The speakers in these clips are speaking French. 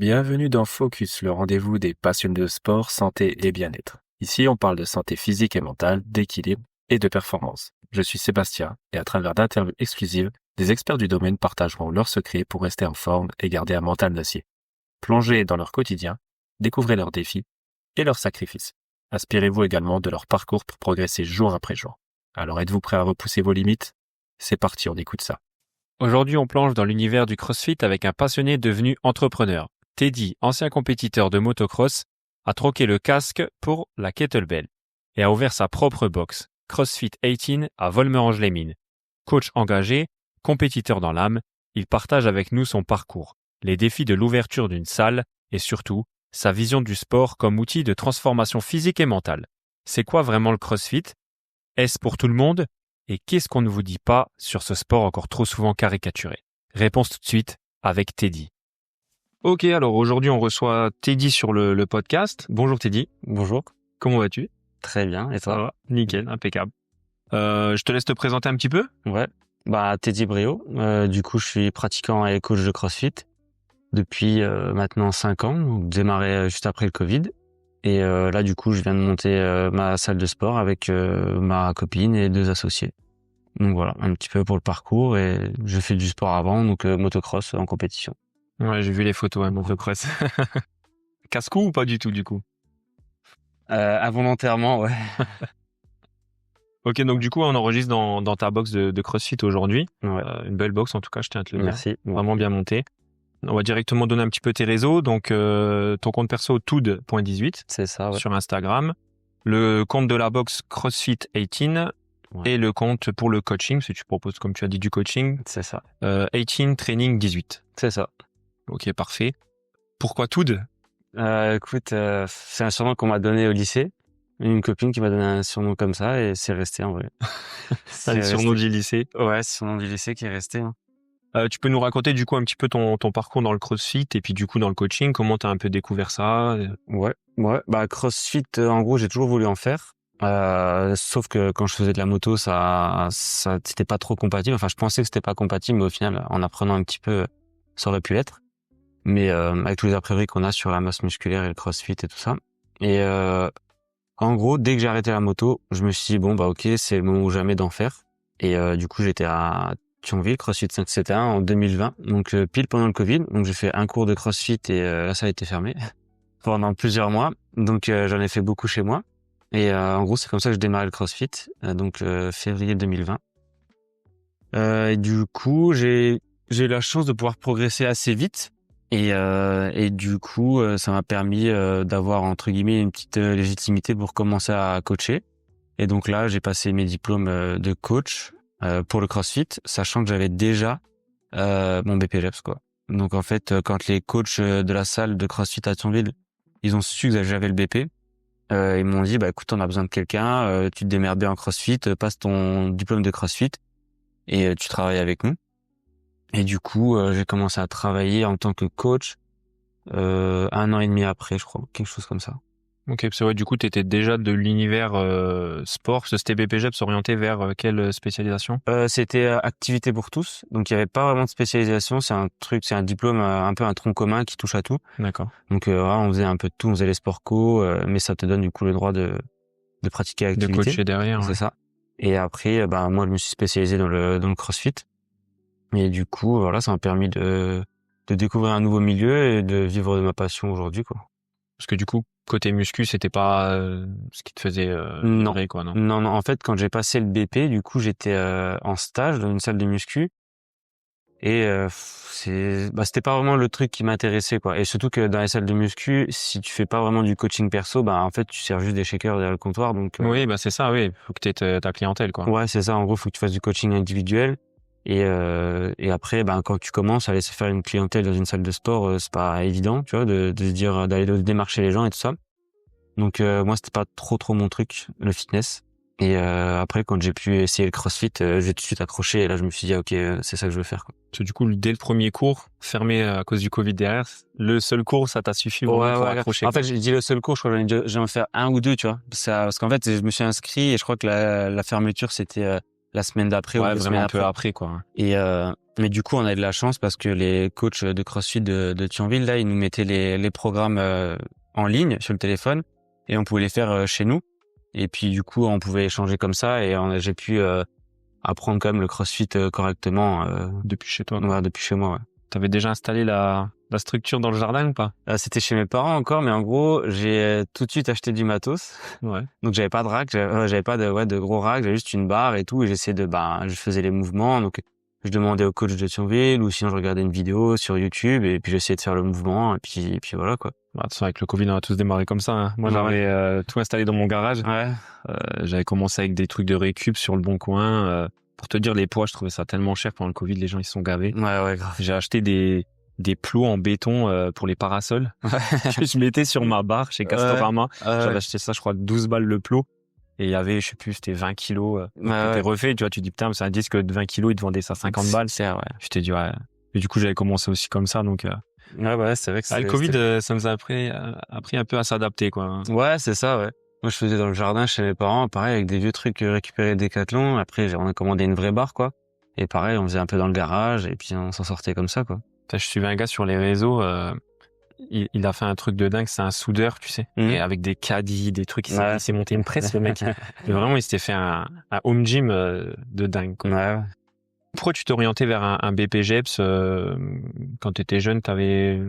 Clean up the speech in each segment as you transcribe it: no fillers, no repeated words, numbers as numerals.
Bienvenue dans Focus, le rendez-vous des passionnés de sport, santé et bien-être. Ici, on parle de santé physique et mentale, d'équilibre et de performance. Je suis Sébastien et à travers d'interviews exclusives, des experts du domaine partageront leurs secrets pour rester en forme et garder un mental d'acier. Plongez dans leur quotidien, découvrez leurs défis et leurs sacrifices. Inspirez-vous également de leur parcours pour progresser jour après jour. Alors êtes-vous prêt à repousser vos limites? C'est parti, on écoute ça. Aujourd'hui, on plonge dans l'univers du CrossFit avec un passionné devenu entrepreneur. Teddy, ancien compétiteur de motocross, a troqué le casque pour la kettlebell et a ouvert sa propre box, CrossFit 18 à Volmerange-les-Mines. Coach engagé, compétiteur dans l'âme, il partage avec nous son parcours, les défis de l'ouverture d'une salle et surtout, sa vision du sport comme outil de transformation physique et mentale. C'est quoi vraiment le CrossFit? Est-ce pour tout le monde? Et qu'est-ce qu'on ne vous dit pas sur ce sport encore trop souvent caricaturé? Réponse tout de suite avec Teddy. Ok, alors aujourd'hui on reçoit Teddy sur le podcast. Bonjour Teddy. Bonjour. Comment vas-tu? Très bien. Et Ça toi? va? Nickel, impeccable. Je te laisse te présenter un petit peu. Ouais. Teddy Brio. Du coup, je suis pratiquant et coach de CrossFit depuis maintenant 5 ans. Donc, démarré juste après le Covid. Et là, du coup, je viens de monter ma salle de sport avec ma copine et 2 associés. Donc voilà, un petit peu pour le parcours. Et je fais du sport avant, donc motocross en compétition. Ouais, j'ai vu les photos, motocross. Casse-cou ou pas du tout du coup? Involontairement, ouais. Ok, donc du coup on enregistre dans ta box de CrossFit aujourd'hui. Ouais. Une belle box en tout cas, je tiens à te le dire. Merci. Vraiment bien montée. On va directement donner un petit peu tes réseaux. Donc ton compte perso toud.18 C'est ça, ouais. sur Instagram. Le compte de la box CrossFit 18 Ouais. et le compte pour le coaching, si tu proposes comme tu as dit du coaching, C'est ça. 18 Training 18. C'est ça. Ok, parfait. Pourquoi Toud? Écoute, c'est un surnom qu'on m'a donné au lycée. Une copine qui m'a donné un surnom comme ça et c'est resté en vrai. C'est le surnom du lycée. Ouais, c'est son nom du lycée qui est resté. Hein. Tu peux nous raconter du coup un petit peu ton parcours dans le CrossFit et puis du coup dans le coaching, comment t'as un peu découvert ça? Ouais. CrossFit, en gros, j'ai toujours voulu en faire. Sauf que quand je faisais de la moto, ça c'était pas trop compatible. Enfin, je pensais que c'était pas compatible, mais au final, en apprenant un petit peu, ça aurait pu l'être. Mais avec tous les a priori qu'on a sur la masse musculaire et le CrossFit et tout ça. Et en gros, dès que j'ai arrêté la moto, je me suis dit bon ok, c'est le moment ou jamais d'en faire. Et du coup, j'étais à Thionville, CrossFit 571 en 2020, donc pile pendant le Covid. Donc j'ai fait un cours de CrossFit et là ça a été fermé pendant plusieurs mois. Donc j'en ai fait beaucoup chez moi. Et en gros, c'est comme ça que je démarrais le CrossFit, donc février 2020. Et du coup, j'ai eu la chance de pouvoir progresser assez vite. Et du coup, ça m'a permis d'avoir entre guillemets une petite légitimité pour commencer à coacher. Et donc là, j'ai passé mes diplômes de coach pour le CrossFit, sachant que j'avais déjà mon BPJEPS quoi. Donc en fait, quand les coachs de la salle de CrossFit à Thionville, ils ont su que j'avais le BP, ils m'ont dit écoute, on a besoin de quelqu'un, tu te démerdes bien en CrossFit, passe ton diplôme de CrossFit et tu travailles avec nous. Et du coup, j'ai commencé à travailler en tant que coach 1 an et demi après, je crois, quelque chose comme ça. Ok, parce que ouais, du coup, t'étais déjà de l'univers sport, ce c'était BPJEPS orienté vers quelle spécialisation? C'était activité pour tous, donc il y avait pas vraiment de spécialisation. C'est un diplôme un peu un tronc commun qui touche à tout. D'accord. Donc voilà, on faisait un peu de tout, on faisait les sports co, mais ça te donne du coup le droit de pratiquer l'activité. De coacher derrière. C'est Ouais. ça. Et après, moi, je me suis spécialisé dans le CrossFit. Et du coup, voilà, ça m'a permis de découvrir un nouveau milieu et de vivre de ma passion aujourd'hui, quoi. Parce que du coup, côté muscu, c'était pas ce qui te faisait Non. vibrer, quoi, non? Non. En fait, quand j'ai passé le BP, du coup, j'étais en stage dans une salle de muscu. Et c'était pas vraiment le truc qui m'intéressait, quoi. Et surtout que dans les salles de muscu, si tu fais pas vraiment du coaching perso, en fait, tu sers juste des shakers derrière le comptoir. Donc Oui, c'est ça, oui. Faut que t'aies ta clientèle, quoi. ouais, c'est ça. En gros, faut que tu fasses du coaching individuel. Et après, quand tu commences à aller se faire une clientèle dans une salle de sport, c'est pas évident, tu vois, de se dire d'aller démarcher les gens et tout ça. Donc moi, c'était pas trop mon truc, le fitness. Et après, quand j'ai pu essayer le CrossFit, j'ai tout de suite accroché. Et là, je me suis dit, ok, c'est ça que je veux faire, quoi. Parce que du coup, dès le premier cours, fermé à cause du Covid derrière, le seul cours, ça t'a suffi vraiment pour accrocher. En fait, j'ai dit le seul cours, je crois que j'en ai fait 1 ou 2, tu vois. Parce qu'en fait, je me suis inscrit et je crois que la fermeture, c'était la semaine d'après ou Ouais, la vraiment semaine un peu après, quoi. Et Mais du coup, on a de la chance parce que les coachs de CrossFit de Thionville, là, ils nous mettaient les programmes en ligne sur le téléphone et on pouvait les faire chez nous. Et puis du coup, on pouvait échanger comme ça et j'ai pu apprendre quand même le CrossFit correctement Depuis chez toi. ouais, depuis chez moi. Ouais. T'avais déjà installé la structure dans le jardin ou pas? C'était chez mes parents encore, mais en gros, j'ai tout de suite acheté du matos. Ouais. Donc j'avais pas de rack, j'avais pas de gros rack, j'avais juste une barre et tout. Et j'essayais je faisais les mouvements. Donc je demandais au coach de Thionville ou sinon je regardais une vidéo sur YouTube et puis j'essayais de faire le mouvement et puis voilà quoi. Bah, de toute façon, avec le Covid, on a tous démarré comme ça, hein. Moi, Ouais. j'avais tout installé dans mon garage. Ouais. J'avais commencé avec des trucs de récup sur le bon coin. Pour te dire, les poids, je trouvais ça tellement cher pendant le Covid, les gens ils se sont gavés. Ouais, grave. J'ai acheté des plots en béton pour les parasols que je mettais sur ma barre chez Castorama. J'avais acheté ça, je crois, 12 balles le plot. Et il y avait, je sais plus, c'était 20 kilos. C'était refait, tu vois, tu dis, putain, c'est un disque de 20 kilos, ils te vendaient ça 50 balles. C'est ouais. Je t'ai dit, ouais. Et du coup, j'avais commencé aussi comme ça, donc, Ouais, c'est vrai que le Covid, ça nous a appris un peu à s'adapter, quoi. Ouais, c'est ça, ouais. Moi, je faisais dans le jardin chez mes parents, pareil, avec des vieux trucs récupérés de Decathlon. Après, on a commandé une vraie barre, quoi. Et pareil, on faisait un peu dans le garage, et puis on s'en sortait comme ça, quoi. Je suivais un gars sur les réseaux, il a fait un truc de dingue, c'est un soudeur, tu sais, et avec des caddies, des trucs, il s'est monté une presse, le mec. Mais vraiment, il s'était fait un home gym de dingue, quoi. Ouais. Pourquoi tu t'es orienté vers un BPGEPS quand t'étais jeune, t'avais...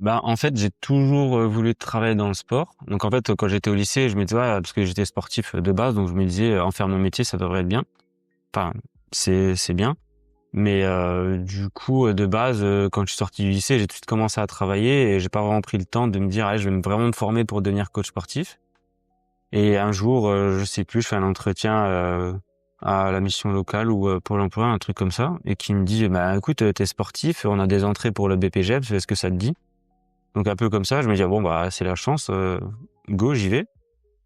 En fait, j'ai toujours voulu travailler dans le sport. Donc en fait, quand j'étais au lycée, je me disais, parce que j'étais sportif de base, donc je me disais, en faire mon métier, ça devrait être bien. Enfin, c'est bien. Mais du coup, de base, quand je suis sorti du lycée, j'ai tout de suite commencé à travailler et j'ai pas vraiment pris le temps de me dire, allez, je vais vraiment me former pour devenir coach sportif. Et un jour, je sais plus, je fais un entretien à la mission locale ou Pôle emploi, un truc comme ça, et qui me dit, écoute, t'es sportif, on a des entrées pour le BPGEPS, est-ce que ça te dit? Donc un peu comme ça, je me dis, c'est la chance, go, j'y vais.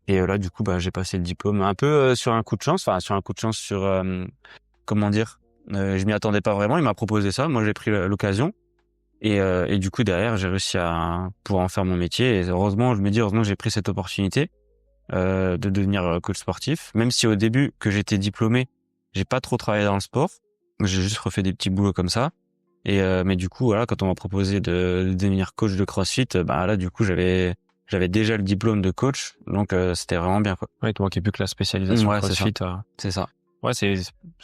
Et là, du coup, j'ai passé le diplôme un peu sur un coup de chance, comment dire, je m'y attendais pas vraiment, il m'a proposé ça, moi j'ai pris l'occasion. Et du coup, derrière, j'ai réussi à pouvoir en faire mon métier. Et heureusement, j'ai pris cette opportunité de devenir coach sportif. Même si au début que j'étais diplômé, j'ai pas trop travaillé dans le sport. J'ai juste refait des petits boulots comme ça. Mais du coup, voilà, quand on m'a proposé de devenir coach de CrossFit, là, du coup, j'avais déjà le diplôme de coach, donc c'était vraiment bien, quoi. Ouais, il te manquait plus que la spécialisation CrossFit. C'est ça. Ouais, c'est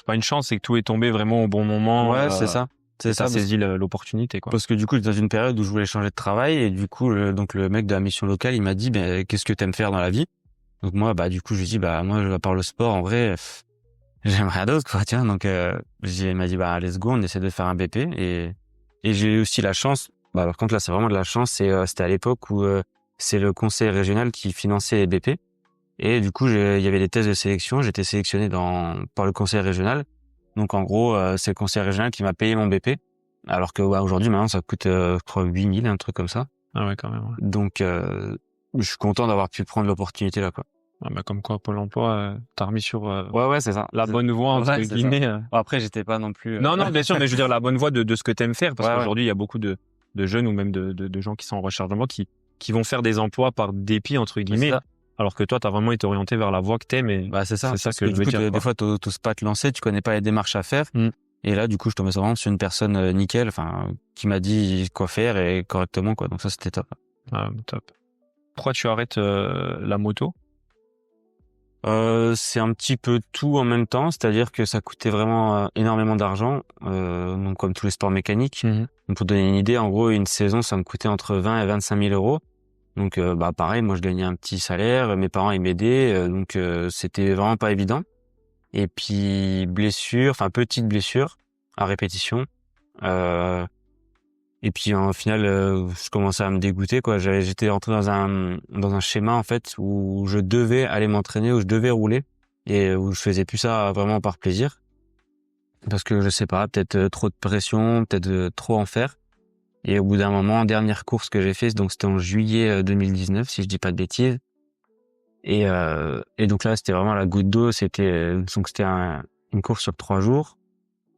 pas une chance, c'est que tout est tombé vraiment au bon moment. Ouais, c'est ça. C'est ça, saisi l'opportunité, quoi. Parce que du coup, j'étais dans une période où je voulais changer de travail et du coup, donc le mec de la mission locale, il m'a dit, qu'est-ce que t'aimes faire dans la vie? Donc moi, du coup, je lui ai dit, moi, à part le sport, en vrai, j'aimerais rien d'autre, quoi, tiens. Donc, il m'a dit, let's go, on essaie de faire un BP et j'ai eu aussi la chance. Par contre, là, c'est vraiment de la chance. C'était à l'époque où c'est le conseil régional qui finançait les BP. Et du coup, il y avait des tests de sélection. J'étais sélectionné par le conseil régional. Donc, en gros, c'est le conseil régional qui m'a payé mon BP. Alors que, aujourd'hui, maintenant, ça coûte, je crois, 8 000, un truc comme ça. Ah ouais, quand même, ouais. Donc, je suis content d'avoir pu prendre l'opportunité là, quoi. Comme quoi, Pôle emploi, t'as remis sur ouais, c'est ça. La bonne voie, entre guillemets. Après, j'étais pas non plus... Non, bien sûr, mais je veux dire la bonne voie de ce que t'aimes faire, parce qu'aujourd'hui, il y a beaucoup de jeunes ou même de gens qui sont en recherche d'emploi qui vont faire des emplois par dépit, entre guillemets. Alors que toi, t'as vraiment été orienté vers la voie que t'aimes et c'est ça. C'est ça que je veux dire. Des fois, t'oses pas te lancer, tu connais pas les démarches à faire. Et là, du coup, je tombais vraiment sur une personne nickel, qui m'a dit quoi faire et correctement, quoi. Donc ça, c'était top. Ah, top. Pourquoi tu arrêtes la moto? C'est un petit peu tout en même temps, c'est-à-dire que ça coûtait vraiment énormément d'argent, donc comme tous les sports mécaniques. Donc pour donner une idée, en gros, une saison, ça me coûtait entre 20 et 25 000 euros. Donc pareil, moi je gagnais un petit salaire, mes parents ils m'aidaient, donc c'était vraiment pas évident. Et puis petite blessure à répétition. Et puis au final, je commençais à me dégoûter, quoi. J'étais rentré dans un schéma en fait où je devais aller m'entraîner, où je devais rouler et où je faisais plus ça vraiment par plaisir, parce que je sais pas, peut-être trop de pression, peut-être trop en faire. Et au bout d'un moment, dernière course que j'ai fait, donc c'était en juillet 2019, si je dis pas de bêtises. Et donc là, c'était vraiment la goutte d'eau. C'était une course sur 3 jours.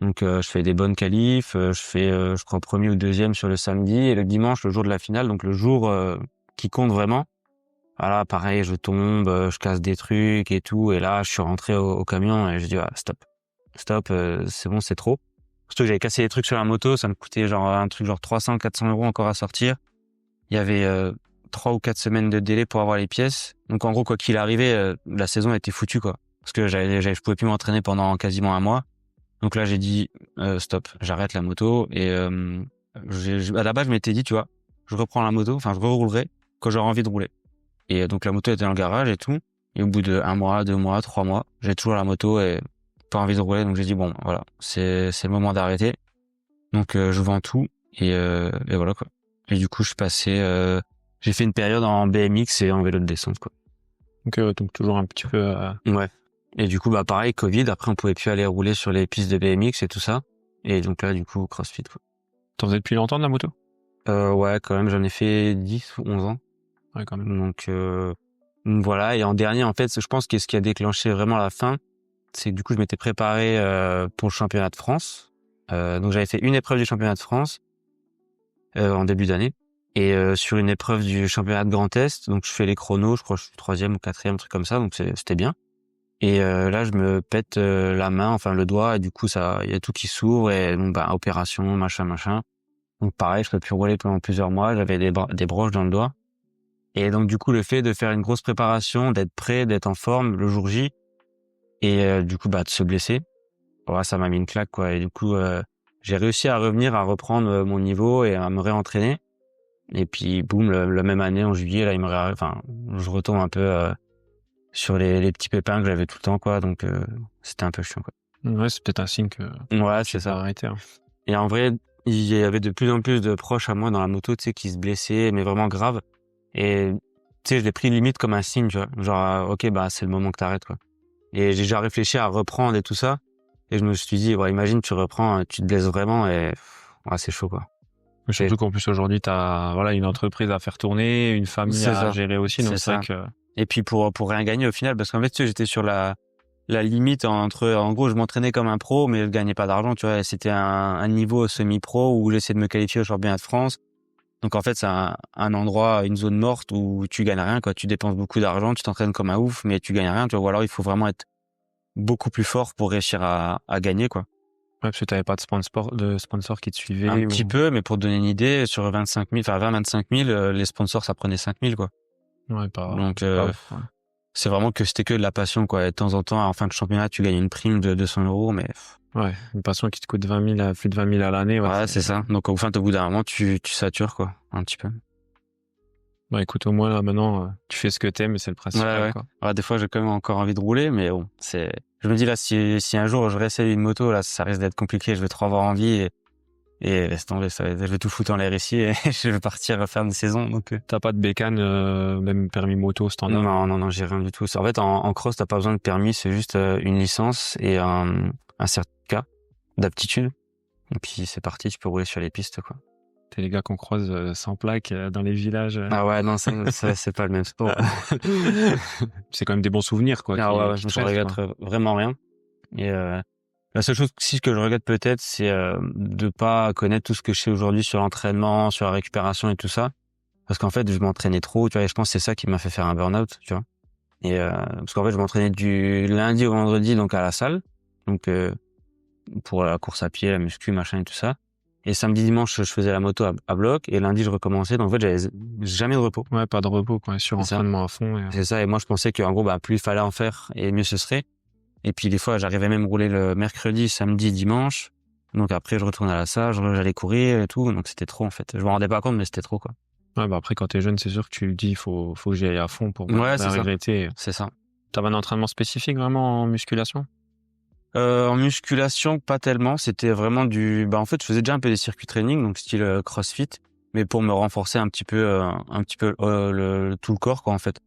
Donc je fais des bonnes qualifs, je fais je crois premier ou deuxième sur le samedi et le dimanche, le jour de la finale, donc le jour qui compte vraiment. Voilà, pareil, je tombe, je casse des trucs et tout. Et là, je suis rentré au camion et je dis stop, c'est bon, c'est trop. Surtout que j'avais cassé des trucs sur la moto, ça me coûtait genre un truc genre 300, 400 euros encore à sortir. Il y avait 3 ou 4 semaines de délai pour avoir les pièces. Donc en gros, quoi qu'il arrivait, la saison était foutue, quoi. Parce que je pouvais plus m'entraîner pendant quasiment un mois. Donc là, j'ai dit stop, j'arrête la moto. Et à la base, je m'étais dit, tu vois, je reprends la moto, enfin je reroulerai quand j'aurai envie de rouler. Et donc la moto était dans le garage et tout. Et au bout de 1 mois, 2 mois, 3 mois, j'ai toujours la moto et pas envie de rouler. Donc j'ai dit bon, voilà, c'est le moment d'arrêter. Donc je vends tout et voilà quoi. Et du coup, je suis passé, j'ai fait une période en BMX et en vélo de descente quoi. Donc toujours un petit peu. Ouais. Et du coup, bah pareil, Covid. Après, on pouvait plus aller rouler sur les pistes de BMX et tout ça. Et donc là, du coup, CrossFit quoi. T'en faisais depuis longtemps de la moto? Ouais, quand même, j'en ai fait 10 ou 11 ans. Ouais, quand même. Donc voilà. Et en dernier, en fait, je pense que ce qui a déclenché vraiment la fin, c'est que du coup, je m'étais préparé pour le championnat de France. Donc j'avais fait une épreuve du championnat de France en début d'année. Et sur une épreuve du championnat de Grand Est, donc je fais les chronos, je crois que je suis 3e ou 4e, un truc comme ça, donc c'était bien. Et là, je me pète la main, enfin le doigt, et du coup, il y a tout qui s'ouvre, et donc bah opération, machin. Donc pareil, je peux plus rouler pendant plusieurs mois, j'avais des broches dans le doigt. Et donc du coup, le fait de faire une grosse préparation, d'être prêt, d'être en forme le jour J, et du coup, bah de se blesser, voilà, ça m'a mis une claque quoi. Et du coup, j'ai réussi à revenir, à reprendre mon niveau et à me réentraîner. Et puis boum, la même année en juillet, là, je retombe un peu sur les petits pépins que j'avais tout le temps quoi. Donc c'était un peu chiant quoi. Ouais, c'est peut-être un signe que Ouais, tu c'est vas ça. arrêter. Et en vrai, il y avait de plus en plus de proches à moi dans la moto, tu sais, qui se blessaient, mais vraiment grave. Et tu sais, je l'ai pris limite comme un signe, tu vois. Genre, ok, bah c'est le moment que t'arrêtes, quoi. Et j'ai déjà réfléchi à reprendre et tout ça. Et je me suis dit, ouais, imagine, tu reprends, tu te blesses vraiment et ouais, c'est chaud, quoi. Surtout qu'en plus aujourd'hui, t'as une entreprise à faire tourner, une famille C'est à ça. gérer aussi, donc c'est vrai que. Et puis pour rien gagner au final, parce qu'en fait, tu sais, j'étais sur la limite en gros, je m'entraînais comme un pro, mais je gagnais pas d'argent, tu vois. C'était un niveau semi-pro où j'essayais de me qualifier au championnat de France. Donc en fait, c'est un endroit, une zone morte où tu gagnes rien, quoi. Tu dépenses beaucoup d'argent, tu t'entraînes comme un ouf, mais tu gagnes rien, tu vois. Ou alors il faut vraiment être beaucoup plus fort pour réussir à gagner, quoi. Ouais, parce que t'avais pas de sponsor qui te suivait. Un petit peu, mais pour te donner une idée, sur 25 000, enfin 25 000, les sponsors, ça prenait 5 000, quoi. Ouais, pas. Donc, pas ouf, ouais. c'est vraiment c'était que de la passion, quoi. Et de temps en temps, en fin de championnat, tu gagnes une prime de 200 euros, mais. Ouais, une passion qui te coûte 20 000 plus de 20 000 à l'année. Ouais, c'est ça. Donc, au bout d'un moment, tu satures, quoi. Un petit peu. Bah, écoute, au moins, là, maintenant, tu fais ce que t'aimes et c'est le principal, Ouais. quoi. Ouais, des fois, j'ai quand même encore envie de rouler, mais bon, je me dis là, si un jour je réessaye une moto, là, ça risque d'être compliqué, je vais trop avoir envie et laisse tomber, je vais tout foutre en l'air ici et je vais partir faire une saison, donc. T'as pas de bécane, même permis moto standard? Non, j'ai rien du tout. En fait, en cross, t'as pas besoin de permis, c'est juste une licence et un certificat d'aptitude. Et puis, c'est parti, tu peux rouler sur les pistes, quoi. T'es les gars qu'on croise sans plaque dans les villages. Ah ouais, non, ça c'est pas le même sport. C'est quand même des bons souvenirs, quoi. Ah ouais, je regrette vraiment rien. Et la seule chose aussi que je regrette peut-être, c'est de pas connaître tout ce que je sais aujourd'hui sur l'entraînement, sur la récupération et tout ça. Parce qu'en fait, je m'entraînais trop, tu vois, et je pense que c'est ça qui m'a fait faire un burn-out, tu vois. Et parce qu'en fait, je m'entraînais du lundi au vendredi, donc à la salle. Donc pour la course à pied, la muscu, machin et tout ça. Et samedi, dimanche, je faisais la moto à bloc. Et lundi, je recommençais. Donc, en fait, j'avais jamais de repos. Ouais, pas de repos, quoi. Sur entraînement à fond. C'est ça. Et moi, je pensais qu'en gros, bah, plus il fallait en faire et mieux ce serait. Et puis, des fois, j'arrivais même à rouler le mercredi, samedi, dimanche. Donc, après, je retournais à la salle, j'allais courir et tout. Donc, c'était trop, en fait. Je me rendais pas compte, mais c'était trop, quoi. Ouais, bah, après, quand t'es jeune, c'est sûr que tu dis, faut que j'y aille à fond pour pas regretter. C'est ça. T'avais un entraînement spécifique, vraiment, en musculation? En musculation, pas tellement. C'était vraiment en fait, je faisais déjà un peu des circuits training, donc style CrossFit, mais pour me renforcer un petit peu tout le corps, quoi, en fait.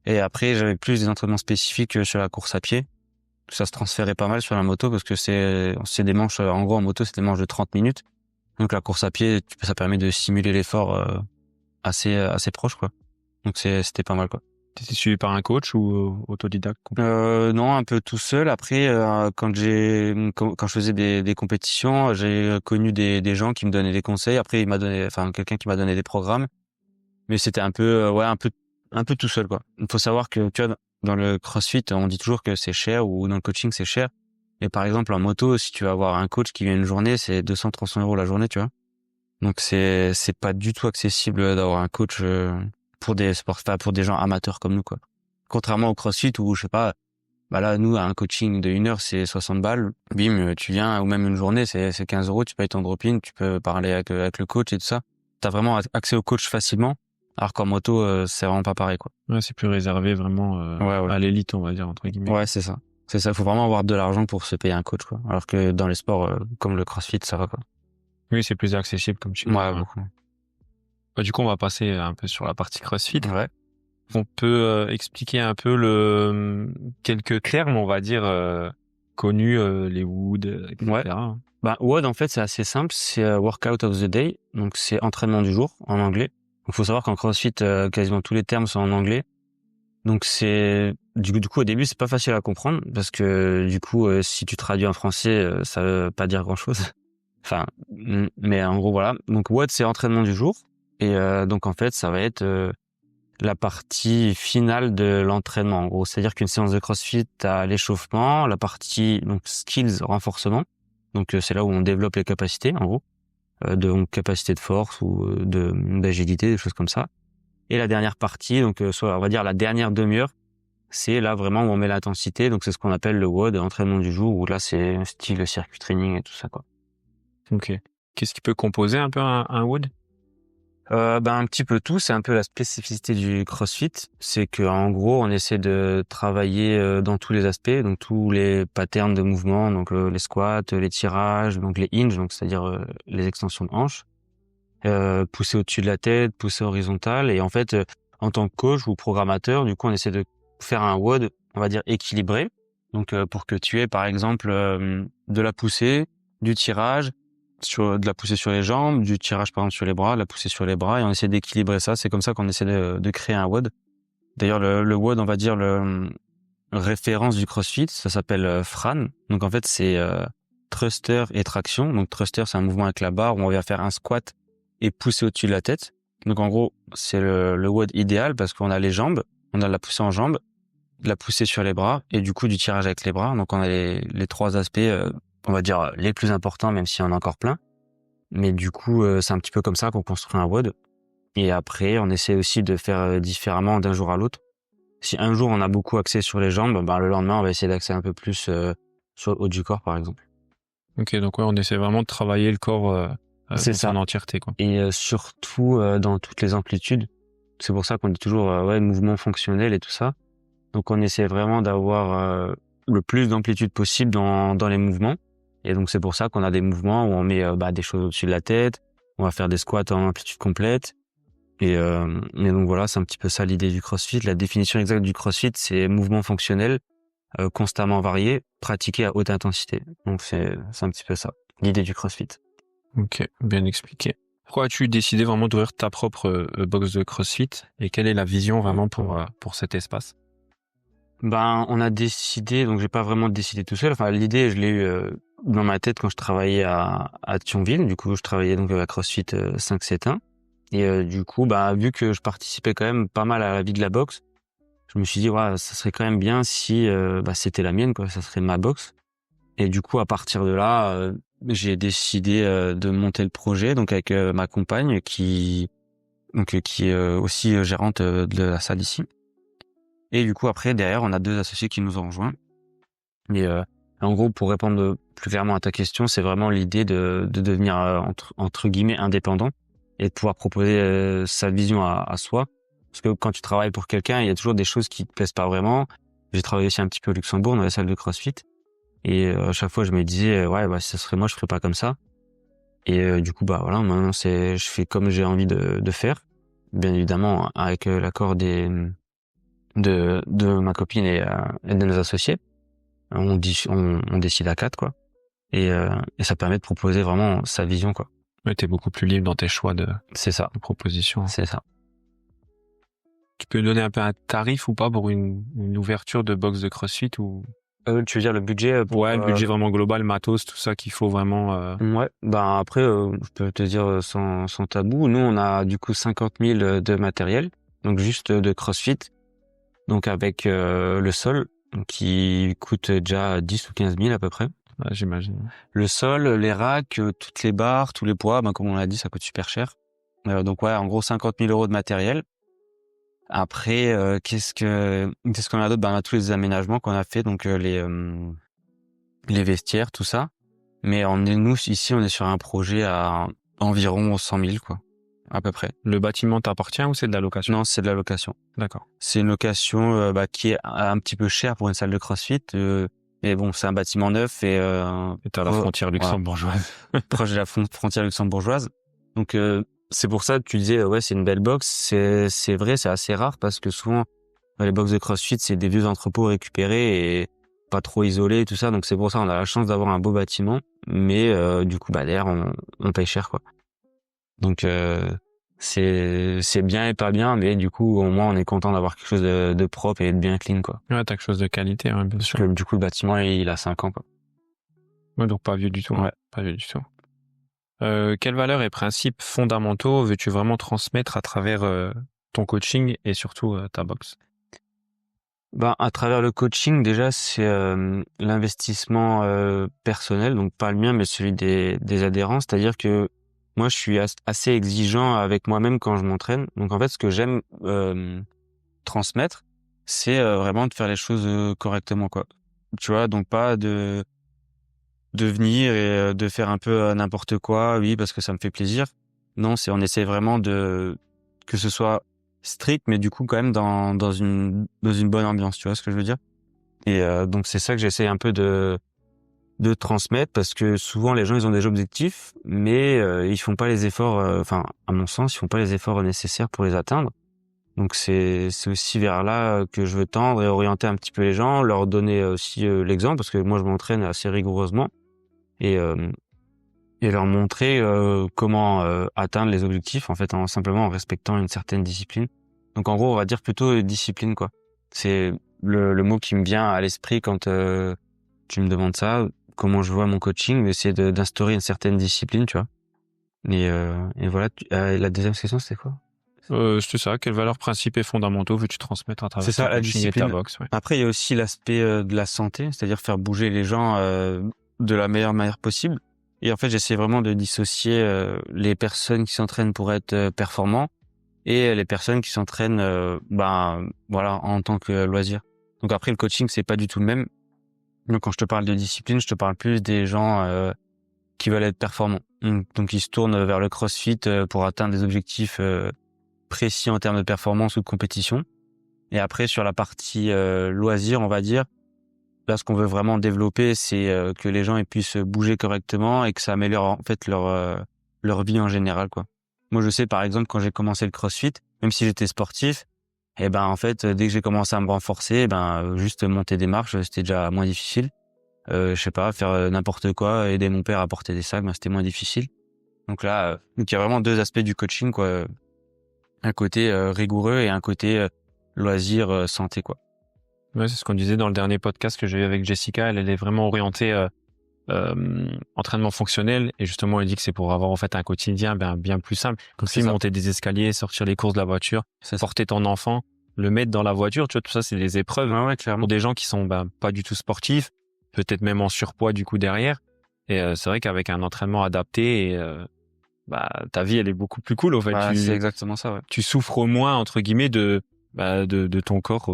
Et après, j'avais plus des entraînements spécifiques sur la course à pied. Ça se transférait pas mal sur la moto parce que c'est des manches, en gros, en moto, c'est des manches de 30 minutes. Donc la course à pied, ça permet de simuler l'effort assez proche, quoi. Donc c'était pas mal, quoi. T'étais suivi par un coach ou autodidacte? Non, un peu tout seul. Après, quand je faisais des compétitions, j'ai connu des gens qui me donnaient des conseils. Après, quelqu'un qui m'a donné des programmes. Mais c'était un peu, un peu tout seul, quoi. Il faut savoir que, tu vois, dans le CrossFit, on dit toujours que c'est cher ou dans le coaching, c'est cher. Et par exemple, en moto, si tu vas avoir un coach qui vient une journée, c'est 200-300 € la journée, tu vois. Donc c'est pas du tout accessible d'avoir un coach pour des sports, enfin, pour des gens amateurs comme nous, quoi. Contrairement au CrossFit où, je sais pas, bah là, nous, un coaching de 1 heure, c'est 60 balles. Bim, tu viens, ou même une journée, c'est 15 €. Tu payes ton drop-in, tu peux parler avec le coach et tout ça. T'as vraiment accès au coach facilement. Alors qu'en moto, c'est vraiment pas pareil, quoi. Ouais, c'est plus réservé vraiment Ouais. à l'élite, on va dire, entre guillemets. Ouais, c'est ça. C'est ça. Il faut vraiment avoir de l'argent pour se payer un coach, quoi. Alors que dans les sports, comme le CrossFit, ça va, quoi. Oui, c'est plus accessible, comme tu dis. Ouais, beaucoup. Bah, du coup, on va passer un peu sur la partie CrossFit. Ouais. On peut expliquer un peu quelques termes, on va dire, connus, les WOD, etc. Ouais. Bah, WOD, en fait, c'est assez simple. C'est Workout of the Day. Donc, c'est entraînement du jour en anglais. Donc, faut savoir qu'en CrossFit, quasiment tous les termes sont en anglais. Donc, c'est, du coup, au début, c'est pas facile à comprendre parce que, du coup, si tu traduis en français, ça veut pas dire grand chose. Enfin, mais en gros, voilà. Donc, WOD, c'est entraînement du jour. Et, donc, en fait, ça va être, la partie finale de l'entraînement. En gros, c'est-à-dire qu'une séance de CrossFit, t'as l'échauffement, la partie, donc, skills, renforcement. Donc c'est là où on développe les capacités, en gros, donc capacité de force ou d'agilité, des choses comme ça. Et la dernière partie, donc soit on va dire la dernière demi-heure, c'est là vraiment où on met l'intensité. Donc c'est ce qu'on appelle le WOD, entraînement du jour, où là c'est style circuit training et tout ça, quoi. Ok. Qu'est-ce qui peut composer un peu un WOD? Un petit peu tout, c'est un peu la spécificité du CrossFit, c'est que en gros on essaie de travailler dans tous les aspects, donc tous les patterns de mouvement, donc les squats, les tirages, donc les hinges, donc c'est-à-dire les extensions de hanches, pousser au-dessus de la tête, pousser horizontal, et en fait en tant que coach ou programmateur, du coup on essaie de faire un WOD, on va dire équilibré, donc pour que tu aies par exemple de la poussée, du tirage, de la poussée sur les jambes, du tirage par exemple sur les bras, de la poussée sur les bras, et on essaie d'équilibrer ça. C'est comme ça qu'on essaie de créer un WOD. D'ailleurs, le WOD, on va dire le référence du CrossFit, ça s'appelle FRAN. Donc en fait, c'est thruster et traction. Donc thruster, c'est un mouvement avec la barre où on va faire un squat et pousser au-dessus de la tête. Donc en gros, c'est le WOD idéal parce qu'on a les jambes, on a de la poussée en jambes, de la poussée sur les bras et du coup du tirage avec les bras. Donc on a les trois aspects, on va dire les plus importants, même s'il y en a encore plein. Mais du coup, c'est un petit peu comme ça qu'on construit un WOD. Et après, on essaie aussi de faire différemment d'un jour à l'autre. Si un jour on a beaucoup axé sur les jambes, le lendemain on va essayer d'axer un peu plus sur le haut du corps, par exemple. Ok, donc ouais, on essaie vraiment de travailler le corps C'est dans ça. son entièreté, quoi. Et surtout dans toutes les amplitudes. C'est pour ça qu'on dit toujours mouvement fonctionnel et tout ça. Donc on essaie vraiment d'avoir le plus d'amplitude possible dans les mouvements. Et donc c'est pour ça qu'on a des mouvements où on met des choses au-dessus de la tête, on va faire des squats en amplitude complète. Et donc voilà, c'est un petit peu ça l'idée du CrossFit. La définition exacte du CrossFit, c'est mouvement fonctionnel, constamment varié, pratiqué à haute intensité. Donc c'est un petit peu ça, l'idée du CrossFit. Ok, bien expliqué. Pourquoi as-tu décidé vraiment d'ouvrir ta propre box de CrossFit et quelle est la vision vraiment pour cet espace? On a décidé, donc j'ai pas vraiment décidé tout seul. Enfin, l'idée, je l'ai eu dans ma tête quand je travaillais à Thionville. Du coup, je travaillais donc à CrossFit 571. Et du coup, vu que je participais quand même pas mal à la vie de la boxe, je me suis dit, ouais, ça serait quand même bien si c'était la mienne, quoi. Ça serait ma boxe. Et du coup, à partir de là, j'ai décidé de monter le projet, donc avec ma compagne qui est aussi gérante de la salle ici. Et du coup, après, derrière, on a 2 associés qui nous ont rejoints. Et en gros, pour répondre plus clairement à ta question, c'est vraiment l'idée de devenir entre guillemets indépendant et de pouvoir proposer sa vision à soi. Parce que quand tu travailles pour quelqu'un, il y a toujours des choses qui te plaisent pas vraiment. J'ai travaillé aussi un petit peu au Luxembourg dans la salle de CrossFit. Et à chaque fois, je me disais, si ça serait moi, je ferais pas comme ça. Et du coup, voilà, maintenant, je fais comme j'ai envie de faire. Bien évidemment, avec l'accord de ma copine et de nos associés. On décide à 4, quoi. Et ça permet de proposer vraiment sa vision, quoi. Ouais, t'es beaucoup plus libre dans tes choix C'est ça. de propositions. C'est ça. Tu peux donner un peu un tarif ou pas pour une ouverture de box de CrossFit ou? Tu veux dire le budget Le budget vraiment global, matos, tout ça qu'il faut vraiment. Ouais. Après, je peux te dire sans tabou. Nous, on a du coup 50 000 de matériel, donc juste de CrossFit, donc avec le sol, qui coûte déjà 10 ou 15 000 à peu près. Ouais, j'imagine. Le sol, les racks, toutes les barres, tous les poids, comme on l'a dit, ça coûte super cher. Donc ouais, en gros 50 000 euros de matériel. Après, qu'est-ce qu'on a d'autre? On a tous les aménagements qu'on a fait, donc les vestiaires, tout ça. Mais nous ici, on est sur un projet à environ 100 000 quoi, à peu près. Le bâtiment t'appartient ou c'est de la location? Non, c'est de la location. D'accord. C'est une location qui est un petit peu chère pour une salle de CrossFit. Mais bon, c'est un bâtiment neuf et t'es à la frontière luxembourgeoise. Proche de la frontière luxembourgeoise. Donc c'est pour ça que tu disais ouais, c'est une belle box. C'est vrai, c'est assez rare parce que souvent les box de CrossFit, c'est des vieux entrepôts récupérés et pas trop isolés et tout ça. Donc c'est pour ça on a la chance d'avoir un beau bâtiment, mais du coup derrière on paye cher quoi. Donc c'est bien et pas bien, mais du coup au moins on est content d'avoir quelque chose de propre et de bien clean quoi. Ouais, t'as quelque chose de qualité, hein, bien sûr. Parce que du coup le bâtiment il a 5 ans quoi. Ouais, donc pas vieux du tout. Ouais. Pas vieux du tout. Quelles valeurs et principes fondamentaux veux-tu vraiment transmettre à travers ton coaching et surtout ta boxe? À travers le coaching, déjà, c'est l'investissement personnel, donc pas le mien, mais celui des adhérents. C'est-à-dire que moi, je suis assez exigeant avec moi-même quand je m'entraîne. Donc en fait, ce que j'aime transmettre, c'est vraiment de faire les choses correctement, quoi. Tu vois, donc pas de venir et de faire un peu n'importe quoi, oui, parce que ça me fait plaisir. Non, on essaie vraiment que ce soit strict, mais du coup quand même dans une bonne ambiance, tu vois ce que je veux dire. Et donc c'est ça que j'essaie un peu de transmettre, parce que souvent les gens ils ont des objectifs, mais ils font pas les efforts, enfin à mon sens ils font pas les efforts nécessaires pour les atteindre. Donc c'est aussi vers là que je veux tendre et orienter un petit peu les gens, leur donner aussi l'exemple, parce que moi je m'entraîne assez rigoureusement et leur montrer comment atteindre les objectifs en fait, simplement en respectant une certaine discipline. Donc en gros on va dire plutôt discipline quoi. C'est le mot qui me vient à l'esprit quand tu me demandes ça, comment je vois mon coaching, c'est d'instaurer une certaine discipline, tu vois. Et voilà. La deuxième question c'était quoi? C'est ça. Quelles valeurs, principes et fondamentaux veux-tu transmettre à travers C'est ça, ton la coaching et ta discipline. boxe? Ouais. Après il y a aussi l'aspect de la santé, c'est-à-dire faire bouger les gens de la meilleure manière possible. Et en fait, j'essaie vraiment de dissocier les personnes qui s'entraînent pour être performants et les personnes qui s'entraînent voilà, en tant que loisir. Donc après, le coaching, c'est pas du tout le même. Donc quand je te parle de discipline, je te parle plus des gens qui veulent être performants. Donc ils se tournent vers le CrossFit pour atteindre des objectifs précis en termes de performance ou de compétition. Et après, sur la partie loisir, on va dire, là, ce qu'on veut vraiment développer, c'est que les gens ils puissent bouger correctement et que ça améliore en fait leur vie en général, quoi. Moi, je sais par exemple quand j'ai commencé le CrossFit, même si j'étais sportif, en fait, dès que j'ai commencé à me renforcer, juste monter des marches, c'était déjà moins difficile. Je sais pas, faire n'importe quoi, aider mon père à porter des sacs, c'était moins difficile. Donc là, il y a vraiment deux aspects du coaching, quoi. Un côté rigoureux et un côté loisir, santé, quoi. Ouais, c'est ce qu'on disait dans le dernier podcast que j'ai eu avec Jessica. Elle est vraiment orientée entraînement fonctionnel, et justement elle dit que c'est pour avoir en fait un quotidien bien plus simple. Comme si monter des escaliers, sortir les courses de la voiture, porter ton enfant, le mettre dans la voiture, tu vois, tout ça c'est des épreuves clairement. Pour des gens qui sont pas du tout sportifs, peut-être même en surpoids du coup derrière. Et c'est vrai qu'avec un entraînement adapté, ta vie elle est beaucoup plus cool en fait. C'est exactement ça. Ouais. Tu souffres moins entre guillemets de ton corps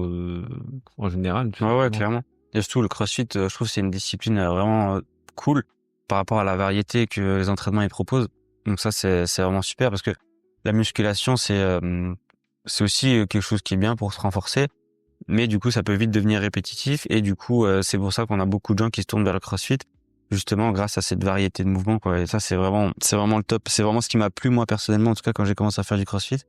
en général. Ouais, clairement. Et surtout le CrossFit, je trouve c'est une discipline vraiment cool par rapport à la variété que les entraînements ils proposent. Donc ça c'est vraiment super, parce que la musculation c'est aussi quelque chose qui est bien pour se renforcer, mais du coup ça peut vite devenir répétitif, et du coup c'est pour ça qu'on a beaucoup de gens qui se tournent vers le CrossFit, justement grâce à cette variété de mouvements, quoi. Et ça c'est vraiment le top. C'est vraiment ce qui m'a plu moi personnellement, en tout cas quand j'ai commencé à faire du CrossFit,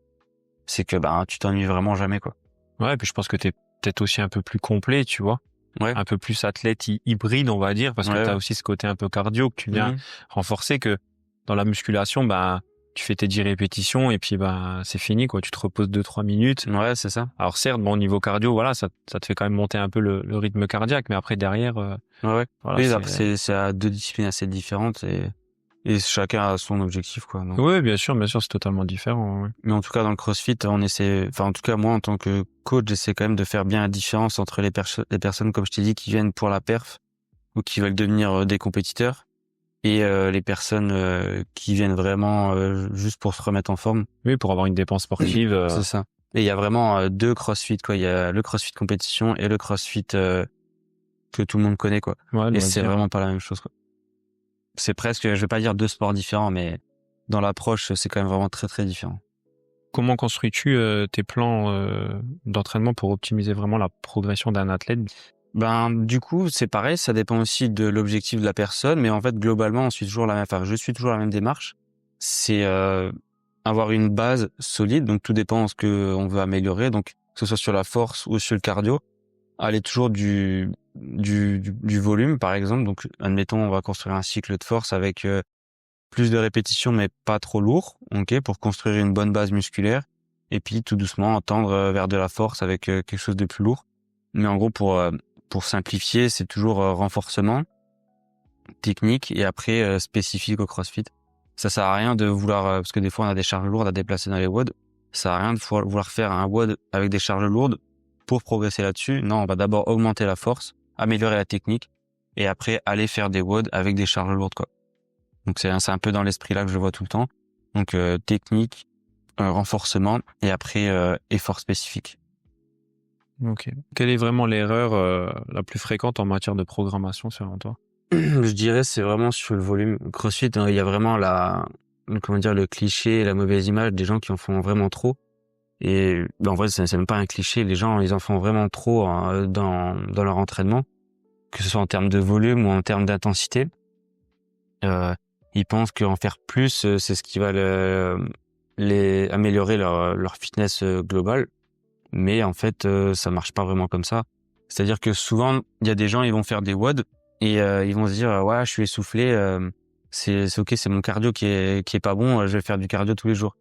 c'est que tu t'ennuies vraiment jamais, quoi. Ouais, et puis je pense que t'es peut-être aussi un peu plus complet, tu vois. Ouais. Un peu plus athlète hybride, on va dire, parce que t'as aussi ce côté un peu cardio que tu viens renforcer, que dans la musculation, tu fais tes 10 répétitions et puis c'est fini, quoi. Tu te reposes 2-3 minutes. Ouais, c'est ça. Alors certes, au niveau cardio, voilà, ça te fait quand même monter un peu le rythme cardiaque, mais après derrière voilà, oui, c'est c'est à deux disciplines assez différentes, et Et chacun a son objectif, quoi. Donc. Oui, bien sûr, c'est totalement différent. Ouais. Mais en tout cas, dans le CrossFit, on essaie, enfin, en tout cas, moi, en tant que coach, j'essaie quand même de faire bien la différence entre les personnes, comme je t'ai dit, qui viennent pour la perf ou qui veulent devenir des compétiteurs et les personnes qui viennent vraiment juste pour se remettre en forme. Oui, pour avoir une dépense sportive. C'est ça. Et il y a vraiment deux CrossFit, quoi. Il y a le CrossFit compétition et le CrossFit que tout le monde connaît, quoi. Ouais, et c'est vraiment pas la même chose, quoi. C'est presque, je vais pas dire deux sports différents, mais dans l'approche, c'est quand même vraiment très très différent. Comment construis-tu tes plans d'entraînement pour optimiser vraiment la progression d'un athlète? Ben, du coup, c'est pareil, ça dépend aussi de l'objectif de la personne, mais en fait, globalement, on suit toujours la même, enfin, je suis toujours la même démarche. C'est avoir une base solide, donc tout dépend de ce que on veut améliorer, donc que ce soit sur la force ou sur le cardio, aller toujours du volume, par exemple. Donc, admettons, on va construire un cycle de force avec plus de répétitions, mais pas trop lourd, ok, pour construire une bonne base musculaire, et puis tout doucement tendre vers de la force avec quelque chose de plus lourd. Mais en gros, pour simplifier, c'est toujours renforcement, technique, et après spécifique au CrossFit. Ça sert à rien de vouloir, parce que des fois on a des charges lourdes à déplacer dans les WOD, ça sert à rien de vouloir faire un WOD avec des charges lourdes pour progresser là-dessus. Non, on va d'abord augmenter la force, améliorer la technique, et après aller faire des WOD avec des charges lourdes, quoi. Donc c'est un peu dans l'esprit là que je vois tout le temps. Donc technique, renforcement, et après effort spécifique. Ok. Quelle est vraiment l'erreur la plus fréquente en matière de programmation selon toi? Je dirais c'est vraiment sur le volume. CrossFit, il y a vraiment le cliché, la mauvaise image des gens qui en font vraiment trop. Et en vrai, c'est même pas un cliché. Les gens, ils en font vraiment trop dans leur entraînement, que ce soit en termes de volume ou en termes d'intensité. Ils pensent qu'en faire plus, c'est ce qui va améliorer leur fitness globale. Mais en fait, ça marche pas vraiment comme ça. C'est-à-dire que souvent, il y a des gens, ils vont faire des WOD et ils vont se dire ouais, je suis essoufflé, c'est ok, c'est mon cardio qui est pas bon, je vais faire du cardio tous les jours.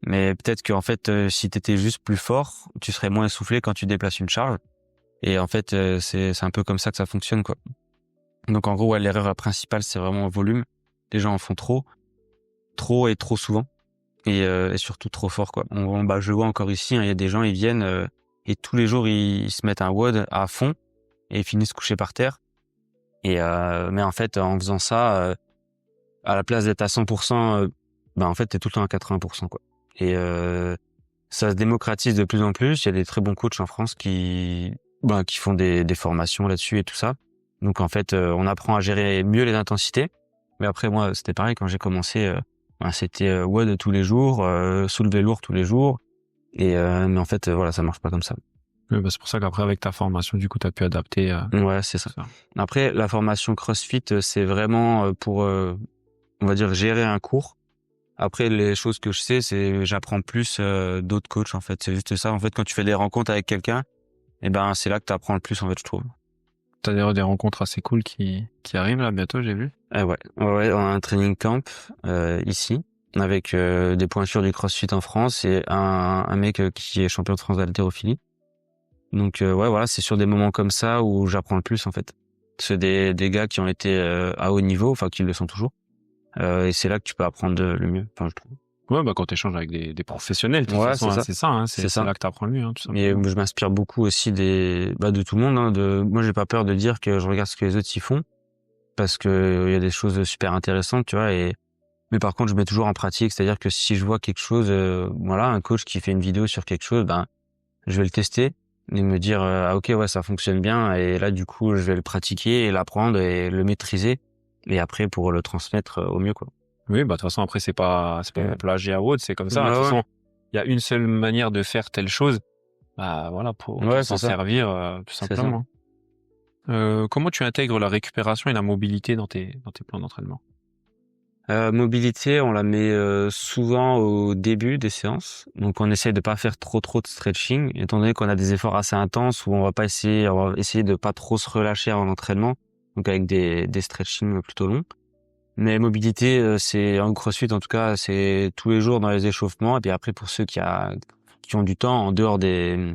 Mais peut-être qu'en fait, si t'étais juste plus fort, tu serais moins essoufflé quand tu déplaces une charge. Et en fait, c'est un peu comme ça que ça fonctionne, quoi. Donc en gros, ouais, l'erreur principale, c'est vraiment le volume. Les gens en font trop et trop souvent. Et surtout trop fort, quoi. Je vois encore ici, il y a des gens, ils viennent et tous les jours ils se mettent un WOD à fond et ils finissent couchés par terre. Mais en fait, en faisant ça, à la place d'être à 100%, en fait, t'es tout le temps à 80%, quoi. Et ça se démocratise de plus en plus. Il y a des très bons coachs en France qui font des formations là-dessus et tout ça. Donc en fait, on apprend à gérer mieux les intensités. Mais après, moi, c'était pareil quand j'ai commencé. C'était WOD tous les jours, soulever lourd tous les jours. Mais en fait, voilà, ça marche pas comme ça. Oui, c'est pour ça qu'après, avec ta formation, du coup, t'as pu adapter. Ouais, c'est ça. Après, la formation CrossFit, c'est vraiment pour, on va dire, gérer un cours. Après, les choses que je sais, c'est j'apprends plus d'autres coachs, en fait. C'est juste ça. En fait, quand tu fais des rencontres avec quelqu'un, c'est là que tu apprends le plus, en fait, je trouve. T'as d'ailleurs des rencontres assez cool qui arrivent là bientôt, j'ai vu. Ouais, on a un training camp ici avec des pointures du CrossFit en France et un mec qui est champion de France d'haltérophilie. Donc voilà, c'est sur des moments comme ça où j'apprends le plus, en fait. C'est des gars qui ont été à haut niveau, enfin qui le sont toujours. Et c'est là que tu peux apprendre le mieux, enfin je trouve. Ouais, quand t'échanges avec des professionnels, de toute façon, c'est ça, c'est là que t'apprends le mieux, tout simplement. Et je m'inspire beaucoup aussi de tout le monde, hein, moi j'ai pas peur de dire que je regarde ce que les autres y font, parce que il y a des choses super intéressantes, tu vois, mais par contre je mets toujours en pratique, c'est-à-dire que si je vois quelque chose, un coach qui fait une vidéo sur quelque chose, je vais le tester et me dire ok, ouais, ça fonctionne bien, et là du coup je vais le pratiquer et l'apprendre et le maîtriser, et après pour le transmettre au mieux, quoi. Oui, de toute façon, après, c'est pas un plagiat ou autre, c'est comme ça. De toute façon, il y a une seule manière de faire telle chose. Voilà, pour s'en servir, tout simplement. Comment tu intègres la récupération et la mobilité dans tes plans d'entraînement? Mobilité, on la met souvent au début des séances. Donc, on essaie de pas faire trop de stretching, étant donné qu'on a des efforts assez intenses où on va essayer de pas trop se relâcher avant l'entraînement. Donc, avec des stretching plutôt longs. Mais mobilité, c'est en CrossFit, en tout cas, c'est tous les jours dans les échauffements. Et puis après, pour ceux qui ont du temps en dehors des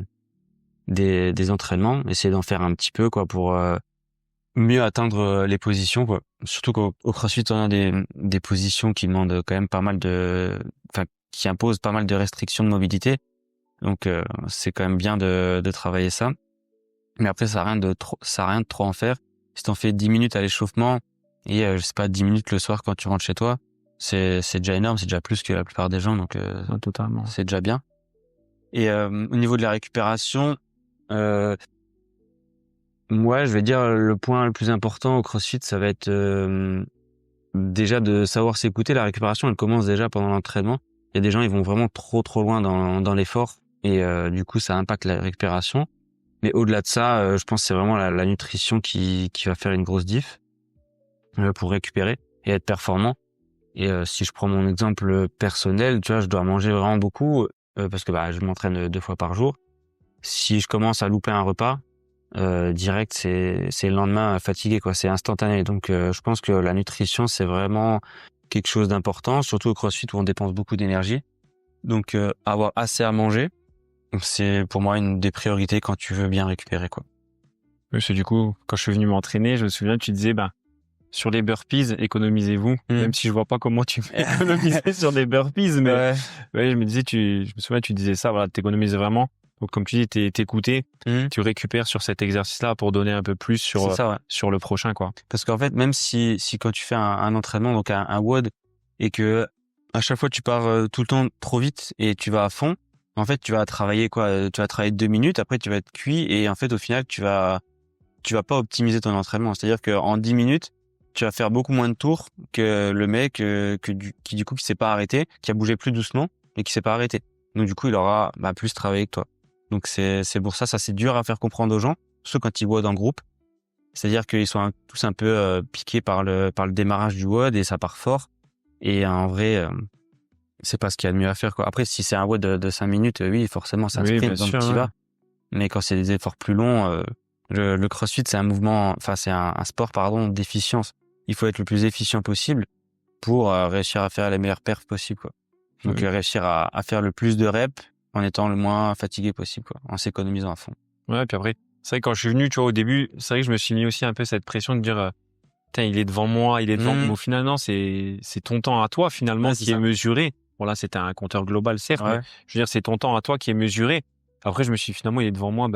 entraînements, essayer d'en faire un petit peu, quoi, pour mieux atteindre les positions, quoi. Surtout qu'au CrossFit, on a des positions qui demandent quand même pas mal enfin, qui imposent pas mal de restrictions de mobilité. Donc, c'est quand même bien de travailler ça. Mais après, ça a rien de trop en faire. Si t'en fais 10 minutes à l'échauffement et, je sais pas, 10 minutes le soir quand tu rentres chez toi, c'est déjà énorme, c'est déjà plus que la plupart des gens, donc, Totalement. c'est déjà bien. Et, au niveau de la récupération, moi, je vais dire le point le plus important au CrossFit, ça va être déjà de savoir s'écouter. La récupération, elle commence déjà pendant l'entraînement. Il y a des gens, ils vont vraiment trop loin dans l'effort et du coup, ça impacte la récupération. Mais au-delà de ça, je pense que c'est vraiment la nutrition qui va faire une grosse diff pour récupérer et être performant. Et si je prends mon exemple personnel, tu vois, je dois manger vraiment beaucoup parce que je m'entraîne 2 fois par jour. Si je commence à louper un repas, direct, c'est le lendemain fatigué, quoi. C'est instantané. Donc, je pense que la nutrition, c'est vraiment quelque chose d'important, surtout au CrossFit où on dépense beaucoup d'énergie. Donc, avoir assez à manger, c'est pour moi une des priorités quand tu veux bien récupérer, quoi. Oui, parce que du coup, quand je suis venu m'entraîner, je me souviens, tu disais, sur les burpees, économisez-vous. Même si je vois pas comment tu peux économiser sur des burpees, mais ouais, je me souviens, tu disais ça, voilà, t'économises vraiment. Donc, comme tu dis, t'écoutais, tu récupères sur cet exercice-là pour donner un peu plus sur, ça, ouais. sur le prochain, quoi. Parce qu'en fait, même si quand tu fais un entraînement, donc un WOD, et que à chaque fois tu pars tout le temps trop vite et tu vas à fond, en fait, tu vas travailler quoi? Tu vas travailler 2 minutes, après tu vas être cuit et en fait, au final, tu vas pas optimiser ton entraînement. C'est-à-dire qu'en 10 minutes, tu vas faire beaucoup moins de tours que le mec qui du coup qui s'est pas arrêté, qui a bougé plus doucement mais qui s'est pas arrêté. Donc du coup, il aura plus travaillé que toi. Donc c'est pour ça c'est dur à faire comprendre aux gens, surtout quand ils WOD en groupe. C'est-à-dire qu'ils sont tous un peu piqués par le démarrage du WOD et ça part fort. Et en vrai, c'est pas ce qu'il y a de mieux à faire, quoi. Après, si c'est un WOD de 5 minutes, oui, forcément, c'est un Oui, sprint, bien donc sûr, tu y ouais. vas. Mais quand c'est des efforts plus longs, le CrossFit, c'est un mouvement, enfin, c'est un sport, pardon, d'efficience. Il faut être le plus efficient possible pour réussir à faire les meilleures perfs possibles, quoi. Donc, Oui. réussir à faire le plus de reps en étant le moins fatigué possible, quoi, en s'économisant à fond. Ouais, puis après, c'est vrai que quand je suis venu, tu vois, au début, c'est vrai que je me suis mis aussi un peu cette pression de dire, putain, il est devant moi, il est devant. Mais au final, non, c'est ton temps à toi, finalement, Ouais, c'est qui est ça. mesuré. Bon, là, c'était un compteur global, certes, mais Ouais. je veux dire, c'est ton temps à toi qui est mesuré. Après, je me suis dit, finalement, il est devant moi,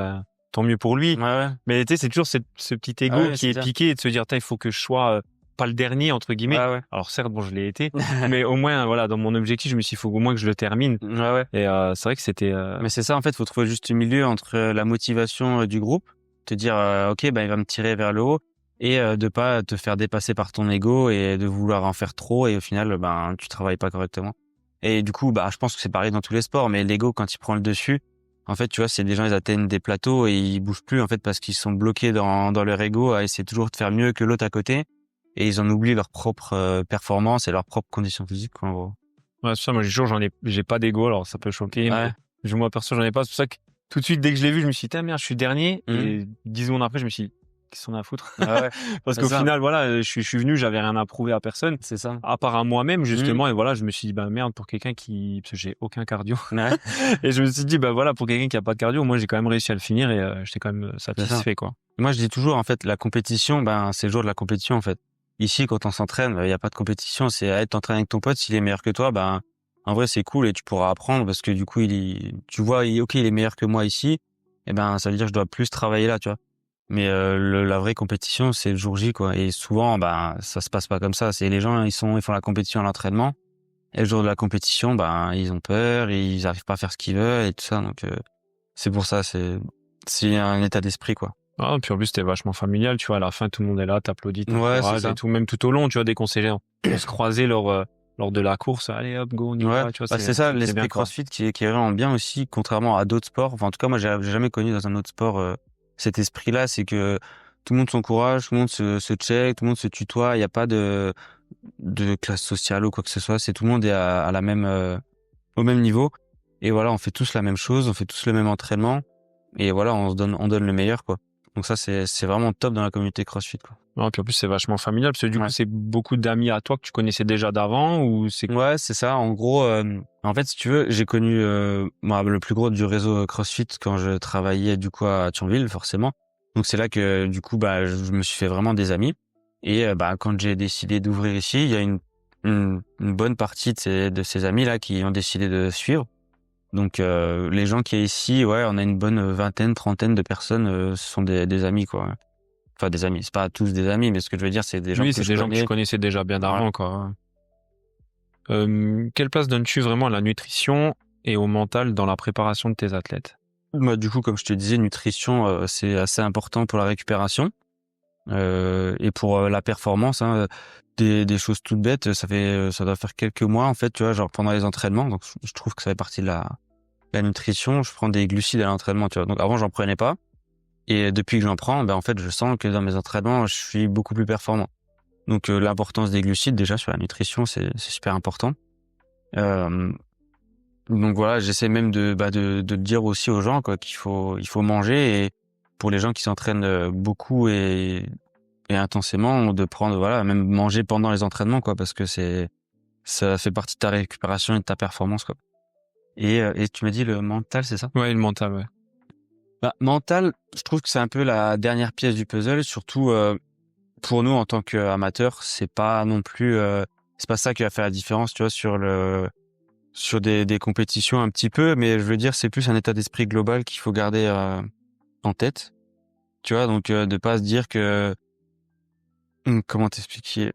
tant mieux pour lui. Ouais. Mais tu sais, c'est toujours ce petit ego Ouais, qui c'est est ça. piqué et de se dire, il faut que je sois pas le dernier, entre guillemets. Ouais. Alors, certes, bon, je l'ai été, mais au moins, voilà, dans mon objectif, je me suis dit, il faut au moins que je le termine. Ouais. Et c'est vrai que c'était... Mais c'est ça, en fait, faut trouver juste le milieu entre la motivation du groupe, te dire ok, il va me tirer vers le haut, et de pas te faire dépasser par ton ego et de vouloir en faire trop, et au final, tu travailles pas correctement. Et du coup, je pense que c'est pareil dans tous les sports, mais l'ego, quand il prend le dessus, en fait, tu vois, c'est des gens, ils atteignent des plateaux et ils bougent plus, en fait, parce qu'ils sont bloqués dans leur ego à essayer toujours de faire mieux que l'autre à côté, et ils en oublient leur propre performance et leurs propres conditions physiques, quoi, en gros. Ouais, c'est ça, moi, j'ai pas d'ego, alors ça peut choquer, Ouais. mais moi, perso, j'en ai pas. C'est pour ça que tout de suite, dès que je l'ai vu, je me suis dit, merde, je suis dernier. Et 10 secondes après, je me suis dit, qu'est-ce qu'on a à foutre? Ouais. Parce C'est qu'au ça. final, voilà, je suis venu, j'avais rien à prouver à personne, C'est ça. à part à moi-même, justement. Et voilà, je me suis dit, merde, pour quelqu'un parce que j'ai aucun cardio. Ouais. Et je me suis dit, voilà, pour quelqu'un qui a pas de cardio, moi, j'ai quand même réussi à le finir et j'étais quand même satisfait, quoi. Moi, je dis toujours, en fait, la compétition, c'est le jour de la compétition, en fait. Ici, quand on s'entraîne, il y a pas de compétition. C'est à t'entraîner avec ton pote. S'il est meilleur que toi, en vrai, c'est cool et tu pourras apprendre parce que du coup, tu vois, ok, il est meilleur que moi ici. Et ça veut dire que je dois plus travailler là, tu vois. Mais la vraie compétition, c'est le jour J, quoi. Et souvent, ça se passe pas comme ça. C'est les gens, ils font la compétition à l'entraînement. Et le jour de la compétition, ils ont peur, ils arrivent pas à faire ce qu'ils veulent et tout ça. Donc, c'est pour ça, c'est un état d'esprit, quoi. Ah, puis en plus, c'était vachement familial, tu vois, à la fin, tout le monde est là, t'applaudis, Ouais, c'est ça. et tout, même tout au long, tu vois, dès qu'on se croisait lors de la course, allez hop, go, on y va, tu vois, c'est ça, bien, l'esprit quoi. CrossFit qui est vraiment bien aussi, contrairement à d'autres sports. Enfin, en tout cas, moi, j'ai jamais connu dans un autre sport cet esprit-là. C'est que tout le monde s'encourage, tout le monde se check, tout le monde se tutoie. Il n'y a pas de classe sociale ou quoi que ce soit. C'est tout le monde est à la même au même niveau. Et voilà, on fait tous la même chose, on fait tous le même entraînement. Et voilà, on donne le meilleur, quoi. Donc ça, c'est vraiment top dans la communauté CrossFit, quoi. Non, puis en plus, c'est vachement familial, parce que du coup, c'est beaucoup d'amis à toi que tu connaissais déjà d'avant, ou c'est... Ouais, c'est ça. En gros, en fait, si tu veux, j'ai connu le plus gros du réseau CrossFit quand je travaillais du coup à Thionville, forcément. Donc c'est là que du coup je me suis fait vraiment des amis. Et quand j'ai décidé d'ouvrir ici, il y a une bonne partie de ces amis là qui ont décidé de suivre. Donc les gens qui est ici, ouais, on a une bonne vingtaine, trentaine de personnes, ce sont des amis quoi. Enfin des amis, c'est pas tous des amis, mais ce que je veux dire c'est des gens Oui, que c'est je des gens que tu connais. connaissais déjà bien d'avant, quoi. Quelle place donnes-tu vraiment à la nutrition et au mental dans la préparation de tes athlètes? Du coup, comme je te disais, nutrition, c'est assez important pour la récupération et pour la performance. Hein, des choses toutes bêtes. Ça doit faire quelques mois en fait, tu vois, genre pendant les entraînements. Donc, je trouve que ça fait partie de la nutrition. Je prends des glucides à l'entraînement, tu vois. Donc, avant, j'en prenais pas. Et depuis que j'en prends, en fait, je sens que dans mes entraînements, je suis beaucoup plus performant. Donc, l'importance des glucides déjà sur la nutrition, c'est super important. Euh, Donc voilà, j'essaie même de le dire aussi aux gens quoi il faut manger et pour les gens qui s'entraînent beaucoup et intensément de prendre voilà, même manger pendant les entraînements quoi parce que ça fait partie de ta récupération et de ta performance quoi. Et tu m'as dit le mental, c'est ça? Ouais, le mental, ouais. Mental, je trouve que c'est un peu la dernière pièce du puzzle surtout pour nous en tant qu'amateurs, c'est pas non plus c'est pas ça qui va faire la différence, tu vois, sur des compétitions un petit peu, mais je veux dire c'est plus un état d'esprit global qu'il faut garder en tête, tu vois, donc de pas se dire que comment t'expliquer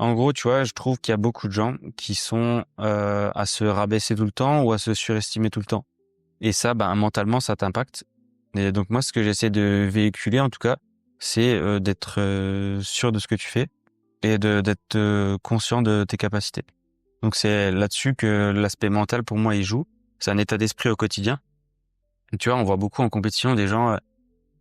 en gros tu vois je trouve qu'il y a beaucoup de gens qui sont à se rabaisser tout le temps ou à se surestimer tout le temps et ça mentalement ça t'impacte et donc moi ce que j'essaie de véhiculer en tout cas c'est d'être sûr de ce que tu fais et d'être conscient de tes capacités. Donc c'est là-dessus que l'aspect mental pour moi il joue. C'est un état d'esprit au quotidien. Tu vois, on voit beaucoup en compétition des gens,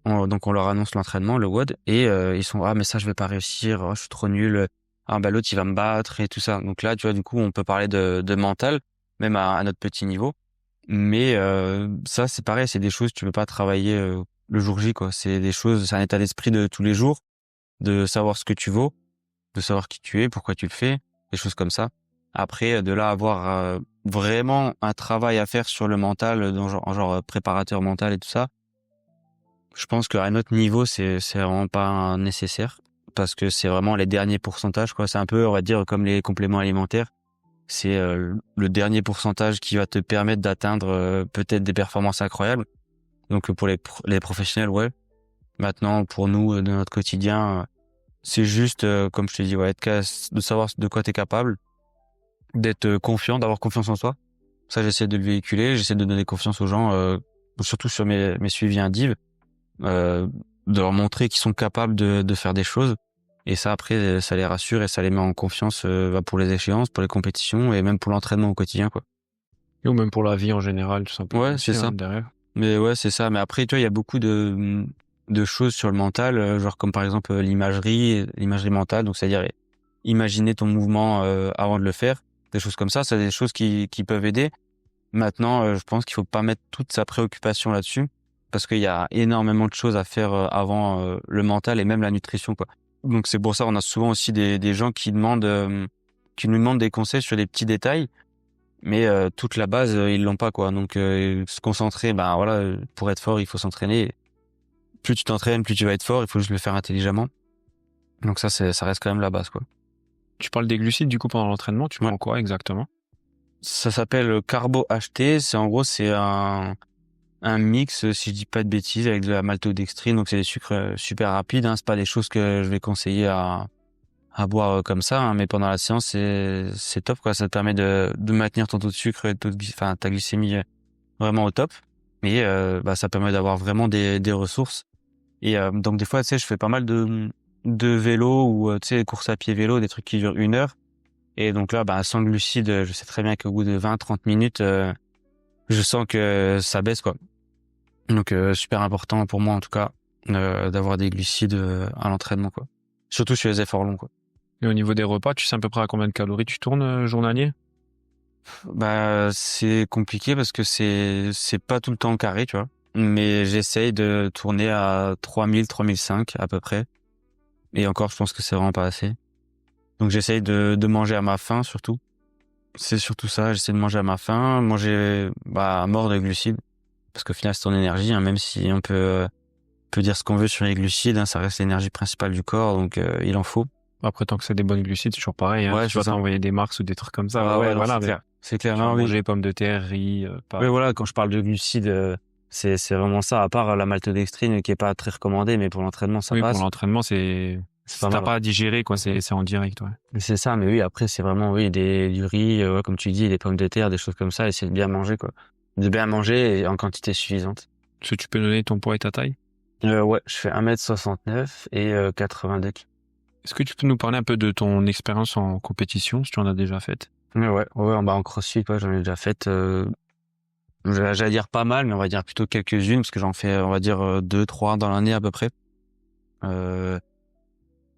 donc on leur annonce l'entraînement, le WOD, et ils sont mais ça je vais pas réussir, oh, je suis trop nul, l'autre il va me battre et tout ça. Donc là tu vois du coup on peut parler de mental, même à notre petit niveau. Mais ça c'est pareil, c'est des choses que tu peux pas travailler le jour J quoi. C'est un état d'esprit de tous les jours, de savoir ce que tu vaux, de savoir qui tu es, pourquoi tu le fais, des choses comme ça. Après, de là avoir vraiment un travail à faire sur le mental, dans genre préparateur mental et tout ça, je pense qu'à notre niveau, c'est vraiment pas nécessaire parce que c'est vraiment les derniers pourcentages, quoi. C'est un peu, on va dire, comme les compléments alimentaires. C'est le dernier pourcentage qui va te permettre d'atteindre peut-être des performances incroyables. Donc pour les professionnels, ouais. Maintenant, pour nous, de notre quotidien, c'est juste, comme je te dis, ouais, de savoir de quoi t'es capable, d'être confiant, d'avoir confiance en soi. Ça, j'essaie de le véhiculer, j'essaie de donner confiance aux gens, surtout sur mes suivis Indiv, de leur montrer qu'ils sont capables de faire des choses. Et ça, après, ça les rassure et ça les met en confiance pour les échéances, pour les compétitions et même pour l'entraînement au quotidien, quoi. Ou même pour la vie en général, tout simplement. Ouais, aussi, c'est ça. derrière. Mais ouais, c'est ça. Mais après, tu vois, il y a beaucoup de choses sur le mental, genre comme par exemple l'imagerie mentale, donc c'est-à-dire imaginer ton mouvement avant de le faire, des choses comme ça, c'est des choses qui peuvent aider. Maintenant, je pense qu'il faut pas mettre toute sa préoccupation là-dessus parce qu'il y a énormément de choses à faire avant le mental et même la nutrition, quoi. Donc c'est pour ça on a souvent aussi des gens qui qui nous demandent des conseils sur des petits détails, mais toute la base ils l'ont pas, quoi. Donc se concentrer, voilà, pour être fort il faut s'entraîner. Plus tu t'entraînes, plus tu vas être fort. Il faut juste le faire intelligemment. Donc ça reste quand même la base, quoi. Tu parles des glucides, du coup, pendant l'entraînement, tu prends quoi exactement? Ça s'appelle Carbo HT. C'est un mix, si je dis pas de bêtises, avec de la maltodextrine. Donc c'est des sucres super rapides, hein. C'est pas des choses que je vais conseiller à boire comme ça, hein. Mais pendant la séance, c'est top, quoi. Ça te permet de maintenir ton taux de sucre et ta glycémie vraiment au top. Et ça permet d'avoir vraiment des ressources. Et donc des fois, tu sais, je fais pas mal de vélo ou tu sais, course à pied vélo, des trucs qui durent 1 heure. Et donc là, sans glucides, je sais très bien qu'au bout de 20-30 minutes, je sens que ça baisse, quoi. Donc super important pour moi en tout cas d'avoir des glucides à l'entraînement, quoi. Surtout sur les efforts longs, quoi. Et au niveau des repas, tu sais à peu près à combien de calories tu tournes journalier? C'est compliqué parce que c'est pas tout le temps carré, tu vois. Mais j'essaye de tourner à 3000, 3005 à peu près. Et encore, je pense que c'est vraiment pas assez. Donc j'essaye de manger à ma faim surtout. C'est surtout ça, j'essaie de manger à ma faim, manger à mort de glucides. parce qu'au final c'est ton énergie, hein, même si on peut dire ce qu'on veut sur les glucides, hein, ça reste l'énergie principale du corps, donc il en faut. Après, tant que c'est des bonnes glucides, c'est toujours pareil. Hein. Ouais, Tu vas c'est ça. t'envoyer des Mars ou des trucs comme ça. Ah ouais, non, voilà. c'est clair. C'est clair. Tu vas Non, oui. manger pommes de terre, riz, pas. Oui, voilà, quand je parle de glucides, c'est vraiment ça, à part la maltodextrine qui est pas très recommandée, mais pour l'entraînement, ça Oui, passe. pour l'entraînement, pas t'as mal. pas à digérer, quoi. C'est en direct, ouais. C'est ça, mais oui, après, c'est vraiment, oui, du riz, ouais, comme tu dis, des pommes de terre, des choses comme ça, essayer de bien manger, quoi. De bien manger et en quantité suffisante. Est-ce que tu peux donner ton poids et ta taille? Ouais, je fais 1m69 et 82 kg. Est-ce que tu peux nous parler un peu de ton expérience en compétition, si tu en as déjà fait? Ouais, en CrossFit, ouais, j'en ai déjà fait, j'allais dire pas mal, mais on va dire plutôt quelques-unes, parce que j'en fais, on va dire, 2, 3 dans l'année à peu près.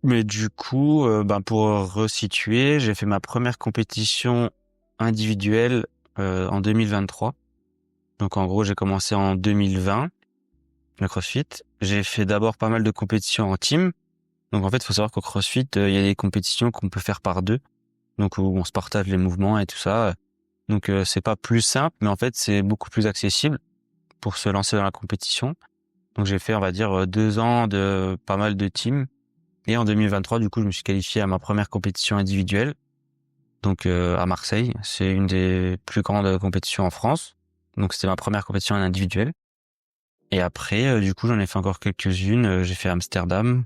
Mais du coup, pour resituer, j'ai fait ma première compétition individuelle en 2023. Donc en gros, j'ai commencé en 2020 le CrossFit. J'ai fait d'abord pas mal de compétitions en team. Donc en fait, il faut savoir qu'au CrossFit, il y a des compétitions qu'on peut faire par deux. Donc où on se partage les mouvements et tout ça. Donc c'est pas plus simple, mais en fait, c'est beaucoup plus accessible pour se lancer dans la compétition. Donc j'ai fait, on va dire, 2 ans de pas mal de teams. Et en 2023, du coup, je me suis qualifié à ma première compétition individuelle. Donc à Marseille, c'est une des plus grandes compétitions en France. Donc c'était ma première compétition individuelle. Et après, du coup, j'en ai fait encore quelques-unes. J'ai fait Amsterdam.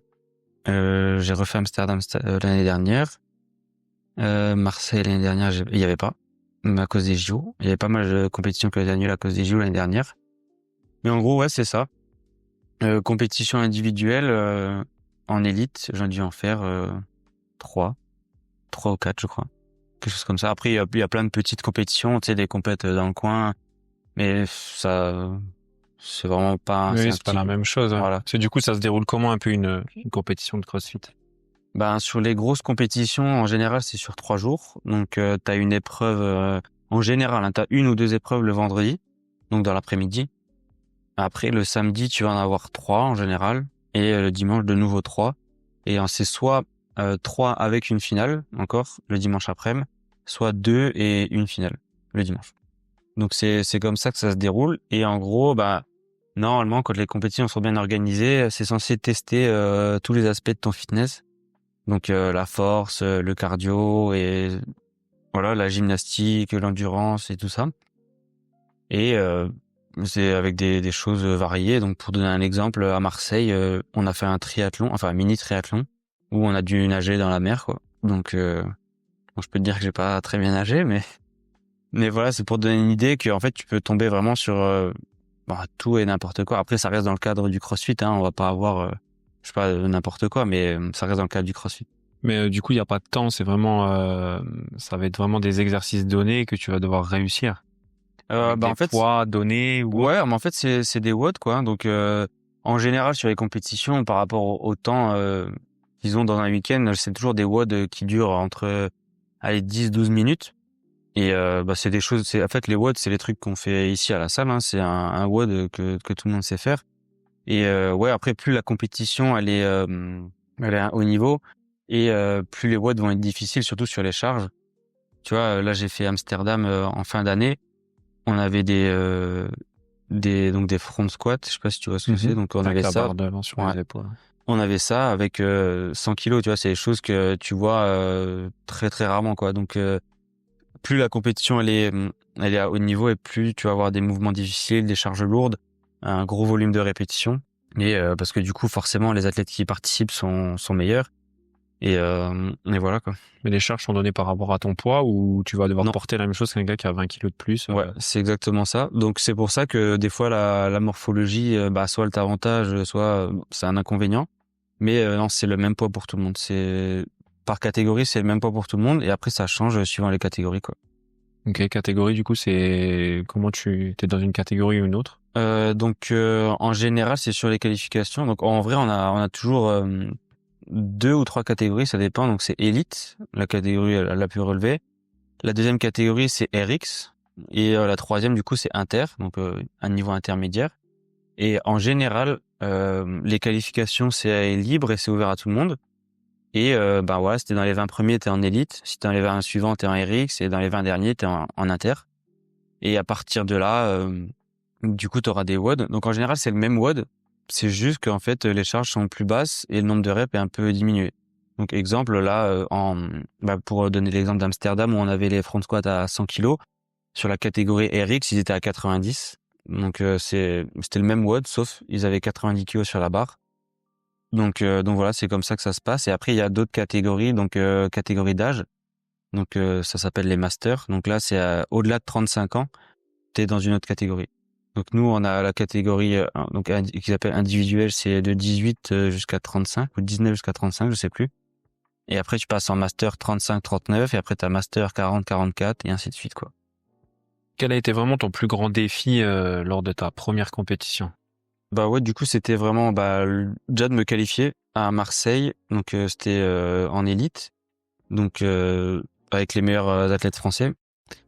J'ai refait Amsterdam l'année dernière. Marseille l'année dernière, il y avait pas, mais à cause des JO. Il y avait pas mal de compétitions que j'ai annulées à cause des JO l'année dernière. Mais en gros, ouais, c'est ça. Compétition individuelle en élite, j'en ai dû en faire 3 ou 4, je crois. Quelque chose comme ça. Après, il y a plein de petites compétitions, tu sais, des compètes dans le coin. Mais ça, c'est vraiment pas... Oui, c'est pas la même chose. Hein. Voilà. Parce que du coup, ça se déroule comment un peu une compétition de CrossFit? Sur les grosses compétitions, en général, c'est sur 3 jours. Donc, t'as une épreuve, en général, hein, t'as 1 ou 2 épreuves le vendredi. Donc, dans l'après-midi. Après, le samedi, tu vas en avoir 3 en général. Et le dimanche, de nouveau 3. Et c'est soit 3 avec une finale, encore, le dimanche après-midi, soit 2 et une finale, le dimanche. Donc c'est comme ça que ça se déroule. Et en gros, normalement, quand les compétitions sont bien organisées, c'est censé tester tous les aspects de ton fitness. Donc la force, le cardio et voilà, la gymnastique, l'endurance et tout ça. Et c'est avec des choses variées. Donc pour donner un exemple, à Marseille, on a fait un triathlon, enfin un mini triathlon, où on a dû nager dans la mer, quoi. Donc je peux te dire que j'ai pas très bien nagé, mais voilà, c'est pour te donner une idée que en fait tu peux tomber vraiment sur tout et n'importe quoi. Après, ça reste dans le cadre du CrossFit, hein. On va pas avoir je sais pas n'importe quoi, mais ça reste dans le cadre du CrossFit. Mais du coup, il y a pas de temps. C'est vraiment, ça va être vraiment des exercices donnés que tu vas devoir réussir. En fait, poids donnés ou ouais, mais en fait c'est des watts, quoi. Donc en général sur les compétitions, par rapport au temps qu'ils ont dans un week-end, c'est toujours des watts qui durent entre 10-12 minutes. Et c'est des choses, en fait les watts, c'est les trucs qu'on fait ici à la salle, hein. C'est un watt que tout le monde sait faire. Et ouais, après plus la compétition elle est à un haut niveau et plus les watts vont être difficiles, surtout sur les charges. Tu vois, là j'ai fait Amsterdam en fin d'année. On avait des front squats, je sais pas si tu vois ce que c'est. Donc on avait ça. Sur les épaules. On avait ça avec 100 kilos, tu vois, c'est des choses que tu vois très très rarement, quoi. Donc plus la compétition elle est à haut niveau et plus tu vas avoir des mouvements difficiles, des charges lourdes, un gros volume de répétitions et parce que du coup forcément les athlètes qui y participent sont meilleurs et voilà, quoi. Mais les charges sont données par rapport à ton poids ou tu vas devoir porter la même chose qu'un gars qui a 20 kilos de plus? Ouais, c'est exactement ça. Donc c'est pour ça que des fois la morphologie, soit elle t'avantage, soit c'est un inconvénient. Mais non, c'est le même poids pour tout le monde. C'est par catégorie, c'est le même poids pour tout le monde et après ça change suivant les catégories, quoi. Ok, catégorie du coup, c'est comment t'es dans une catégorie ou une autre? En général, c'est sur les qualifications. Donc en vrai, on a toujours 2 ou 3 catégories, ça dépend. Donc c'est élite, la catégorie la plus relevée. La deuxième catégorie c'est RX et la troisième du coup c'est inter, donc un niveau intermédiaire. Et en général, les qualifications c'est libre et c'est ouvert à tout le monde. Et voilà, si t'es dans les 20 premiers, t'es en élite. Si t'es dans les 20 suivants, t'es en RX. Et dans les 20 derniers, t'es en inter. Et à partir de là, Du coup, tu auras des WOD. Donc, en général, c'est le même WOD. C'est juste qu'en fait, les charges sont plus basses et le nombre de reps est un peu diminué. Donc, exemple, là, pour donner l'exemple d'Amsterdam où on avait les front squats à 100 kilos, sur la catégorie RX, ils étaient à 90. Donc, c'était le même WOD, sauf ils avaient 90 kilos sur la barre. Donc voilà, c'est comme ça que ça se passe. Et après, il y a d'autres catégories, donc catégorie d'âge. Donc ça s'appelle les masters. Donc là, c'est au-delà de 35 ans, t'es dans une autre catégorie. Donc nous, on a la catégorie qui s'appelle individuelle, c'est de 18 jusqu'à 35 ou 19 jusqu'à 35, je sais plus. Et après, tu passes en master 35-39 et après t'as master 40-44 et ainsi de suite, quoi. Quel a été vraiment ton plus grand défi lors de ta première compétition? Bah ouais, du coup, c'était vraiment déjà de me qualifier à Marseille. Donc c'était en élite. Donc avec les meilleurs athlètes français.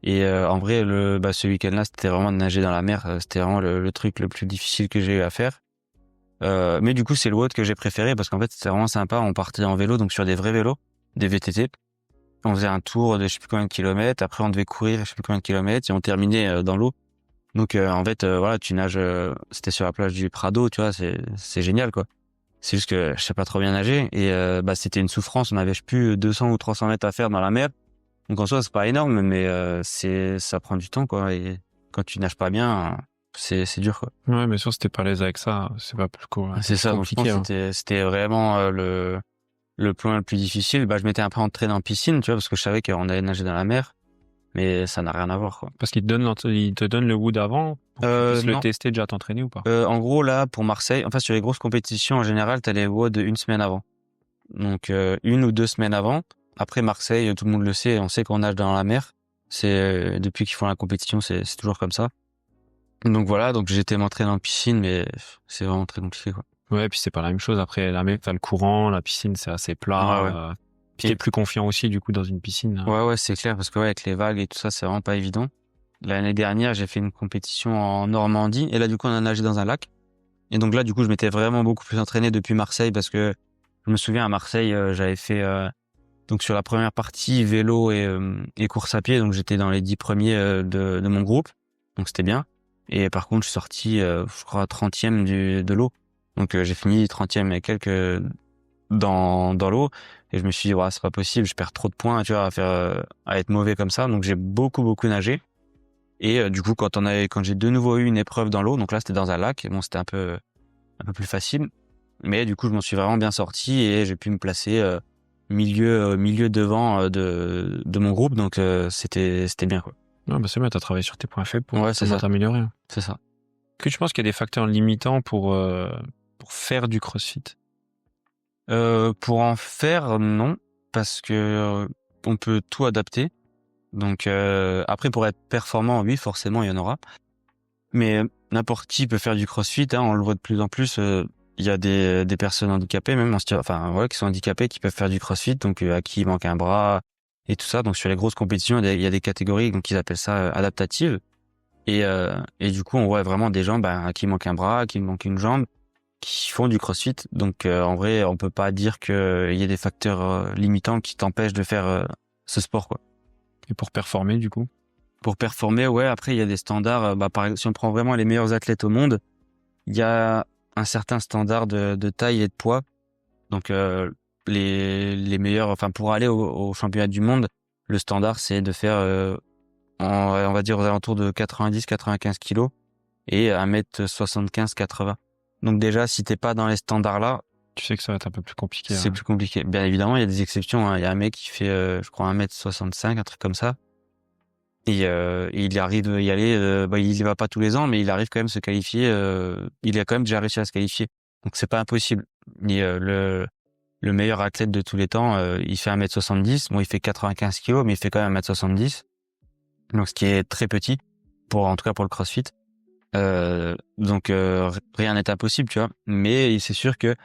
Et en vrai, ce week-end-là, c'était vraiment de nager dans la mer. C'était vraiment le truc le plus difficile que j'ai eu à faire. Mais du coup, c'est le WOD que j'ai préféré parce qu'en fait, c'était vraiment sympa. On partait en vélo, donc sur des vrais vélos, des VTT. On faisait un tour de je sais plus combien de kilomètres. Après, on devait courir je sais plus combien de kilomètres et on terminait dans l'eau. Donc en fait, voilà, tu nages. C'était sur la plage du Prado, tu vois, c'est génial, quoi. C'est juste que je sais pas trop bien nager et c'était une souffrance. On avait je sais plus 200 ou 300 mètres à faire dans la mer. Donc en soi, c'est pas énorme, mais ça prend du temps, quoi. Et quand tu nages pas bien, c'est dur, quoi. Ouais, mais sûr, si t'es pas à l'aise avec ça, c'est pas plus cool. C'est ça. Donc je pense que c'était vraiment le point le plus difficile. Je m'étais un peu entraîné en piscine, tu vois, parce que je savais qu'on allait nager dans la mer, mais ça n'a rien à voir, quoi. Parce qu'il te donne le WOD avant pour que tu puisses le tester, déjà t'entraîner ou pas? En gros, là, pour Marseille, enfin sur les grosses compétitions en général, t'as les WOD une semaine avant. Donc 1 ou 2 semaines avant. Après Marseille, tout le monde le sait, on sait qu'on nage dans la mer. C'est depuis qu'ils font la compétition, c'est toujours comme ça. Donc voilà, donc j'ai été m'entraîner en piscine, mais c'est vraiment très compliqué, quoi. Ouais, puis c'est pas la même chose. Après, la mer, t'as le courant, la piscine, c'est assez plat. Ouais. Puis t'es plus confiant aussi, du coup, dans une piscine. Ouais, c'est clair, parce que avec les vagues et tout ça, c'est vraiment pas évident. L'année dernière, j'ai fait une compétition en Normandie, et là, du coup, on a nagé dans un lac. Et donc là, du coup, je m'étais vraiment beaucoup plus entraîné depuis Marseille, parce que je me souviens, à Marseille, j'avais fait donc sur la première partie vélo et course à pied, donc j'étais dans les 10 premiers de mon groupe, donc c'était bien. Et par contre, je suis sorti, je crois 30e de l'eau. Donc j'ai fini 30e et quelques dans l'eau, et je me suis dit ouais, c'est pas possible, je perds trop de points, tu vois, à être mauvais comme ça. Donc j'ai beaucoup nagé. Et du coup, quand j'ai de nouveau eu une épreuve dans l'eau, donc là c'était dans un lac, bon c'était un peu plus facile, mais du coup je m'en suis vraiment bien sorti et j'ai pu me placer milieu devant de mon groupe, donc c'était bien, quoi. Non, c'est bien, t'as travaillé sur tes points faibles pour ça. t'améliorer. C'est ça. Que tu penses qu'il y a des facteurs limitants pour faire du CrossFit? Pour en faire, non, parce que on peut tout adapter. Donc après, pour être performant, oui, forcément il y en aura, mais n'importe qui peut faire du CrossFit, hein, on le voit de plus en plus. Il y a des personnes handicapées, même qui sont handicapées, qui peuvent faire du CrossFit, donc à qui il manque un bras et tout ça. Donc sur les grosses compétitions, il y a des catégories, donc ils appellent ça adaptatives. Et du coup, on voit vraiment des gens à qui il manque un bras, à qui il manque une jambe, qui font du CrossFit. Donc en vrai, on peut pas dire que il y a des facteurs limitants qui t'empêchent de faire ce sport, quoi. Et pour performer, du coup? Pour performer, ouais, après il y a des standards. Par exemple, si on prend vraiment les meilleurs athlètes au monde, il y a un certain standard de taille et de poids. Donc les meilleurs, enfin pour aller au championnat du monde, le standard c'est de faire on va dire aux alentours de 90-95 kilos et 1m75-80. Donc déjà, si t'es pas dans les standards là, tu sais que ça va être un peu plus compliqué. C'est plus compliqué. Bien évidemment, il y a des exceptions, hein. Il y a un mec qui fait, je crois, 1m65, un truc comme ça. Et il arrive y aller, il y va pas tous les ans, mais il arrive quand même se qualifier, il a quand même déjà réussi à se qualifier. Donc c'est pas impossible. Et le meilleur athlète de tous les temps, il fait 1m70, bon il fait 95 kilos, mais il fait quand même 1m70. Donc ce qui est très petit en tout cas pour le CrossFit. Donc rien n'est impossible, tu vois. Mais c'est sûr que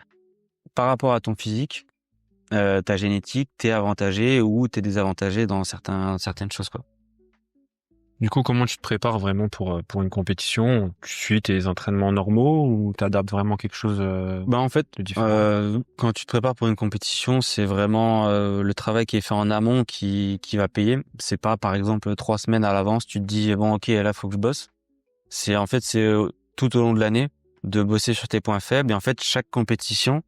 par rapport à ton physique, ta génétique, t'es avantagé ou t'es désavantagé dans certaines choses, quoi. Du coup, comment tu te prépares vraiment pour une compétition? Tu suis tes entraînements normaux ou t'adaptes vraiment quelque chose En fait, de différent? quand tu te prépares pour une compétition, c'est vraiment le travail qui est fait en amont qui va payer. C'est pas, par exemple, 3 semaines à l'avance, tu te dis bon, ok, là, faut que je bosse. C'est tout au long de l'année de bosser sur tes points faibles. Et en fait, chaque compétition,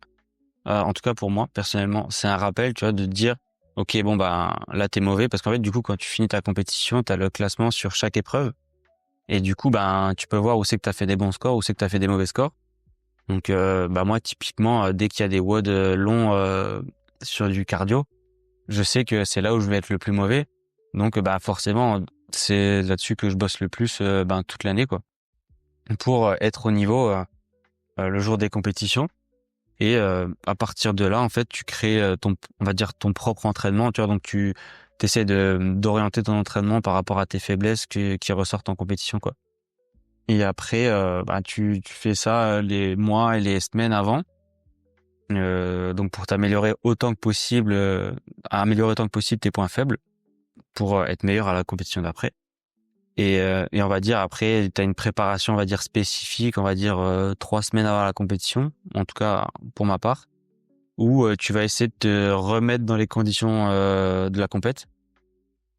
en tout cas pour moi personnellement, c'est un rappel, tu vois, de te dire, ok, bon bah là t'es mauvais, parce qu'en fait du coup quand tu finis ta compétition, t'as le classement sur chaque épreuve, et du coup ben tu peux voir où c'est que t'as fait des bons scores, où c'est que t'as fait des mauvais scores. Donc bah moi typiquement dès qu'il y a des WOD longs sur du cardio, je sais que c'est là où je vais être le plus mauvais. Donc bah forcément c'est là-dessus que je bosse le plus toute l'année quoi, pour être au niveau le jour des compétitions. Et à partir de là, en fait, tu crées on va dire ton propre entraînement, tu vois. Donc tu essaies d'orienter ton entraînement par rapport à tes faiblesses qui ressortent en compétition, quoi. Et après, tu fais ça les mois et les semaines avant, donc pour t'améliorer autant que possible, améliorer autant que possible tes points faibles pour être meilleur à la compétition d'après. Et on va dire après, tu as une préparation, on va dire spécifique, on va dire 3 semaines avant la compétition, en tout cas pour ma part, où tu vas essayer de te remettre dans les conditions de la compète.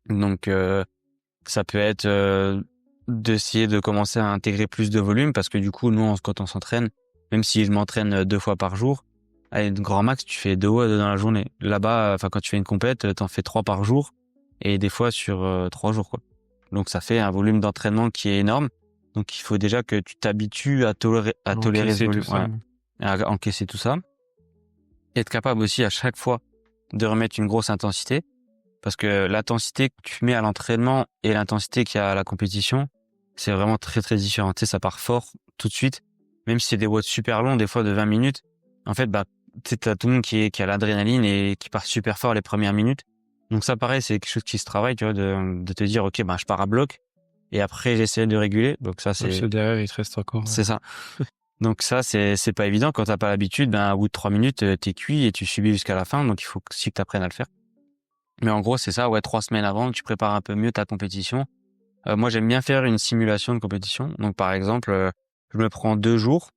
Donc ça peut être d'essayer de commencer à intégrer plus de volume, parce que du coup nous quand on s'entraîne, même si je m'entraîne 2 fois par jour, allez, grand max tu fais 2 WOD dans la journée. Là-bas, quand tu fais une compète, t'en fais 3 par jour, et des fois sur 3 jours quoi. Donc ça fait un volume d'entraînement qui est énorme. Donc il faut déjà que tu t'habitues à tolérer ce volume, à encaisser tout ça. Et être capable aussi à chaque fois de remettre une grosse intensité, parce que l'intensité que tu mets à l'entraînement et l'intensité qu'il y a à la compétition, c'est vraiment très très différent. Tu sais, ça part fort tout de suite, même si c'est des watts super longs, des fois de 20 minutes. En fait, tu sais, t'as tout le monde qui a l'adrénaline et qui part super fort les premières minutes. Donc ça, pareil, c'est quelque chose qui se travaille, tu vois, de te dire, ok, je pars à bloc et après j'essaie de réguler. Donc ça, c'est Ceux derrière, il te reste encore. c'est ça. Donc ça, c'est pas évident quand t'as pas l'habitude. Au bout de 3 minutes, t'es cuit et tu subis jusqu'à la fin. Donc il faut aussi que t'apprennes à le faire. Mais en gros, c'est ça. Ouais, 3 semaines avant, tu prépares un peu mieux ta compétition. Moi, j'aime bien faire une simulation de compétition. Donc par exemple, je me prends 2 jours.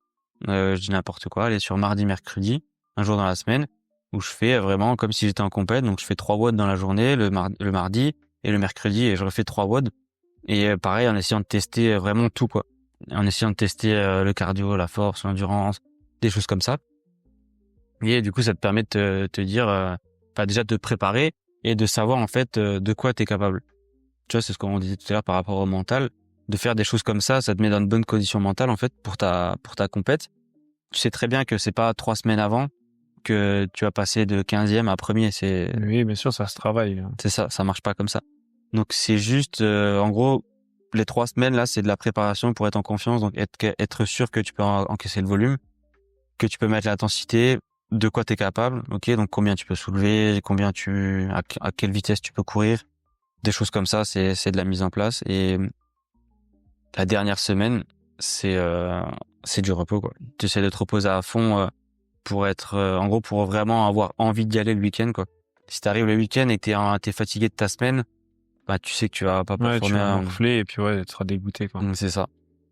Je dis n'importe quoi. Aller sur mardi, mercredi, un jour dans la semaine, où je fais vraiment comme si j'étais en compète. Donc je fais 3 WOD dans la journée, le mardi et le mercredi, et je refais 3 WOD. Et pareil, en essayant de tester vraiment tout, quoi. En essayant de tester le cardio, la force, l'endurance, des choses comme ça. Et du coup, ça te permet de te dire, déjà de te préparer et de savoir en fait de quoi tu es capable. Tu vois, c'est ce qu'on disait tout à l'heure par rapport au mental. De faire des choses comme ça te met dans de bonnes conditions mentales en fait pour ta compète. Tu sais très bien que c'est pas 3 semaines avant que tu vas passer de 15e à premier. Oui, bien sûr, ça se travaille. C'est ça marche pas comme ça. Donc c'est juste, en gros, les 3 semaines là, c'est de la préparation pour être en confiance, donc être sûr que tu peux encaisser le volume, que tu peux mettre l'intensité, de quoi tu es capable, ok, donc combien tu peux soulever, à quelle vitesse tu peux courir, des choses comme ça, c'est de la mise en place. Et la dernière semaine, c'est du repos, quoi. Tu essaies de te reposer à fond pour être, en gros, pour vraiment avoir envie d'y aller le week-end, quoi. Si t'arrives le week-end et que t'es fatigué de ta semaine, tu sais que tu vas pas performer. Tu vas gonfler et puis tu seras dégoûté, quoi. C'est ça.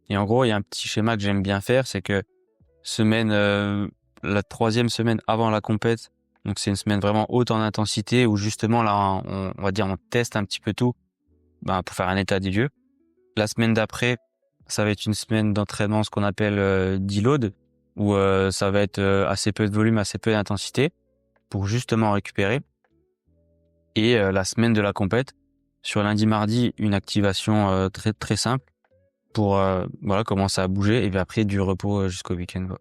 Et en gros, il y a un petit schéma que j'aime bien faire, c'est que la 3e semaine avant la compète, donc c'est une semaine vraiment haute en intensité où justement là, on va dire, on teste un petit peu tout, pour faire un état des lieux. La semaine d'après, ça va être une semaine d'entraînement, ce qu'on appelle deload, où ça va être assez peu de volume, assez peu d'intensité, pour justement récupérer. Et la semaine de la compète, sur lundi, mardi, une activation très très simple pour commencer à bouger, et puis après du repos jusqu'au week-end, quoi.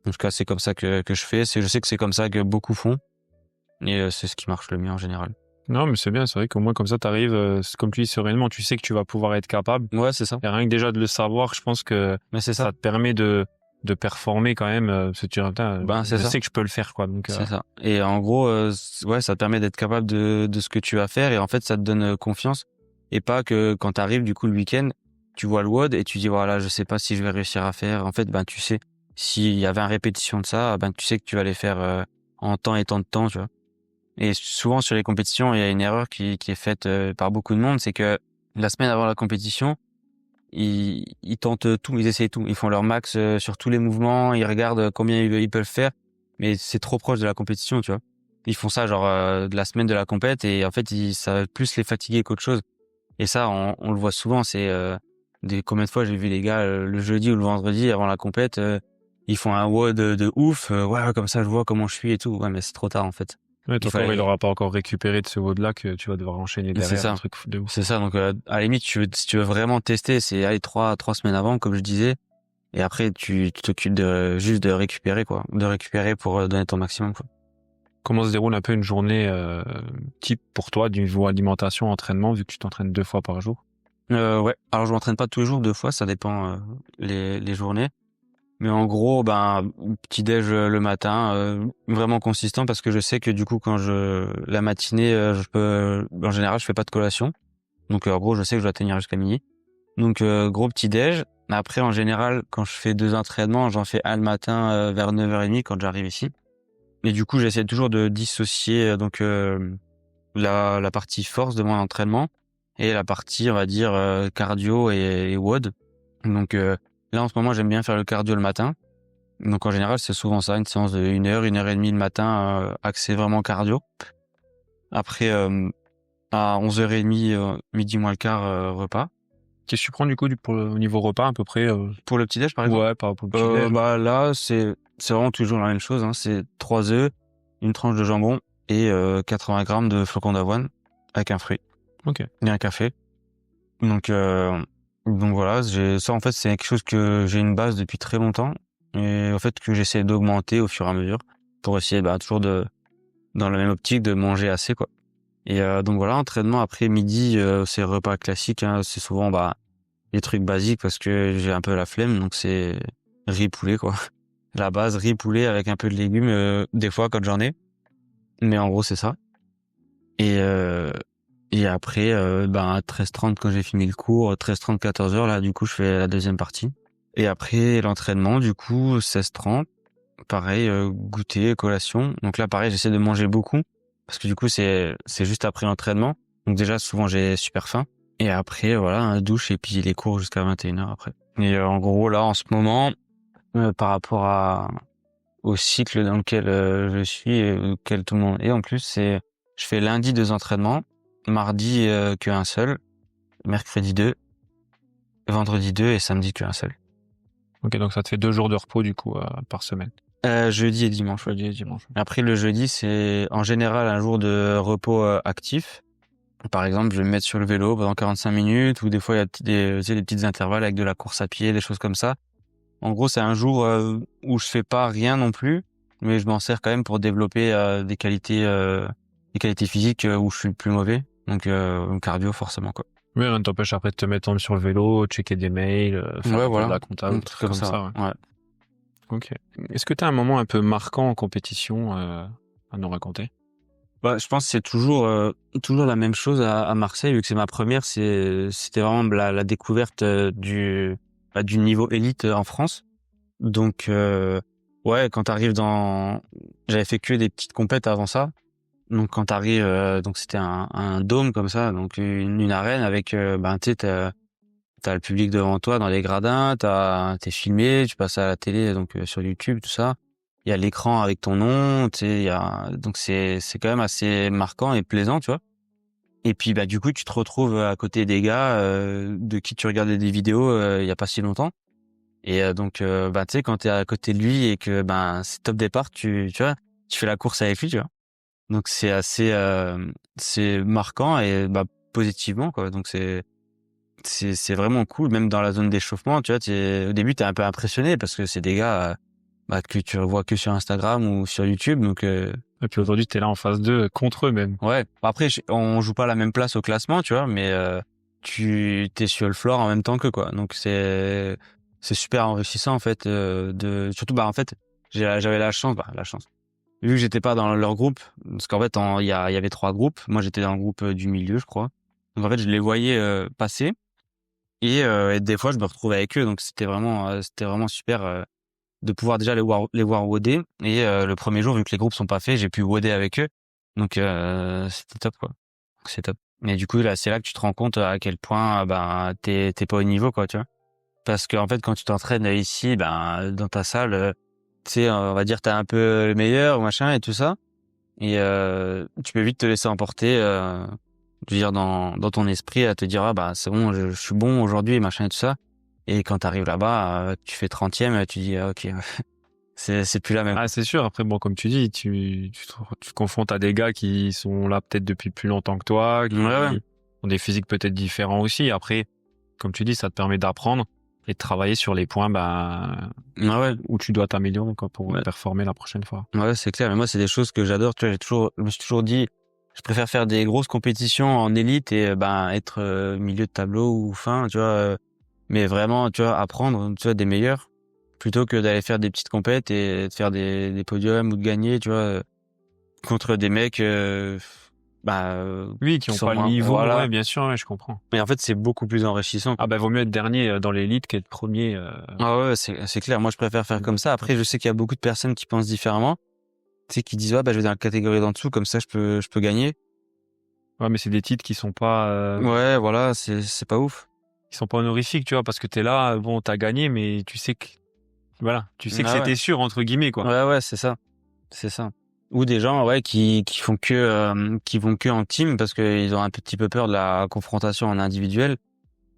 En tout cas, c'est comme ça que je fais. Je sais que c'est comme ça que beaucoup font, et c'est ce qui marche le mieux en général. Non, mais c'est bien, c'est vrai qu'au moins comme ça t'arrives, comme tu dis, sereinement, tu sais que tu vas pouvoir être capable. Ouais, c'est ça. Et rien que déjà de le savoir, je pense que ça te permet de performer quand même, parce que je sais que je peux le faire, quoi. Donc c'est ça. Et en gros, ça te permet d'être capable de ce que tu vas faire, et en fait ça te donne confiance, et pas que quand t'arrives du coup le week-end, tu vois le WOD et tu dis voilà, je sais pas si je vais réussir à faire. En fait, tu sais, s'il y a 20 répétitions de ça, tu sais que tu vas les faire en temps et tant de temps, tu vois. Et souvent sur les compétitions, il y a une erreur qui est faite par beaucoup de monde, c'est que la semaine avant la compétition, ils tentent tout, ils essayent tout, ils font leur max sur tous les mouvements, ils regardent combien ils peuvent faire, mais c'est trop proche de la compétition, tu vois. Ils font ça genre de la semaine de la compète, et en fait ça va plus les fatiguer qu'autre chose. Et ça, on le voit souvent, c'est Combien de fois j'ai vu les gars le jeudi ou le vendredi avant la compète, ils font un WOD de ouf, ouais, comme ça je vois comment je suis et tout. Ouais, mais c'est trop tard en fait. Ouais, ton corps, il aura pas encore récupéré de ce WOD-là que tu vas devoir enchaîner C'est derrière ça. un truc de ouf. C'est ça. Donc à la limite, si tu veux vraiment tester, c'est aller trois semaines avant, comme je disais, et après tu t'occupes juste de récupérer quoi, de récupérer pour donner ton maximum quoi. Comment se déroule un peu une journée type pour toi du niveau alimentation, entraînement, vu que tu t'entraînes 2 fois par jour? Ouais. Alors je m'entraîne pas tous les jours, 2 fois, ça dépend les journées. Mais en gros, ben petit déj le matin, vraiment consistant parce que je sais que du coup quand la matinée, en général je fais pas de collation. Donc en gros, je sais que je dois tenir jusqu'à midi. Donc gros petit déj. Après en général, quand je fais 2 entraînements, j'en fais un le matin vers 9h30 quand j'arrive ici. Et du coup, j'essaie toujours de dissocier la partie force de mon entraînement et la partie, on va dire, cardio et WOD. Donc là, en ce moment, j'aime bien faire le cardio le matin. Donc en général, c'est souvent ça, une séance de 1 heure, 1 heure et demie le matin, axé vraiment cardio. Après, à 11h30, midi moins le quart, repas. Qu'est-ce que tu prends du coup au niveau repas à peu près Pour le petit-déj, par exemple? Ouais, par rapport au petit-déj. Bah là, c'est vraiment toujours la même chose, hein. C'est 3 œufs, une tranche de jambon et 80 grammes de flocons d'avoine avec un fruit. Ok. Et un café. Donc voilà, ça en fait c'est quelque chose que j'ai une base depuis très longtemps et en fait que j'essaie d'augmenter au fur et à mesure pour essayer toujours dans la même optique de manger assez quoi. Et donc voilà, entraînement après midi, c'est repas classique, hein. C'est souvent les trucs basiques parce que j'ai un peu la flemme, donc c'est riz poulet quoi. La base riz poulet avec un peu de légumes des fois quand j'en ai. Mais en gros, c'est ça. Et après à 13h30 quand j'ai fini le cours, 13h30 14h là, du coup, je fais la deuxième partie. Et après l'entraînement, du coup, 16h30, pareil, goûter, collation. Donc là pareil, j'essaie de manger beaucoup parce que du coup, c'est juste après l'entraînement. Donc déjà souvent j'ai super faim. Et après, voilà, un douche et puis les cours jusqu'à 21h après. Et en gros, là, en ce moment, par rapport au cycle dans lequel je suis et auquel tout le monde est, en plus, je fais lundi 2 entraînements, mardi qu'un seul, mercredi 2, vendredi 2 et samedi qu'un seul. Ok, donc ça te fait 2 jours de repos du coup par semaine. Jeudi et dimanche. Jeudi et dimanche. Après, le jeudi, c'est en général un jour de repos actif. Par exemple, je vais me mettre sur le vélo pendant 45 minutes ou des fois il y a des petites intervalles avec de la course à pied, des choses comme ça. En gros, c'est un jour où je fais pas rien non plus, mais je m'en sers quand même pour développer des qualités physiques où je suis le plus mauvais. Donc cardio forcément quoi. Oui, rien ne t'empêche après de te mettre sur le vélo, checker des mails, faire un peu de la compta, un un truc truc comme ça. Ouais. Ok. Est-ce que tu as un moment un peu marquant en compétition à nous raconter? Je pense que c'est toujours la même chose à Marseille, vu que c'est ma première. C'était vraiment la découverte du niveau élite en France. Donc ouais, quand t'arrives j'avais fait que des petites compètes avant ça. Donc quand t'arrives, donc c'était un dôme comme ça, donc une arène avec tu sais, t'as le public devant toi dans les gradins, t'es filmé, tu passes à la télé, donc sur YouTube, tout ça. Il y a l'écran avec ton nom, tu sais, donc c'est quand même assez marquant et plaisant, tu vois. Et puis du coup, tu te retrouves à côté des gars de qui tu regardais des vidéos il y a pas si longtemps. Et donc tu sais, quand t'es à côté de lui et que c'est top départ, tu vois, tu fais la course avec lui, tu vois. Donc c'est assez c'est marquant et positivement quoi. Donc c'est vraiment cool, même dans la zone d'échauffement, tu vois, au début t'es un peu impressionné parce que c'est des gars que tu vois que sur Instagram ou sur YouTube, donc Et puis aujourd'hui, t'es là en phase 2 contre eux même. ouais. Après, on joue pas la même place au classement, tu vois, mais tu t'es sur le floor en même temps que quoi. Donc c'est super enrichissant en fait surtout en fait j'avais la chance vu que j'étais pas dans leur groupe parce qu'en fait il y avait 3 groupes. Moi j'étais dans le groupe du milieu, je crois. Donc en fait je les voyais passer et des fois je me retrouvais avec eux, donc c'était vraiment super de pouvoir déjà les voir WODer et le premier jour, vu que les groupes sont pas faits, j'ai pu WODer avec eux. Donc c'était top quoi. C'est top. Mais du coup là, c'est là que tu te rends compte à quel point t'es pas au niveau quoi, tu vois. Parce que en fait quand tu t'entraînes ici dans ta salle, tu sais, on va dire t'es un peu le meilleur machin et tout ça, et tu peux vite te laisser emporter Je veux dire, dans ton esprit, à te dire, ah, bah, c'est bon, je suis bon aujourd'hui, machin et tout ça. Et quand t'arrives là-bas, tu fais 30e, tu dis, ah, ok, c'est plus la même. Ah, c'est sûr. Après, bon, comme tu dis, tu te confrontes à des gars qui sont là peut-être depuis plus longtemps que toi, qui Ouais. ont des physiques peut-être différents aussi. Après, comme tu dis, ça te permet d'apprendre et de travailler sur les points, Ouais, où tu dois t'améliorer, quoi, pour Ouais. performer la prochaine fois. ouais, c'est clair. Mais moi, c'est des choses que j'adore. Tu vois, je me suis toujours dit, je préfère faire des grosses compétitions en élite et être milieu de tableau ou fin, tu vois. Mais vraiment, tu vois, apprendre, tu vois, des meilleurs, plutôt que d'aller faire des petites compètes et de faire des podiums ou de gagner, tu vois, contre des mecs, Oui, qui ont sont pas le moins, niveau. voilà. Ouais, bien sûr, ouais, je comprends. Mais en fait, c'est beaucoup plus enrichissant. Ah, vaut mieux être dernier dans l'élite qu'être premier. Ah ouais, c'est clair. Moi, je préfère faire comme ça. Après, je sais qu'il y a beaucoup de personnes qui pensent différemment. Tu sais, qui disent, ouais, bah, je vais dans la catégorie d'en dessous, comme ça, je peux gagner. Ouais, mais c'est des titres qui sont pas, Ouais, voilà, c'est pas ouf. honorifiques, tu vois, parce que t'es là, bon, t'as gagné, mais tu sais que, voilà, tu sais que Ah ouais. c'était sûr, entre guillemets, quoi. Ouais, ouais, c'est ça. C'est ça. Ou des gens, ouais, qui font qui vont que en team parce qu'ils ont un petit peu peur de la confrontation en individuel.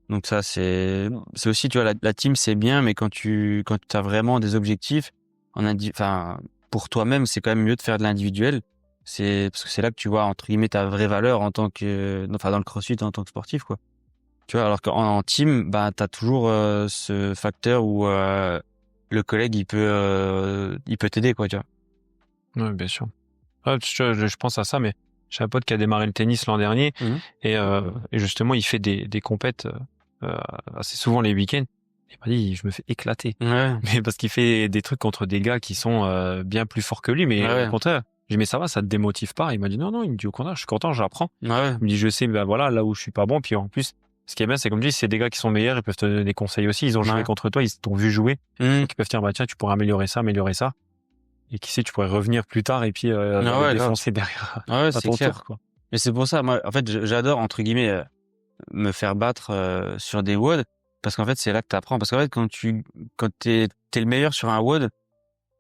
Donc ça, c'est aussi, tu vois, la team, c'est bien, mais quand tu as vraiment des objectifs enfin, pour toi-même, c'est quand même mieux de faire de l'individuel. Parce que c'est là que tu vois, entre guillemets, ta vraie valeur en tant enfin, dans le CrossFit, en tant que sportif, quoi. Tu vois, alors qu'en team, bah, t'as toujours, ce facteur où, le collègue, il peut t'aider, quoi, tu vois. Ouais, bien sûr. Ouais, je pense à ça, mais j'ai un pote qui a démarré le tennis l'an dernier Mhm. et justement, il fait des compètes assez souvent les week-ends. Il m'a dit, je me fais éclater. Ouais. Mais parce qu'il fait des trucs contre des gars qui sont bien plus forts que lui, mais Ouais. au contraire. Je dis, mais ça va, ça te démotive pas? Il m'a dit, non, non, il me dit, au contraire, je suis content, j'apprends. Ouais. Il me dit, je sais, ben voilà, là où je suis pas bon. Puis en plus, ce qui est bien, c'est comme je dis, c'est des gars qui sont meilleurs, ils peuvent te donner des conseils aussi. Ils ont joué Ouais. contre toi, ils t'ont vu jouer. Mhm. Donc ils peuvent dire, bah tiens, tu pourrais améliorer ça, améliorer ça. Et qui sait, tu pourrais revenir plus tard et puis Ah aller ouais, grave. défoncer derrière Ah ouais, à c'est ton clair. tour, quoi. Mais c'est pour ça, moi, en fait, j'adore, entre guillemets, me faire battre sur des WOD, parce qu'en fait, c'est là que t'apprends. Parce qu'en fait, quand t'es le meilleur sur un WOD,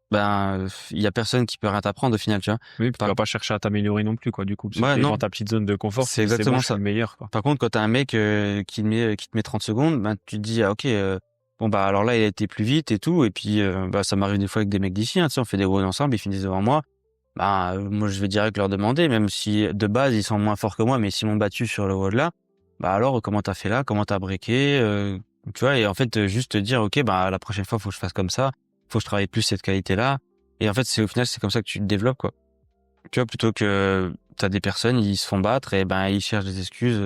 ben, il y a personne qui peut rien t'apprendre au final, tu vois. Oui, puis tu vas pas chercher à t'améliorer non plus, quoi, du coup. Parce Ouais, que t'es non. dans ta petite zone de confort, C'est tu dis, exactement bon, je suis ça. le meilleur, quoi. Par contre, quand t'as un mec qui te met 30 secondes, ben tu te dis ah ok, bon bah alors là il a été plus vite et tout, et puis bah ça m'arrive des fois avec des mecs d'ici, hein, tu sais, on fait des WOD ensemble, ils finissent devant moi. Bah moi je vais direct leur demander, même si de base ils sont moins forts que moi, mais s'ils m'ont battu sur le WOD là, bah alors comment t'as fait là, comment t'as breaké, tu vois, et en fait juste te dire ok bah la prochaine fois faut que je fasse comme ça, faut que je travaille plus cette qualité là, et en fait c'est au final c'est comme ça que tu te développes, quoi. Tu vois, plutôt que t'as des personnes, ils se font battre et ben ils cherchent des excuses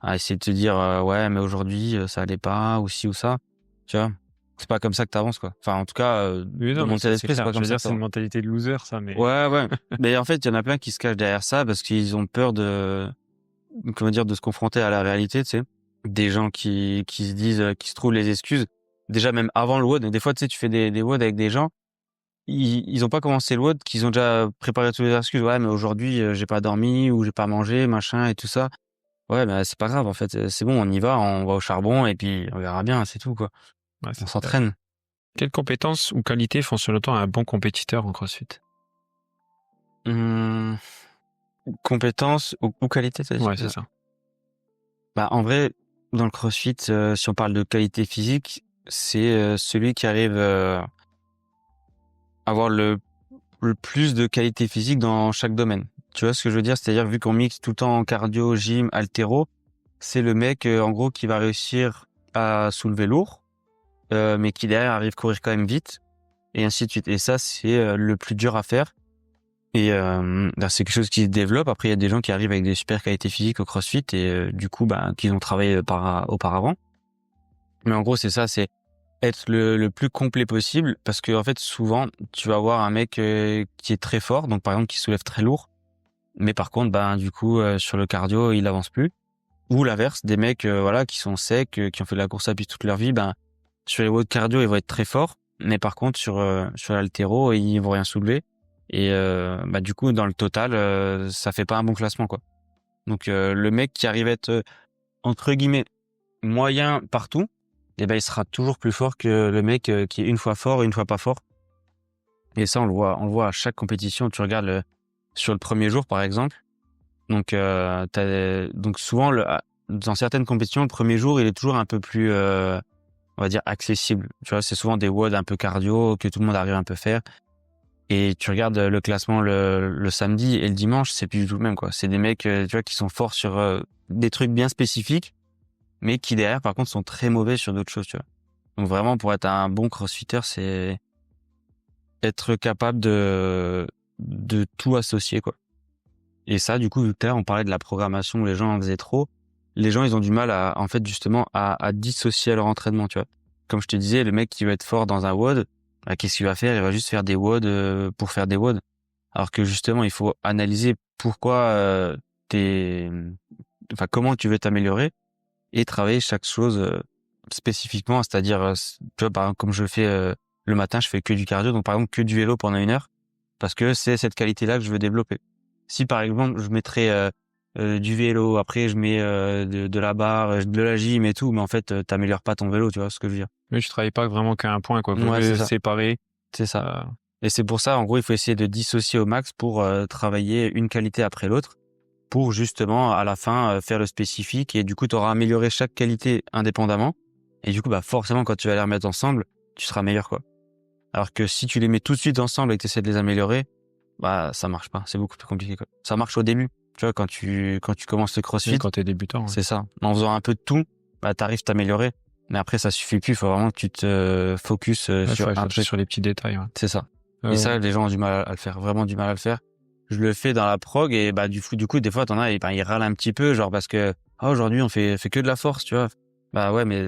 à essayer de te dire ouais mais aujourd'hui ça allait pas ou ci ou ça. Tu vois, c'est pas comme ça que t'avances, quoi. Enfin en tout cas Oui, dans non, mon mais état c'est d'esprit c'est clair. pas Je comme veux ça dire, que c'est une t'avances. mentalité de loser, ça, mais. Ouais ouais. Mais en fait il y en a plein qui se cachent derrière ça parce qu'ils ont peur de comment dire de se confronter à la réalité, tu sais. Des gens qui se disent qui se trouvent les excuses déjà même avant le WOD. Des fois tu sais tu fais des WOD avec des gens. Ils ont pas commencé le WOD, qu'ils ont déjà préparé tous les excuses. Ouais, mais aujourd'hui, j'ai pas dormi ou j'ai pas mangé, machin et tout ça. Ouais, bah, c'est pas grave, en fait. C'est bon, on va au charbon et puis on verra bien, c'est tout, quoi. Ouais, On c'est ça. s'entraîne. Quelles compétences ou qualités font selon toi un bon compétiteur en CrossFit? Compétences ou qualité, t'as dit? Ouais, c'est ça. Bah, en vrai, dans le CrossFit, si on parle de qualité physique, c'est celui qui arrive à avoir le plus de qualité physique dans chaque domaine. Tu vois ce que je veux dire? C'est-à-dire, vu qu'on mixe tout le temps en cardio, gym, haltéro, c'est le mec, en gros, qui va réussir à soulever lourd, mais qui derrière arrive à courir quand même vite, et ainsi de suite. Et ça, c'est le plus dur à faire. Et là, c'est quelque chose qui se développe. Après, il y a des gens qui arrivent avec des super qualités physiques au CrossFit et du coup, bah, qu'ils ont travaillé auparavant. Mais en gros, c'est ça, c'est être le plus complet possible, parce que en fait, souvent, tu vas avoir un mec qui est très fort, donc par exemple qui soulève très lourd, mais par contre, ben du coup, sur le cardio, il avance plus. Ou l'inverse, des mecs voilà qui sont secs, qui ont fait de la course à pied toute leur vie, ben sur les WOD cardio, ils vont être très forts, mais par contre sur l'haltéro, ils vont rien soulever. Et bah du coup, dans le total, ça fait pas un bon classement, quoi. Donc le mec qui arrive à être entre guillemets moyen partout, et ben il sera toujours plus fort que le mec qui est une fois fort et une fois pas fort. Et ça on le voit à chaque compétition. Tu regardes sur le premier jour par exemple, Donc donc souvent dans certaines compétitions, le premier jour, il est toujours un peu plus on va dire accessible. Tu vois, c'est souvent des WOD un peu cardio que tout le monde arrive un peu à faire. Et tu regardes le classement le samedi et le dimanche, c'est plus du tout le même, quoi. C'est des mecs, tu vois, qui sont forts sur des trucs bien spécifiques, mais qui derrière, par contre, sont très mauvais sur d'autres choses, tu vois. Donc vraiment, pour être un bon crossfitter, c'est être capable de tout associer, quoi. Et ça, du coup, vu que tout à l'heure, on parlait de la programmation, les gens en faisaient trop. Les gens, ils ont du mal en fait, justement, à dissocier leur entraînement, tu vois. Comme je te disais, le mec qui veut être fort dans un WOD, qu'est-ce qu'il va faire? Il va juste faire des WOD pour faire des WOD. Alors que justement, il faut analyser pourquoi comment tu veux t'améliorer et travailler chaque chose spécifiquement. C'est-à-dire, tu vois, par exemple, comme je le fais le matin, je fais que du cardio, donc par exemple que du vélo pendant 1 heure, parce que c'est cette qualité-là que je veux développer. Si par exemple, je mettrais du vélo, après je mets de la barre, de la gym et tout, mais en fait, t'améliores pas ton vélo, tu vois ce que je veux dire. Mais tu travailles pas vraiment qu'à un point, quoi. Faut Ouais, c'est ça. séparer. C'est ça. Et c'est pour ça, en gros, il faut essayer de dissocier au max pour travailler une qualité après l'autre, pour justement, à la fin, faire le spécifique. Et du coup, tu auras amélioré chaque qualité indépendamment. Et du coup, bah forcément, quand tu vas les remettre ensemble, tu seras meilleur, quoi. Alors que si tu les mets tout de suite ensemble et que tu essaies de les améliorer, bah ça marche pas. C'est beaucoup plus compliqué, quoi. Ça marche au début. Tu vois, quand tu commences le CrossFit, Oui, quand t'es débutant. Ouais. c'est ça. En faisant un peu de tout, bah t'arrives à t'améliorer. Mais après, ça suffit plus. Il faut vraiment que tu te focus sur un truc. Sur les petits détails. Ouais. C'est ça. Et ça, les gens ont du mal à le faire, vraiment du mal à le faire. Je le fais dans la prog et bah du coup, des fois, t'en as, ils râlent un petit peu, genre parce que aujourd'hui on fait que de la force, tu vois. Bah ouais, mais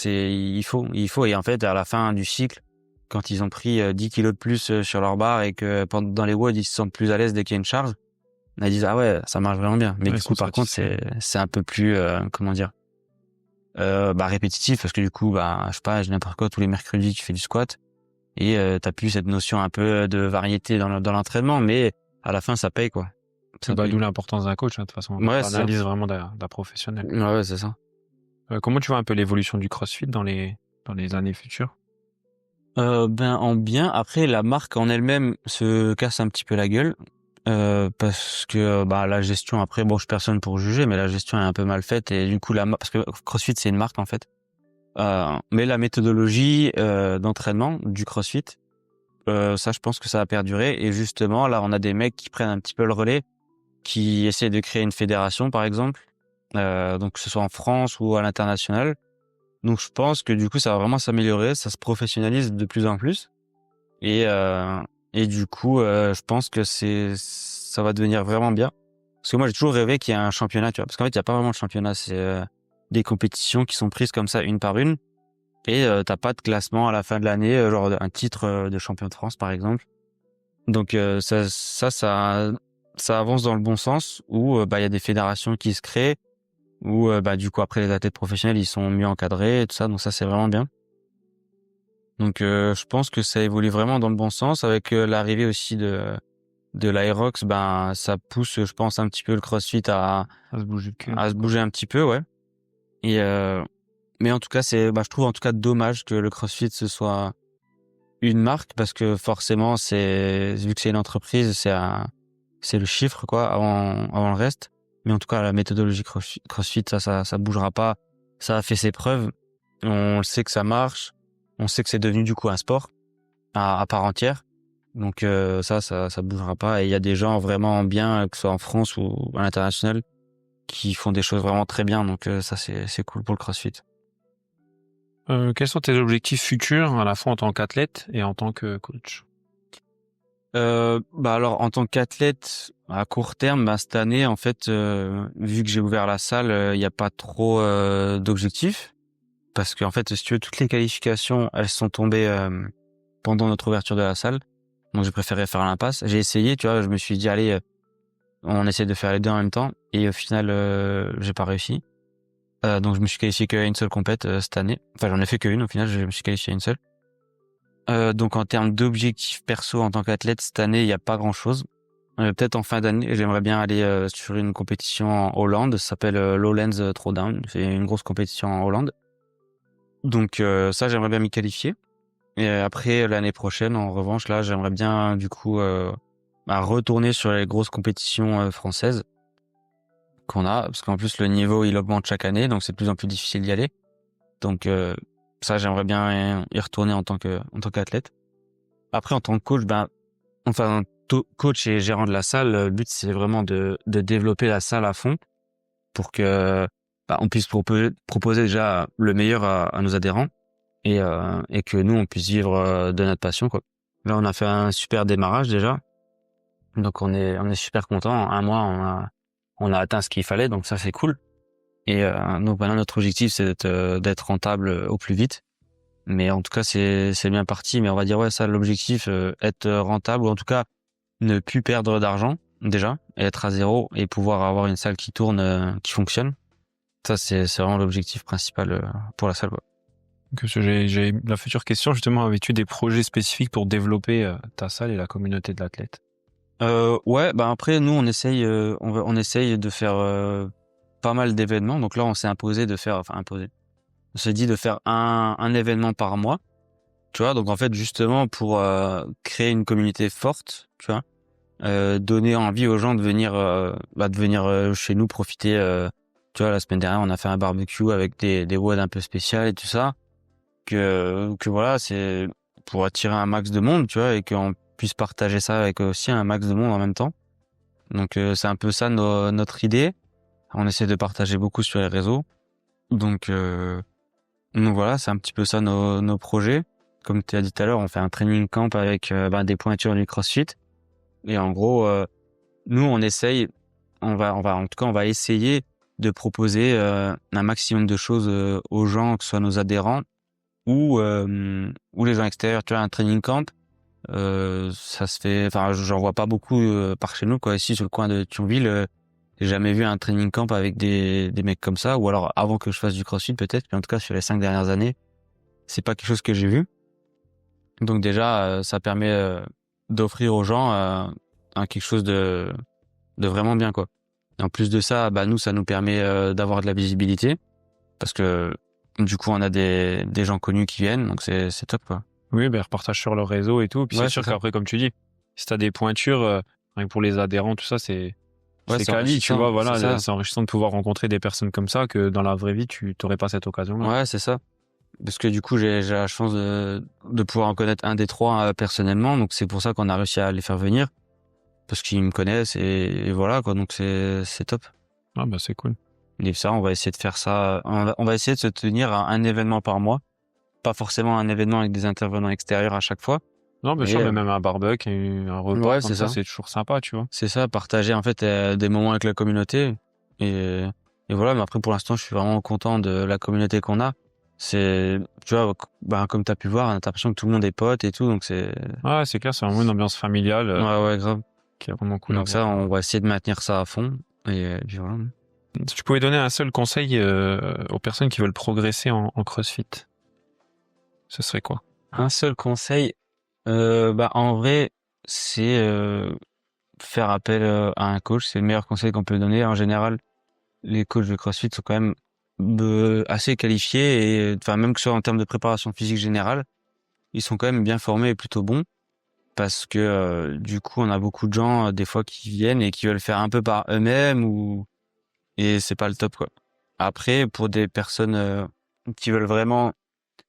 il faut et en fait à la fin du cycle, quand ils ont pris 10 kilos de plus sur leur barre et que dans les WOD ils se sentent plus à l'aise dès qu'il y a une charge, ils disent ah ouais, ça marche vraiment bien. Mais Ouais, du coup, par contre, c'est un peu plus comment dire, répétitif parce que du coup, bah je sais pas, j'ai n'importe quoi, tous les mercredis tu fais du squat. Et t'as plus cette notion un peu de variété dans l'entraînement, mais à la fin ça paye, quoi. C'est d'où l'importance d'un coach, hein, de toute façon. Ouais, On analyse vraiment d'un professionnel. Ouais, c'est ça. Comment tu vois un peu l'évolution du CrossFit dans les années futures? En bien. Après, la marque en elle-même se casse un petit peu la gueule parce que bah la gestion. Après, bon, je suis personne pour juger, mais la gestion est un peu mal faite et du coup parce que CrossFit c'est une marque en fait. Mais la méthodologie d'entraînement du CrossFit, ça, je pense que ça va perdurer. Et justement, là, on a des mecs qui prennent un petit peu le relais, qui essaient de créer une fédération, par exemple, donc que ce soit en France ou à l'international. Donc, je pense que du coup, ça va vraiment s'améliorer, ça se professionnalise de plus en plus. Et du coup, je pense que ça va devenir vraiment bien. Parce que moi, j'ai toujours rêvé qu'il y ait un championnat, tu vois. Parce qu'en fait, il y a pas vraiment de championnat, c'est des compétitions qui sont prises comme ça, une par une. Et t'as pas de classement à la fin de l'année, genre un titre de champion de France par exemple. Donc ça avance dans le bon sens où bah il y a des fédérations qui se créent où bah du coup après les athlètes professionnels ils sont mieux encadrés et tout ça, donc ça c'est vraiment bien. Donc je pense que ça évolue vraiment dans le bon sens avec l'arrivée aussi de l'Aerox, ben ça pousse je pense un petit peu le CrossFit à se bouger un petit peu, ouais. Et mais en tout cas, je trouve en tout cas dommage que le CrossFit ce soit une marque parce que forcément, vu que c'est une entreprise, c'est le chiffre, quoi, avant le reste. Mais en tout cas, la méthodologie CrossFit, ça bougera pas. Ça a fait ses preuves. On sait que ça marche. On sait que c'est devenu du coup un sport à part entière. Donc, ça bougera pas. Et il y a des gens vraiment bien, que ce soit en France ou à l'international, qui font des choses vraiment très bien. Donc, ça, c'est cool pour le CrossFit. Quels sont tes objectifs futurs à la fois en tant qu'athlète et en tant que coach? Bah alors en tant qu'athlète à court terme, cette année en fait, vu que j'ai ouvert la salle, il y a pas trop d'objectifs parce qu'en fait, si tu veux, toutes les qualifications, elles sont tombées pendant notre ouverture de la salle, donc j'ai préféré faire l'impasse. J'ai essayé, tu vois, je me suis dit allez, on essaie de faire les deux en même temps et au final, j'ai pas réussi. Donc je me suis qualifié qu'à une seule compète cette année. Enfin, j'en ai fait qu'une au final, je me suis qualifié à une seule. Donc en termes d'objectifs perso en tant qu'athlète, cette année, il n'y a pas grand-chose. Peut-être en fin d'année, j'aimerais bien aller sur une compétition en Hollande, ça s'appelle Lowlands Throwdown, c'est une grosse compétition en Hollande. Donc ça, j'aimerais bien m'y qualifier. Et après, l'année prochaine, en revanche, là, j'aimerais bien du coup retourner sur les grosses compétitions françaises. qu'on a, parce qu'en plus le niveau il augmente chaque année, donc c'est de plus en plus difficile d'y aller. Donc ça, j'aimerais bien y retourner en tant qu'athlète. Après, en tant que coach, coach et gérant de la salle, le but c'est vraiment de développer la salle à fond pour que on puisse proposer déjà le meilleur à nos adhérents et que nous on puisse vivre de notre passion, quoi. Là, on a fait un super démarrage déjà, donc on est super content. En un mois, on a atteint ce qu'il fallait, donc ça c'est cool. Et donc maintenant notre objectif c'est d'être rentable au plus vite. Mais en tout cas c'est bien parti. Mais on va dire ça l'objectif, être rentable ou en tout cas ne plus perdre d'argent déjà, et être à zéro et pouvoir avoir une salle qui tourne, qui fonctionne. Ça c'est vraiment l'objectif principal pour la salle, quoi. Que j'ai la future question justement, avais-tu des projets spécifiques pour développer ta salle et la communauté de l'athlète? Après nous on essaye de faire pas mal d'événements. Donc là on s'est imposé on s'est dit de faire un événement par mois, tu vois. Donc en fait justement pour créer une communauté forte, tu vois, donner envie aux gens de venir chez nous profiter. Tu vois, la semaine dernière on a fait un barbecue avec des WOD un peu spéciales et tout ça, que voilà, c'est pour attirer un max de monde, tu vois, et qu'on puisse partager ça avec aussi un max de monde en même temps. Donc c'est un peu ça notre idée. On essaie de partager beaucoup sur les réseaux. Donc voilà, c'est un petit peu ça nos projets. Comme tu as dit tout à l'heure, on fait un training camp avec des pointures du CrossFit. Et en gros, nous on essaye, on va essayer de proposer un maximum de choses aux gens, que ce soit nos adhérents ou les gens extérieurs. Tu vois, un training camp, ça se fait, j'en vois pas beaucoup par chez nous, quoi. Ici sur le coin de Thionville, j'ai jamais vu un training camp avec des mecs comme ça, ou alors avant que je fasse du CrossFit peut-être, mais en tout cas sur les 5 dernières années, c'est pas quelque chose que j'ai vu. Donc déjà, ça permet d'offrir aux gens quelque chose de vraiment bien, quoi. Et en plus de ça, nous, ça nous permet d'avoir de la visibilité, parce que du coup, on a des gens connus qui viennent, donc c'est top, quoi. Oui, repartage sur leur réseau et tout. Puis Ouais, c'est sûr c'est ça. qu'après, comme tu dis, si t'as des pointures, rien que pour les adhérents, tout ça, c'est C'est quali, tu vois, voilà, c'est ça. c'est enrichissant de pouvoir rencontrer des personnes comme ça que dans la vraie vie, tu t'aurais pas cette occasion-là. Ouais, c'est ça. Parce que du coup, j'ai la chance de pouvoir en connaître un des trois personnellement, donc c'est pour ça qu'on a réussi à les faire venir, parce qu'ils me connaissent et voilà, quoi. Donc c'est top. Ah, c'est cool. Et ça, on va essayer de faire ça. On va essayer de se tenir à un événement par mois, pas forcément un événement avec des intervenants extérieurs à chaque fois. Non, bien sûr, mais même un barbecue, un repas, Ouais, comme c'est ça, ça. c'est toujours sympa, tu vois. C'est ça, partager en fait des moments avec la communauté et voilà. Mais après, pour l'instant, je suis vraiment content de la communauté qu'on a. C'est, tu vois, comme t'as pu voir, on a l'impression que tout le monde est pote et tout, donc c'est. Ah, c'est clair, c'est vraiment une ambiance familiale Ouais, grave. qui est vraiment cool. Donc ça, on va essayer de maintenir ça à fond et puis voilà. Si tu pouvais donner un seul conseil aux personnes qui veulent progresser en CrossFit, ce serait quoi? Un seul conseil, en vrai, c'est faire appel à un coach. C'est le meilleur conseil qu'on peut donner. En général, les coachs de CrossFit sont quand même assez qualifiés et même que ce soit en termes de préparation physique générale, ils sont quand même bien formés et plutôt bons, parce que du coup, on a beaucoup de gens des fois qui viennent et qui veulent faire un peu par eux-mêmes et c'est pas le top, quoi. Après, pour des personnes qui veulent vraiment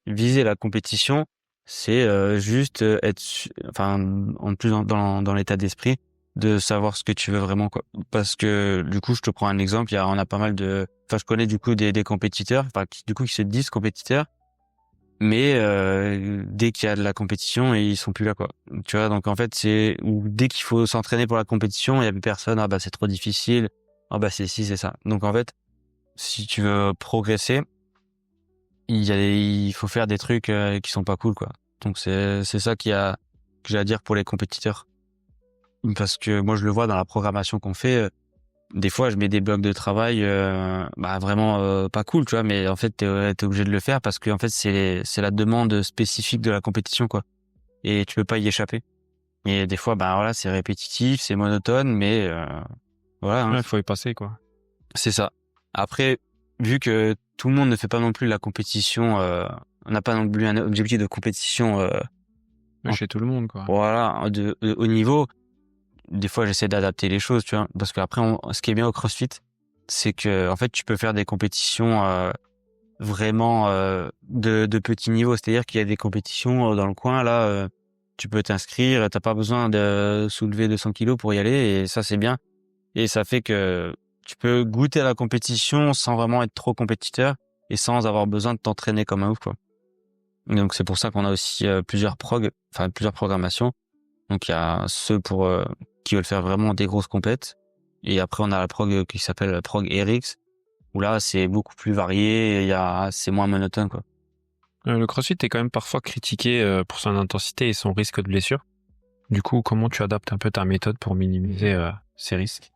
viser la compétition, c'est juste en plus dans l'état d'esprit de savoir ce que tu veux vraiment, quoi. Parce que du coup, je te prends un exemple, on a pas mal je connais du coup des compétiteurs, qui se disent compétiteurs, mais dès qu'il y a de la compétition, ils sont plus là, quoi. Tu vois, donc en fait, ou dès qu'il faut s'entraîner pour la compétition, il y a plus personne, c'est trop difficile, c'est ci, c'est ça. Donc en fait, si tu veux progresser, il faut faire des trucs qui sont pas cool, quoi. Donc c'est ça que j'ai à dire pour les compétiteurs. Parce que moi je le vois dans la programmation qu'on fait, des fois je mets des blocs de travail vraiment pas cool, tu vois, mais en fait t'es obligé de le faire parce que en fait c'est la demande spécifique de la compétition, quoi. Et tu peux pas y échapper. Et des fois c'est répétitif, c'est monotone, mais voilà, hein. Ouais, faut y passer, quoi. C'est ça. Après, vu que tout le monde ne fait pas non plus la compétition, on n'a pas non plus un objectif de compétition Chez tout le monde, quoi. voilà, au niveau, des fois j'essaie d'adapter les choses, tu vois, parce qu'après ce qui est bien au CrossFit, c'est que en fait tu peux faire des compétitions vraiment de petit niveau, c'est-à-dire qu'il y a des compétitions dans le coin là, tu peux t'inscrire, t'as pas besoin de soulever 200 kilos pour y aller, et ça c'est bien, et ça fait que tu peux goûter à la compétition sans vraiment être trop compétiteur et sans avoir besoin de t'entraîner comme un ouf, quoi. Donc c'est pour ça qu'on a aussi plusieurs programmations. Donc il y a ceux pour qui veulent faire vraiment des grosses compètes, et après on a la prog qui s'appelle Prog RX, où là c'est beaucoup plus varié, et c'est moins monotone, quoi. Le CrossFit est quand même parfois critiqué pour son intensité et son risque de blessure. Du coup, comment tu adaptes un peu ta méthode pour minimiser ces risques?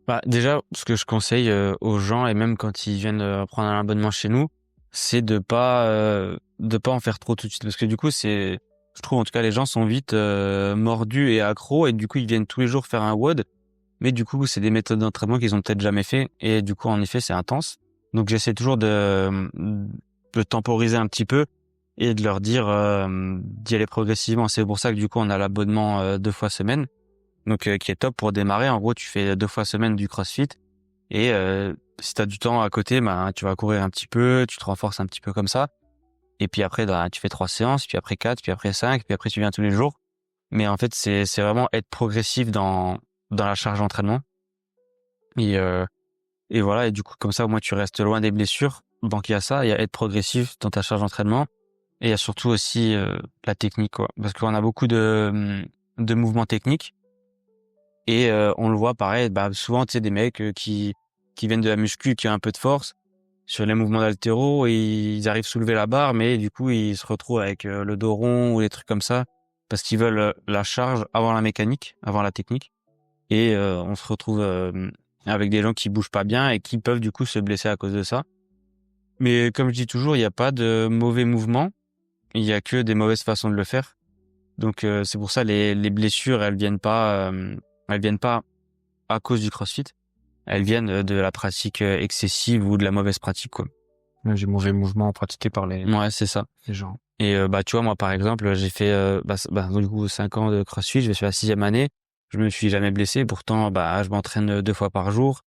Bah déjà, ce que je conseille aux gens, et même quand ils viennent prendre un abonnement chez nous, c'est de pas en faire trop tout de suite, parce que du coup je trouve en tout cas les gens sont vite mordus et accros, et du coup ils viennent tous les jours faire un WOD, mais du coup c'est des méthodes d'entraînement qu'ils ont peut-être jamais fait, et du coup en effet c'est intense. Donc j'essaie toujours de temporiser un petit peu et de leur dire d'y aller progressivement. C'est pour ça que du coup on a l'abonnement 2 fois semaine, donc qui est top pour démarrer. En gros tu fais 2 fois semaine du CrossFit, et si t'as du temps à côté, ben tu vas courir un petit peu, tu te renforces un petit peu comme ça, et puis après tu fais 3 séances, puis après 4, puis après 5, puis après tu viens tous les jours. Mais en fait c'est vraiment être progressif dans la charge d'entraînement, et et voilà, et du coup comme ça au moins tu restes loin des blessures. Donc il y a ça, il y a être progressif dans ta charge d'entraînement, et il y a surtout aussi la technique, quoi, parce qu'on a beaucoup de mouvements techniques, et on le voit pareil, bah souvent tu sais des mecs qui viennent de la muscu, qui ont un peu de force sur les mouvements d'haltéro, et ils arrivent à soulever la barre, mais du coup ils se retrouvent avec le dos rond ou des trucs comme ça, parce qu'ils veulent la charge avant la mécanique, avant la technique, et on se retrouve avec des gens qui bougent pas bien et qui peuvent du coup se blesser à cause de ça. Mais comme je dis toujours, il n'y a pas de mauvais mouvements, il y a que des mauvaises façons de le faire. Donc c'est pour ça les blessures, elles viennent pas à cause du CrossFit, elles viennent de la pratique excessive ou de la mauvaise pratique, quoi. Du mauvais mouvement pratiqué par les Ouais, c'est ça. gens. Et bah tu vois, moi par exemple, j'ai fait du coup 5 ans de CrossFit, je vais faire la 6e année, je me suis jamais blessé, pourtant bah je m'entraîne 2 fois par jour,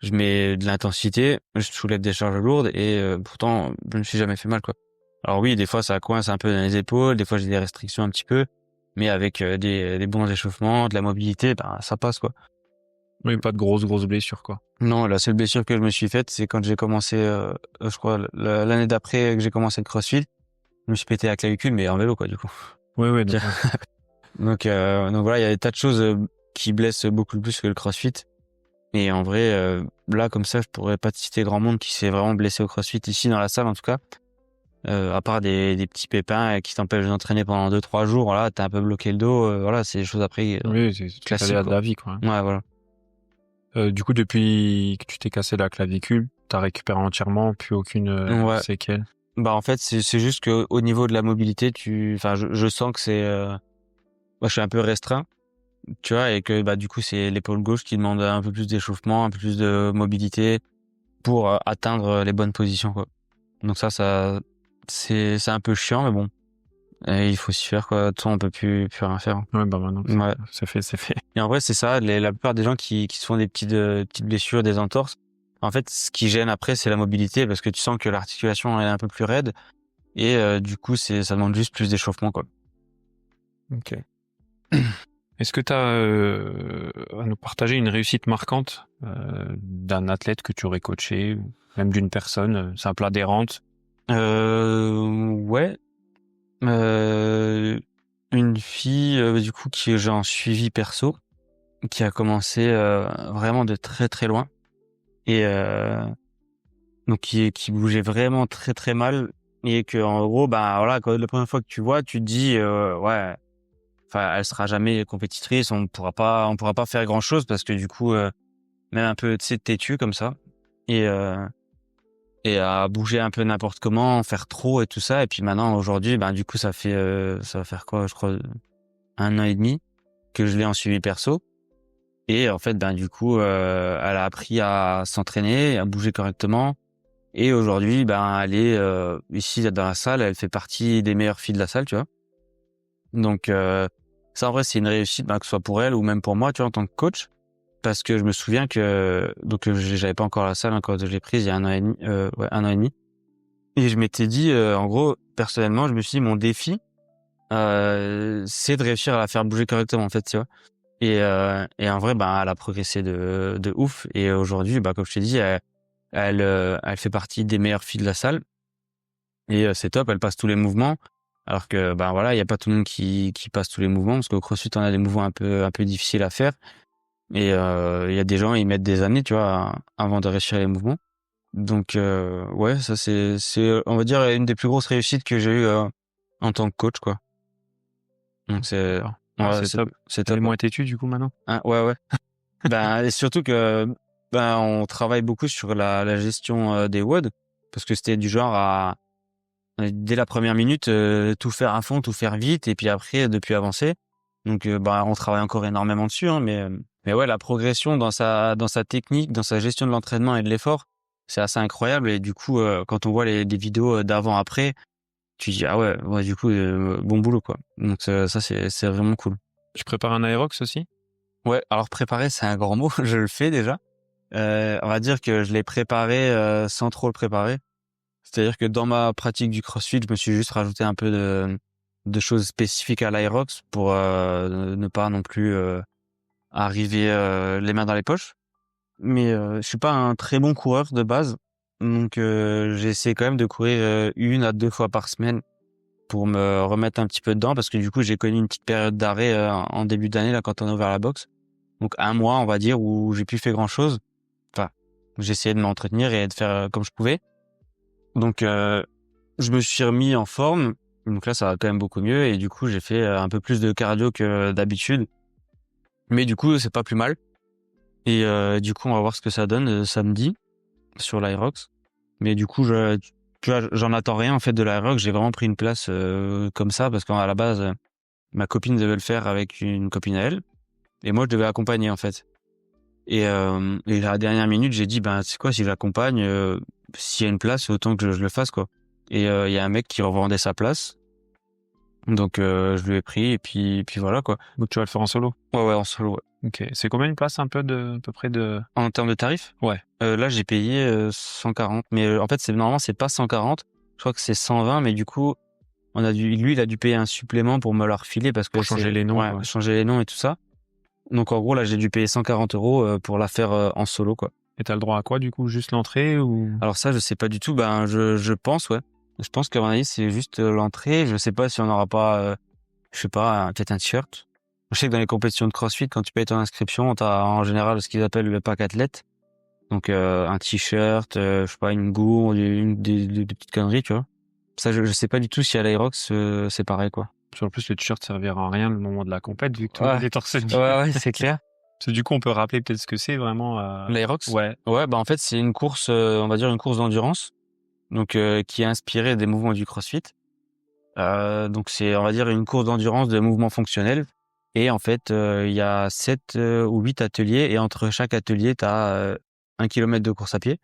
je mets de l'intensité, je soulève des charges lourdes, et pourtant je me suis jamais fait mal, quoi. Alors oui, des fois ça coince un peu dans les épaules, des fois j'ai des restrictions un petit peu, mais avec des bons échauffements, de la mobilité, ben ça passe, quoi. Oui, pas de grosses blessures, quoi. Non, la seule blessure que je me suis faite, c'est quand j'ai commencé, je crois l'année d'après que j'ai commencé le CrossFit, je me suis pété la clavicule, mais en vélo, quoi, du coup. Oui, Donc voilà, il y a des tas de choses qui blessent beaucoup plus que le CrossFit. Et en vrai, là comme ça, je pourrais pas te citer grand monde qui s'est vraiment blessé au CrossFit ici dans la salle, en tout cas. À part des petits pépins qui t'empêchent d'entraîner pendant 2-3 jours, voilà, t'as un peu bloqué le dos, voilà, c'est des choses après oui, c'est classiques, aléas de quoi. la vie, quoi. Ouais, voilà. Du coup, depuis que tu t'es cassé la clavicule, t'as récupéré entièrement, plus aucune Ouais. séquelle? Bah en fait, c'est juste que au niveau de la mobilité, je sens que moi je suis un peu restreint, tu vois, et que bah du coup c'est l'épaule gauche qui demande un peu plus d'échauffement, un peu plus de mobilité pour atteindre les bonnes positions, quoi. Donc ça c'est un peu chiant, mais bon, et il faut s'y faire, quoi. De toute façon, on peut plus rien faire. Ouais, bah maintenant, Ouais. c'est fait. Et en vrai, c'est ça, la plupart des gens qui se font des petites blessures, des entorses, en fait, ce qui gêne après, c'est la mobilité, parce que tu sens que l'articulation elle est un peu plus raide, et du coup, ça demande juste plus d'échauffement, quoi. Ok. Est-ce que tu as à nous partager une réussite marquante d'un athlète que tu aurais coaché, ou même d'une personne simple adhérente? Ouais. Une fille, du coup, qui j'ai en suivi perso, qui a commencé vraiment de très très loin, et donc qui bougeait vraiment très très mal, et que en gros, bah voilà, quand la première fois que tu vois, tu te dis ouais, enfin, elle sera jamais compétitrice, on pourra pas faire grand chose, parce que du coup, même un peu, tu sais, têtu comme ça, et à bouger un peu n'importe comment, faire trop et tout ça. Et puis maintenant, aujourd'hui, ben du coup, ça va faire quoi, je crois, 1 an et demi que je l'ai en suivi perso. Et en fait, ben du coup, elle a appris à s'entraîner, à bouger correctement. Et aujourd'hui, ben elle est ici dans la salle, elle fait partie des meilleures filles de la salle, tu vois. Donc ça, en vrai, c'est une réussite, ben, que ce soit pour elle ou même pour moi, tu vois, en tant que coach, parce que je me souviens que donc j'avais pas encore la salle hein, quand je l'ai prise il y a 1 an et demi, 1 an et demi. Et je m'étais dit, en gros, personnellement, je me suis dit, mon défi, c'est de réussir à la faire bouger correctement, en fait, tu vois. Et en vrai, bah, elle a progressé de ouf. Et aujourd'hui, bah, comme je t'ai dit, elle fait partie des meilleures filles de la salle. Et c'est top, elle passe tous les mouvements. Alors que, bah, voilà, il y a pas tout le monde qui passe tous les mouvements, parce qu'au CrossFit, on a des mouvements un peu difficiles à faire. Et il y a des gens, ils mettent des années, tu vois, avant de réussir les mouvements. Donc ouais, ça c'est on va dire une des plus grosses réussites que j'ai eues en tant que coach quoi. Donc c'est D'accord. Ah, ouais, c'est top. c'est T'as top. moins têtu du coup maintenant? Hein, ouais. Ben et surtout que ben on travaille beaucoup sur la gestion des WOD parce que c'était du genre à dès la première minute tout faire à fond, tout faire vite et puis après depuis avancer. Donc ben on travaille encore énormément dessus hein, mais ouais, la progression dans sa technique, dans sa gestion de l'entraînement et de l'effort, c'est assez incroyable et du coup quand on voit des vidéos d'avant après, tu dis ah ouais, du coup bon boulot quoi. Donc ça c'est vraiment cool. Tu prépares un aérox aussi? Ouais, alors préparer c'est un grand mot, je le fais déjà. On va dire que je l'ai préparé sans trop le préparer. C'est-à-dire que dans ma pratique du CrossFit, je me suis juste rajouté un peu de choses spécifiques à l'Aerox pour ne pas non plus arriver les mains dans les poches. Mais je suis pas un très bon coureur de base, donc j'essaie quand même de courir 1 à 2 fois par semaine pour me remettre un petit peu dedans parce que du coup j'ai connu une petite période d'arrêt en début d'année là quand on a ouvert la boxe. Donc 1 mois on va dire où j'ai plus fait grand chose. Enfin, j'essayais de m'entretenir et de faire comme je pouvais. Donc je me suis remis en forme. Donc là ça va quand même beaucoup mieux et du coup j'ai fait un peu plus de cardio que d'habitude. Mais du coup c'est pas plus mal. Et du coup on va voir ce que ça donne samedi sur l'Aerox. Mais du coup tu vois, j'en attends rien en fait de l'Aerox. J'ai vraiment pris une place comme ça parce qu'à la base ma copine devait le faire avec une copine à elle et moi je devais accompagner en fait. Et à la dernière minute j'ai dit ben c'est quoi si j'accompagne s'il y a une place autant que je le fasse quoi. Et il y a un mec qui revendait sa place. Donc je lui ai pris et puis voilà quoi. Donc tu vas le faire en solo? Ouais en solo ouais. Ok. C'est combien une place un peu à peu près de... En termes de tarifs? Ouais. Là j'ai payé 140 mais en fait normalement c'est pas 140, je crois que c'est 120 mais du coup lui il a dû payer un supplément pour me le refiler parce que Pour changer les noms, ouais, quoi. changer les noms et tout ça. Donc en gros là j'ai dû payer 140 € pour la faire en solo quoi. Et t'as le droit à quoi du coup? Juste l'entrée ou... Alors ça je sais pas du tout, ben je pense ouais. Je pense qu'à mon avis c'est juste l'entrée, je sais pas si on n'aura pas je sais pas peut-être un t-shirt. Je sais que dans les compétitions de CrossFit quand tu payes ton inscription, t'as en général ce qu'ils appellent le pack athlète. Donc un t-shirt, je sais pas une gourde, des petites conneries, tu vois. Ça je sais pas du tout si à l'Aerox c'est pareil quoi. En plus, le t-shirt servira à rien le moment de la compète vu que tout le Ouais. monde est torse nu. Ouais, c'est clair. Parce que du coup, on peut rappeler peut-être ce que c'est vraiment. L'Aerox? Ouais. Ouais, bah en fait, c'est une course on va dire une course d'endurance. Donc qui est inspirée des mouvements du CrossFit. Donc c'est on va dire une course d'endurance de mouvements fonctionnels et en fait, il y a 7 ou 8 ateliers et entre chaque atelier, tu as 1 kilomètre de course à pied.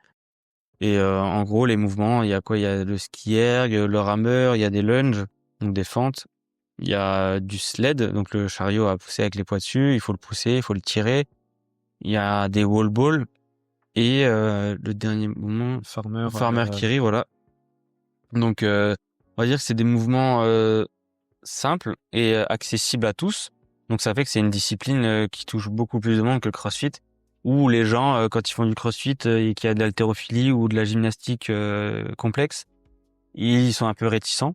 Et en gros, les mouvements, il y a quoi? Il y a le ski erg, le rameur, il y a des lunges, donc des fentes. Il y a du sled, donc le chariot à pousser avec les poids dessus. Il faut le pousser, il faut le tirer. Il y a des wall balls et le dernier mouvement, farmer carry, voilà. Donc, on va dire que c'est des mouvements simples et accessibles à tous. Donc, ça fait que c'est une discipline qui touche beaucoup plus de monde que le CrossFit. Où les gens, quand ils font du CrossFit et qu'il y a de l'haltérophilie ou de la gymnastique complexe, ils sont un peu réticents.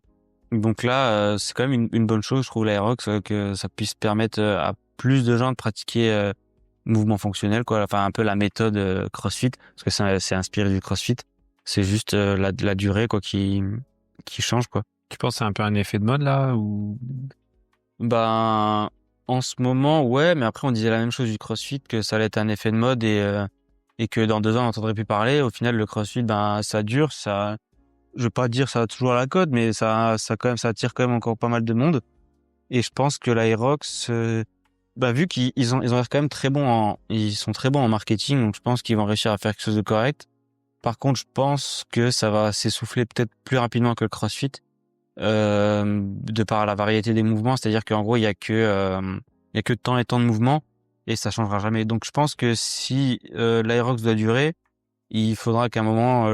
Donc là, c'est quand même une bonne chose, je trouve, l'Aerox, que ça puisse permettre à plus de gens de pratiquer mouvement fonctionnel, quoi. Enfin, un peu la méthode CrossFit, parce que c'est inspiré du CrossFit. C'est juste la durée, quoi, qui change, quoi. Tu penses que c'est un peu un effet de mode là ou... Ben, en ce moment, ouais, mais après on disait la même chose du CrossFit, que ça allait être un effet de mode et que dans 2 ans on n'entendrait plus parler. Au final, le CrossFit, ben ça dure, ça, je veux pas dire ça va toujours à la cote, mais ça quand même, ça attire quand même encore pas mal de monde. Et je pense que l'Aerox, bah vu qu'ils ont l'air quand même très bons ils sont très bons en marketing, donc je pense qu'ils vont réussir à faire quelque chose de correct. Par contre, je pense que ça va s'essouffler peut-être plus rapidement que le CrossFit. De par la variété des mouvements, c'est-à-dire qu'en gros il y a que temps et temps de mouvement et ça changera jamais. Donc je pense que si l'Aerox doit durer, il faudra qu'à un moment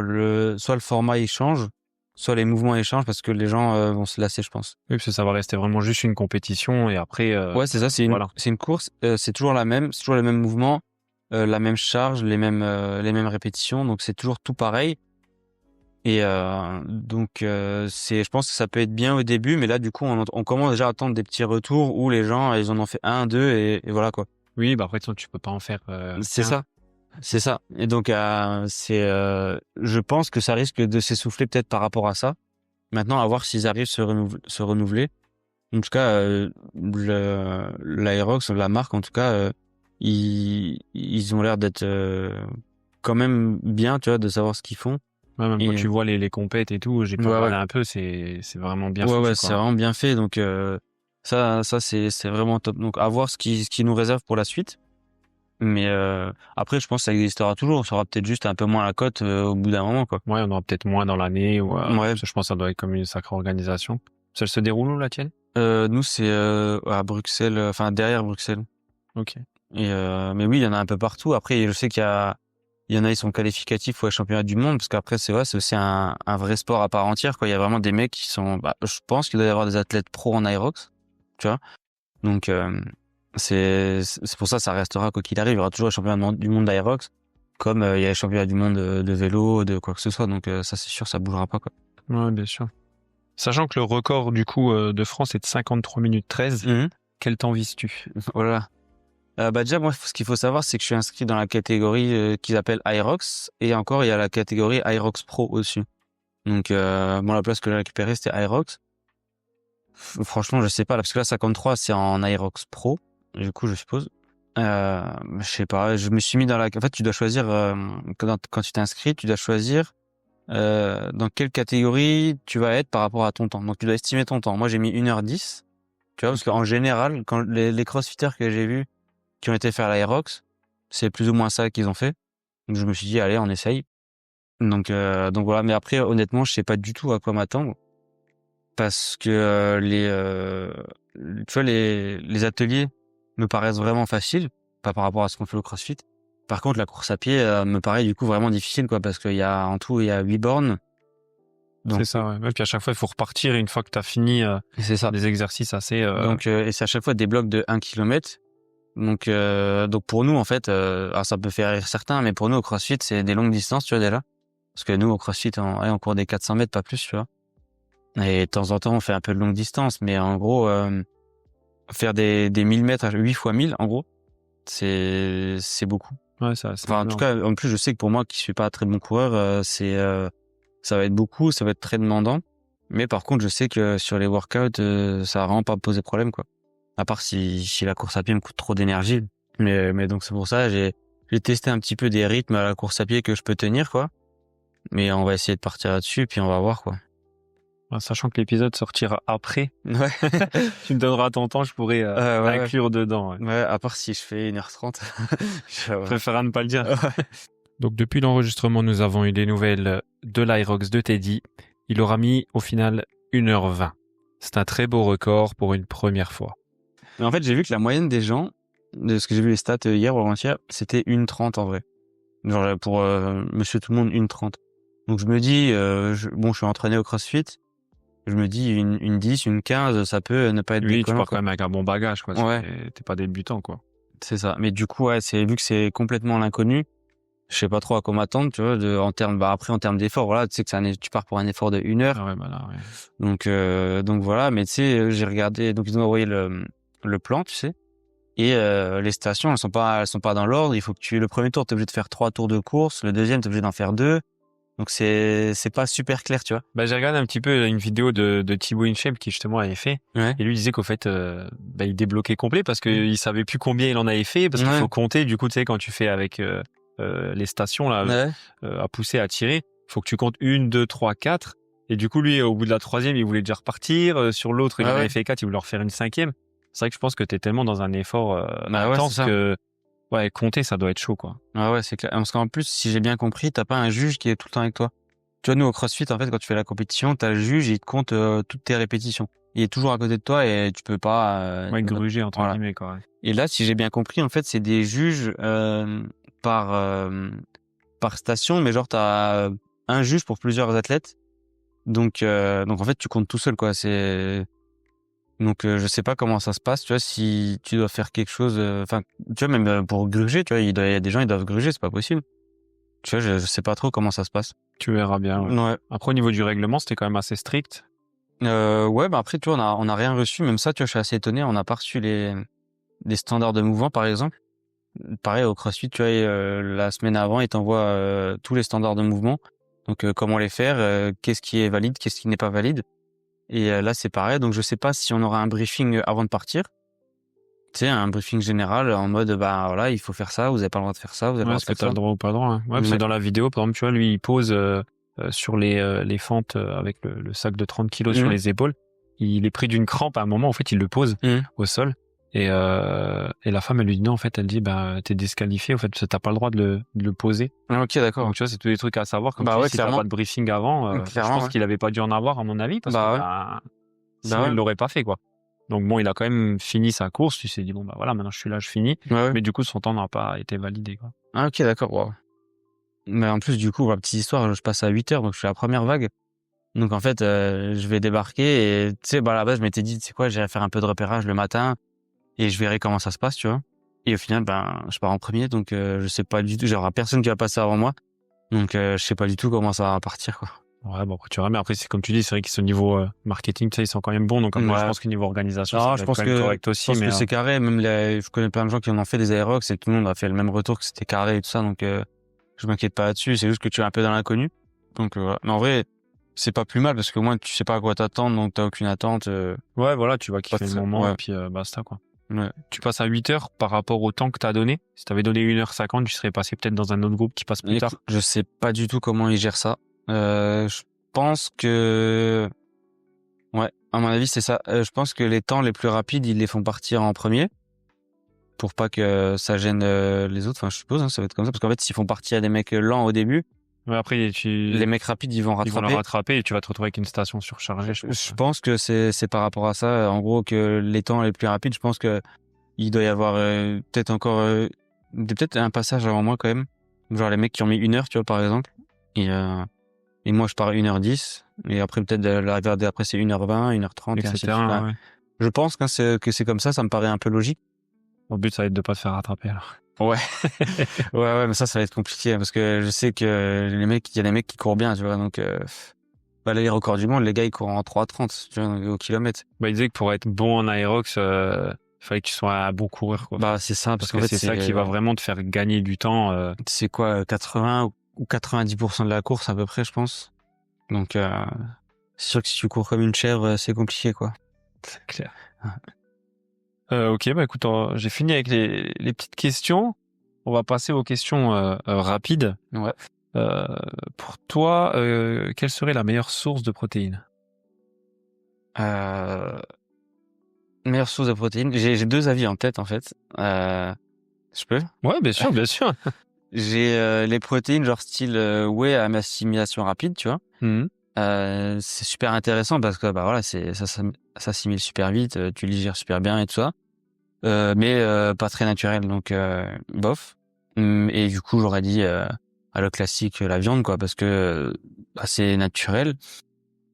soit le format il change, soit les mouvements ils changent parce que les gens vont se lasser, je pense. Oui, parce que ça va rester vraiment juste une compétition et après. Ouais, c'est ça, voilà. c'est une course, c'est toujours la même, c'est toujours les mêmes mouvements, la même charge, les mêmes répétitions, donc c'est toujours tout pareil. Et donc je pense que ça peut être bien au début, mais là du coup on commence déjà à attendre des petits retours où les gens ils en ont fait un, deux et voilà quoi. Oui, bah après tu peux pas en faire. C'est 15. ça. C'est ça. Et donc, je pense que ça risque de s'essouffler peut-être par rapport à ça. Maintenant, à voir s'ils arrivent à se renouveler. En tout cas, l'Aerox, la marque, en tout cas, ils ont l'air d'être quand même bien, tu vois, de savoir ce qu'ils font. Ouais, même quand tu vois les compètes et tout, j'ai pu regarder un peu, c'est vraiment bien foutu, quoi. C'est vraiment bien fait. Donc, ça, c'est vraiment top. Donc, à voir ce qui nous réserve pour la suite. Mais après, je pense que ça existera toujours. Ça aura peut-être juste un peu moins la cote au bout d'un moment, quoi. Ouais, on aura peut-être moins dans l'année. Ou, ouais. Je pense que ça doit être comme une sacrée organisation. Ça se déroule où, la tienne? Nous, c'est à Bruxelles, enfin derrière Bruxelles. Ok. Et mais oui, il y en a un peu partout. Après, je sais il y en a, ils sont qualificatifs au championnat du monde parce qu'après, c'est aussi un vrai sport à part entière, quoi. Il y a vraiment des mecs qui sont, je pense qu'il doit y avoir des athlètes pro en Aerox, tu vois. Donc c'est pour ça restera quoi qu'il arrive. Il y aura toujours les championnats du monde d'Aerox, comme il y a les championnats du monde de vélo, de quoi que ce soit. Donc ça, c'est sûr, ça bougera pas, quoi. Ouais, bien sûr. Sachant que le record du coup de France est de 53 minutes 13, quel temps vises-tu? Voilà. Déjà, moi, ce qu'il faut savoir, c'est que je suis inscrit dans la catégorie qu'ils appellent Aerox, et encore, il y a la catégorie Aerox Pro au-dessus. Donc, moi, la place que j'ai récupérée, c'était Aerox. Franchement, je sais pas, là, parce que là, 53, c'est en Aerox Pro, du coup, je suppose. Je sais pas, je me suis mis en fait, tu dois choisir, quand tu t'inscris, tu dois choisir dans quelle catégorie tu vas être par rapport à ton temps. Donc, tu dois estimer ton temps. Moi, j'ai mis 1h10, tu vois, parce qu'en général, quand les crossfitters que j'ai vus qui ont été faire l'Aerox, c'est plus ou moins ça qu'ils ont fait. Donc, je me suis dit, allez, on essaye. Donc voilà. Mais après, honnêtement, je sais pas du tout à quoi m'attendre. Parce que tu vois, les ateliers me paraissent vraiment faciles, pas par rapport à ce qu'on fait au CrossFit. Par contre, la course à pied me paraît du coup vraiment difficile, quoi, parce qu'il y a en tout, il y a 8 bornes. Donc, c'est ça, ouais. Et puis à chaque fois, il faut repartir une fois que tu as fini c'est ça. des exercices assez... Donc, et c'est à chaque fois des blocs de 1 km. Donc pour nous, en fait, alors ça peut faire rire certains, mais pour nous, au CrossFit, c'est des longues distances, tu vois, déjà. Parce que nous, au CrossFit, on court des 400 mètres, pas plus, tu vois. Et de temps en temps, on fait un peu de longue distance, mais en gros, faire des 1000 mètres à 8 fois 1000, en gros, c'est beaucoup. Ouais, ça. Enfin, en tout cas, en plus, je sais que pour moi, qui suis pas un très bon coureur, ça va être beaucoup, ça va être très demandant. Mais par contre, je sais que sur les workouts, ça va vraiment pas me poser problème, quoi. À part si la course à pied me coûte trop d'énergie. Mais donc c'est pour ça, j'ai testé un petit peu des rythmes à la course à pied que je peux tenir, quoi. Mais on va essayer de partir là-dessus, puis on va voir, quoi. Sachant que l'épisode sortira après, ouais. tu me donneras ton temps, je pourrais inclure dedans. Ouais. Ouais, à part si je fais 1h30. Je préfère ne pas le dire. Ouais. Donc depuis l'enregistrement, nous avons eu des nouvelles de l'Aerox de Teddy. Il aura mis au final 1h20. C'est un très beau record pour une première fois. Mais en fait, j'ai vu que la moyenne des gens, de ce que j'ai vu les stats hier ou avant-hier, c'était 1h30 en vrai. Genre pour monsieur tout le monde, 1h30. Donc je me dis, je suis entraîné au CrossFit. Je me dis une 10, une 15, ça peut ne pas être oui, déconnant. Tu pars quand même avec un bon bagage, quoi. Ouais. T'es pas débutant, quoi. C'est ça. Mais du coup, ouais, vu que c'est complètement l'inconnu, je sais pas trop à quoi m'attendre, tu vois, en termes d'effort, voilà, tu sais que tu pars pour un effort de 1 heure. Ah ouais, bah là, ouais. Donc voilà, mais tu sais, j'ai regardé, donc ils ont envoyé le plan, tu sais. Et les stations, elles sont pas dans l'ordre. Il faut que le premier tour, t'es obligé de faire 3 tours de course. Le deuxième, t'es obligé d'en faire 2. Donc c'est pas super clair, tu vois. Bah j'ai regardé un petit peu une vidéo de Thibaut InShape qui justement avait fait. Ouais. Et lui disait qu'au fait, il débloquait complet parce que il savait plus combien il en avait fait parce qu'il faut compter. Du coup, tu sais, quand tu fais avec les stations là, à pousser, à tirer, faut que tu comptes 1, 2, 3, 4. Et du coup, lui, au bout de la 3e, il voulait déjà repartir. Sur l'autre, il en avait fait 4, il voulait en refaire une 5e. C'est vrai que je pense que t'es tellement dans un effort intense que compter, ça doit être chaud, quoi. Ah ouais, c'est clair. Parce qu'en plus, si j'ai bien compris, t'as pas un juge qui est tout le temps avec toi. Tu vois, nous, au CrossFit, en fait, quand tu fais la compétition, t'as le juge et il te compte toutes tes répétitions. il est toujours à côté de toi et tu peux pas. Ouais, gruger entre voilà. guillemets quoi. Et là, si j'ai bien compris, en fait, c'est des juges par par station, mais genre t'as un juge pour plusieurs athlètes. Donc en fait, tu comptes tout seul, quoi. C'est donc je sais pas comment ça se passe, tu vois, si tu dois faire quelque chose. Enfin, tu vois, même pour gruger, tu vois, il y a des gens ils doivent gruger, c'est pas possible. Tu vois, je sais pas trop comment ça se passe. Tu verras bien. Ouais. Ouais. Après au niveau du règlement, c'était quand même assez strict. Ouais, bah après, tu vois, on a rien reçu. Même ça, tu vois, je suis assez étonné. On n'a pas reçu les standards de mouvement, par exemple. Pareil au CrossFit, tu vois, la semaine avant, ils t'envoient tous les standards de mouvement. Donc comment les faire, qu'est-ce qui est valide, qu'est-ce qui n'est pas valide. Et là, c'est pareil. Donc je sais pas si on aura un briefing avant de partir. Tu sais, un briefing général en mode bah voilà, il faut faire ça, vous avez pas le droit de faire ça, vous avez pas le Ouais, droit est-ce de que faire t'as ça. le droit ou pas le droit. Hein. Ouais, parce que Ouais. dans la vidéo, par exemple, tu vois, lui, il pose sur les fentes avec le sac de 30 kilos sur Mhm. les épaules. Il est pris d'une crampe à un moment. En fait, il le pose Mhm. au sol. Et la femme, elle lui dit non. En fait, elle dit bah t'es disqualifié. En fait, parce que t'as pas le droit de le poser. Ah, ok, d'accord. Donc tu vois, c'est tous des trucs à savoir. Comme Bah tu dis, ouais, si t'as clairement. pas de briefing avant, je Clairement, pense ouais. qu'il avait pas dû en avoir à mon avis parce Bah que ouais. sinon Bah ouais. il l'aurait pas fait quoi. Donc bon, il a quand même fini sa course. Il s'est dit bon bah voilà, maintenant je suis là, je finis. Ouais, ouais. Mais du coup, son temps n'a pas été validé quoi. Ah ok, d'accord. Wow. Mais en plus, du coup, la petite histoire, je passe à 8 heures, donc je suis à la première vague. Donc en fait, je vais débarquer et tu sais, bah à la base, je m'étais dit, tu sais quoi, j'irai faire un peu de repérage le matin et je verrai comment ça se passe, tu vois. Et au final, ben, je pars en premier, donc je sais pas du tout, genre personne qui va passer avant moi, donc je sais pas du tout comment ça va partir, quoi. Ouais, bon, après, tu verras, mais après, c'est comme tu dis, c'est vrai qu'ils sont au niveau marketing, tu sais, ils sont quand même bons, donc après, Ouais. je pense que niveau organisation, ça Non, va je être pense quand même que correct aussi, je pense mais que c'est carré. Même je connais plein de gens qui en ont fait des aérox et tout le monde a fait le même retour que c'était carré et tout ça, donc je m'inquiète pas là-dessus. C'est juste que tu es un peu dans l'inconnu, donc voilà. Mais en vrai, c'est pas plus mal parce que moi, tu sais pas à quoi t'attendre, donc t'as aucune attente. ouais, voilà, tu vas Pas kiffer le très- moment, ouais. et puis basta, quoi. Ouais. Tu passes à 8 heures par rapport au temps que t'as donné. Si t'avais donné 1h50, tu serais passé peut-être dans un autre groupe qui passe plus tard. Écoute, je sais pas du tout comment ils gèrent ça. Je pense que, ouais, à mon avis, c'est ça. Je pense que les temps les plus rapides, ils les font partir en premier pour pas que ça gêne les autres. Enfin, je suppose, hein, ça va être comme ça parce qu'en fait, s'ils font partir des mecs lents au début, Ouais, après, les mecs rapides, ils vont ils vont le rattraper. rattraper et tu vas te retrouver avec une station surchargée, je pense. Je pense que c'est par rapport à ça. En gros, que les temps les plus rapides, je pense que il doit y avoir peut-être encore peut-être un passage avant moi quand même. Genre les mecs qui ont mis 1 heure, tu vois, par exemple. Et moi, je pars 1h10. Et après, peut-être l'arrivée d'après, c'est 1h20, 1h30, et ainsi de suite. Etc. Ouais. Ouais. Je pense que c'est comme ça me paraît un peu logique. Au but, ça va être de pas te faire rattraper, alors. Ouais. ouais, mais ça va être compliqué, parce que je sais que il y a des mecs qui courent bien, tu vois, donc, bah, là, les records du monde, les gars, ils courent en 3h30, tu vois, au kilomètre. Bah, il disait que pour être bon en aérox, il fallait que tu sois un bon coureur, quoi. Bah, c'est ça, Parce qu'en que fait, c'est ça qui va vraiment te faire gagner du temps. c'est quoi, 80 ou 90% de la course, à peu près, je pense. Donc, c'est sûr que si tu cours comme une chèvre, c'est compliqué, quoi. C'est clair. Ok, bah écoute, j'ai fini avec les petites questions. On va passer aux questions rapides. Ouais. Pour toi, quelle serait la meilleure source de protéines? Meilleure source de protéines. J'ai 2 avis en tête, en fait. Je peux? Ouais, bien sûr, bien sûr. J'ai les protéines genre style whey à assimilation rapide, tu vois. Mhm. C'est super intéressant parce que bah voilà, ça s'assimile super vite, tu le digères super bien et tout ça. Mais pas très naturel, donc bof. Et du coup, j'aurais dit à le classique la viande, quoi, parce que bah, c'est naturel.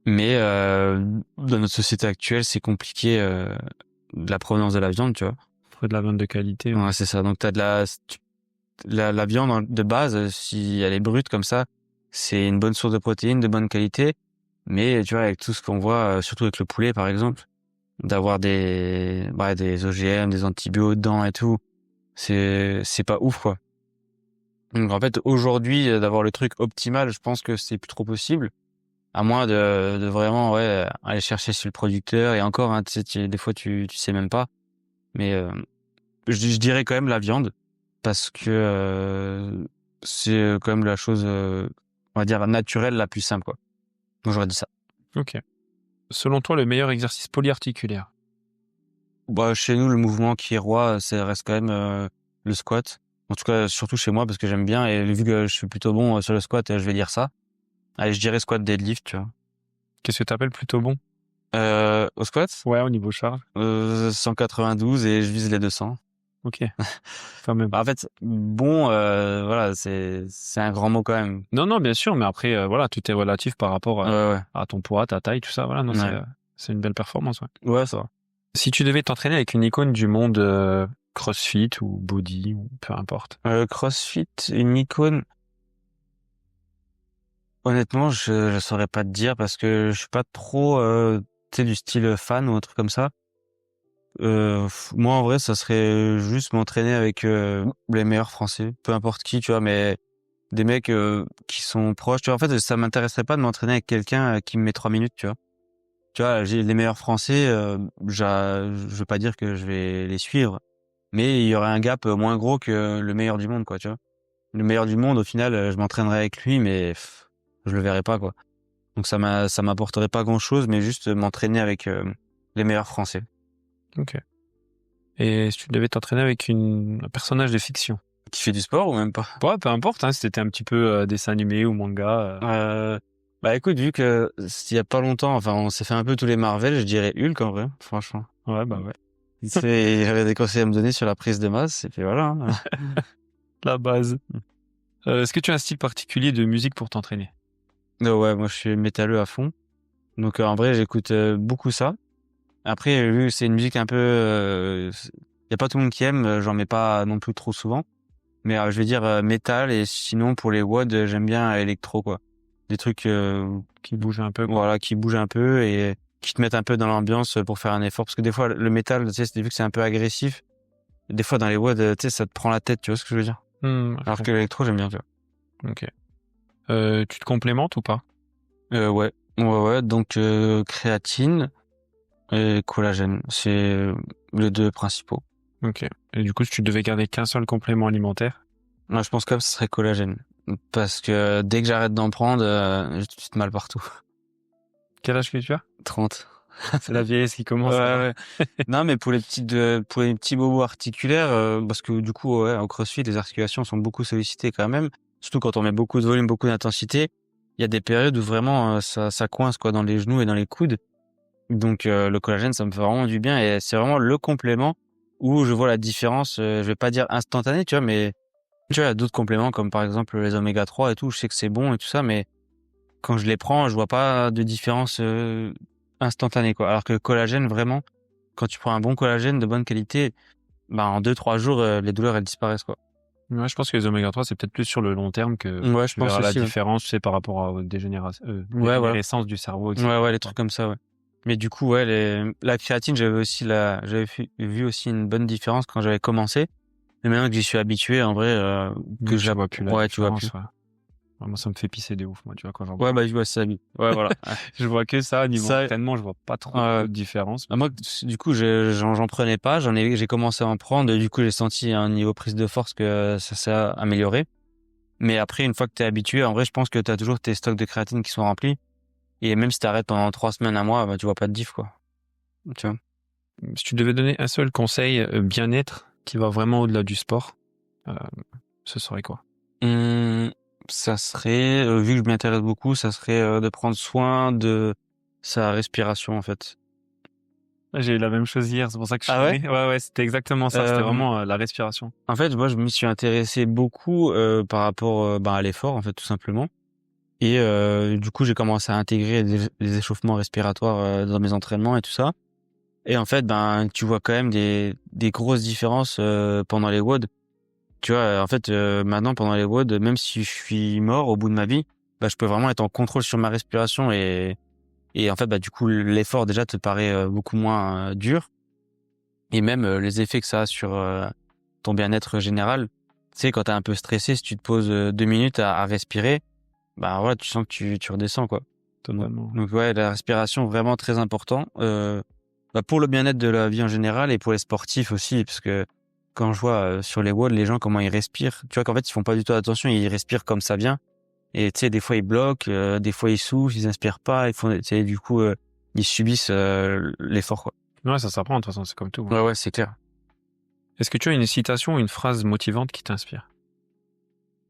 Mais dans notre société actuelle, c'est compliqué de la provenance de la viande, tu vois. Faut de la viande de qualité. Ouais, c'est ça. Donc t'as de la viande de base, si elle est brute comme ça, c'est une bonne source de protéines de bonne qualité. Mais tu vois, avec tout ce qu'on voit, surtout avec le poulet par exemple, d'avoir des OGM, des antibiotiques dedans et tout, c'est pas ouf, quoi. Donc en fait, aujourd'hui, d'avoir le truc optimal, je pense que c'est plus trop possible, à moins de vraiment aller chercher sur le producteur. Et encore, hein, tu sais, des fois tu sais même pas. Mais je dirais quand même la viande, parce que c'est quand même la chose, on va dire, naturelle la plus simple, quoi. Donc j'aurais dit ça. Ok. Selon toi, le meilleur exercice polyarticulaire? Bah, chez nous, le mouvement qui est roi, ça reste quand même le squat. En tout cas, surtout chez moi, parce que j'aime bien. Et vu que je suis plutôt bon sur le squat, je vais dire ça. Allez, je dirais squat deadlift, tu vois. Qu'est-ce que t'appelles plutôt bon? Au squat, Ouais, au niveau charge. 192 et je vise les 200. Ok. Quand même. En fait, bon, voilà, c'est un grand mot quand même. Non, bien sûr, mais après, voilà, tout est relatif par rapport Ouais. à ton poids, ta taille, tout ça. Voilà, non, Ouais. c'est une belle performance, ouais. Ouais, ça va. Si tu devais t'entraîner avec une icône du monde CrossFit ou body ou peu importe. CrossFit, une icône. Honnêtement, je saurais pas te dire parce que je suis pas trop, tu sais, du style fan ou un truc comme ça. Moi, en vrai, ça serait juste m'entraîner avec les meilleurs Français, peu importe qui, tu vois, mais des mecs qui sont proches. Tu vois, en fait, ça m'intéresserait pas de m'entraîner avec quelqu'un qui me met 3 minutes, tu vois. Tu vois, j'ai les meilleurs Français. Je veux pas dire que je vais les suivre, mais il y aurait un gap moins gros que le meilleur du monde, quoi, tu vois. Le meilleur du monde, au final, je m'entraînerais avec lui, mais je le verrais pas, quoi. Donc ça m'apporterait pas grand-chose, mais juste m'entraîner avec les meilleurs Français. Ok. Et si tu devais t'entraîner avec un personnage de fiction? Qui fait du sport ou même pas? Ouais, peu importe, hein, si c'était un petit peu dessin animé ou manga. Bah écoute, vu que il y a pas longtemps, enfin on s'est fait un peu tous les Marvel, je dirais Hulk en vrai, franchement. Ouais, bah ouais. Il avait des conseils à me donner sur la prise de masse, et puis voilà. Hein. La base. Est-ce que tu as un style particulier de musique pour t'entraîner? Ouais, moi je suis métalleux à fond. Donc en vrai, j'écoute beaucoup ça. Après, vu que c'est une musique un peu... y a pas tout le monde qui aime, j'en mets pas non plus trop souvent. Mais je vais dire métal, et sinon pour les WOD, j'aime bien électro, quoi. Des trucs Qui bouge un peu, quoi. voilà, qui bougent un peu et qui te mettent un peu dans l'ambiance pour faire un effort. Parce que des fois, le métal, tu sais, vu que c'est un peu agressif, des fois dans les WOD, tu sais, ça te prend la tête, tu vois ce que je veux dire? Alors que l'électro, j'aime bien, tu vois. Ok. Tu te complémentes ou pas? Ouais. Donc créatine et collagène, c'est les deux principaux. Ok. Et du coup, si tu devais garder qu'un seul complément alimentaire? Moi, je pense que ce serait collagène. Parce que dès que j'arrête d'en prendre, j'ai tout de suite mal partout. Quel âge que tu as? 30. C'est la vieillesse qui commence. Ouais. Non, mais pour les petits bobos articulaires, parce que du coup, ouais, au CrossFit, les articulations sont beaucoup sollicitées quand même. Surtout quand on met beaucoup de volume, beaucoup d'intensité. Il y a des périodes où vraiment ça coince quoi dans les genoux et dans les coudes. Donc le collagène, ça me fait vraiment du bien et c'est vraiment le complément où je vois la différence. Je vais pas dire instantanée, tu vois, mais tu vois, il y a d'autres compléments comme par exemple les oméga 3 et tout. Je sais que c'est bon et tout ça, mais quand je les prends, je vois pas de différence instantanée, quoi. Alors que le collagène, vraiment, quand tu prends un bon collagène de bonne qualité, bah en 2-3 jours, les douleurs elles disparaissent, quoi. Ouais, je pense que les oméga 3, c'est peut-être plus sur le long terme que Ouais, je tu pense verras la aussi. Ouais, différence, tu sais, par rapport aux ouais, voilà. dégénérescences du cerveau, etc. Ouais, les trucs comme ça, ouais. Mais du coup, ouais, la créatine, j'avais vu aussi une bonne différence quand j'avais commencé. Mais maintenant que j'y suis habitué, en vrai, que Tu vois plus la ouais, tu vois différence. plus. Ouais. Ouais, moi, ça me fait pisser de ouf, moi, tu vois, quand j'en Ouais, prends. bah, je vois ça. Ouais, voilà. Je vois que ça, niveau Ça, entraînement, je vois pas trop de différence. bah, moi, du coup, j'en prenais pas. J'ai commencé à en prendre. Du coup, j'ai senti un niveau prise de force que ça s'est amélioré. Mais après, une fois que t'es habitué, en vrai, je pense que t'as toujours tes stocks de créatine qui sont remplis. Et même si t'arrêtes pendant 3 semaines, un mois, bah, tu vois pas de diff, quoi. Tu vois. Si tu devais donner un seul conseil bien-être qui va vraiment au-delà du sport, euh, ce serait quoi? Ça serait, vu que je m'intéresse beaucoup, ça serait de prendre soin de sa respiration, en fait. J'ai eu la même chose hier, c'est pour ça que je Ah ouais? suis. Ouais, c'était exactement ça. C'était vraiment la respiration. En fait, moi, je m'y suis intéressé beaucoup par rapport à l'effort, en fait, tout simplement. Et du coup, j'ai commencé à intégrer les échauffements respiratoires dans mes entraînements et tout ça. Et en fait, tu vois quand même des grosses différences pendant les WOD. Tu vois, en fait, maintenant, pendant les WOD, même si je suis mort au bout de ma vie, bah, je peux vraiment être en contrôle sur ma respiration et en fait, bah, du coup, l'effort déjà te paraît beaucoup moins dur. Et même les effets que ça a sur ton bien-être général. Tu sais, quand t'es un peu stressé, si tu te poses 2 minutes à respirer, bah voilà, tu sens que tu redescends, quoi. Totalement. Donc ouais, la respiration vraiment très important pour le bien-être de la vie en général et pour les sportifs aussi, parce que quand je vois sur les walls les gens comment ils respirent, tu vois qu'en fait ils font pas du tout attention, ils respirent comme ça vient et tu sais des fois ils bloquent, des fois ils soufflent, ils inspirent pas, ils font tu sais du coup ils subissent l'effort, quoi. Ouais, ça s'apprend de toute façon, c'est comme tout. Ouais, c'est clair. Est-ce que tu as une citation ou une phrase motivante qui t'inspire?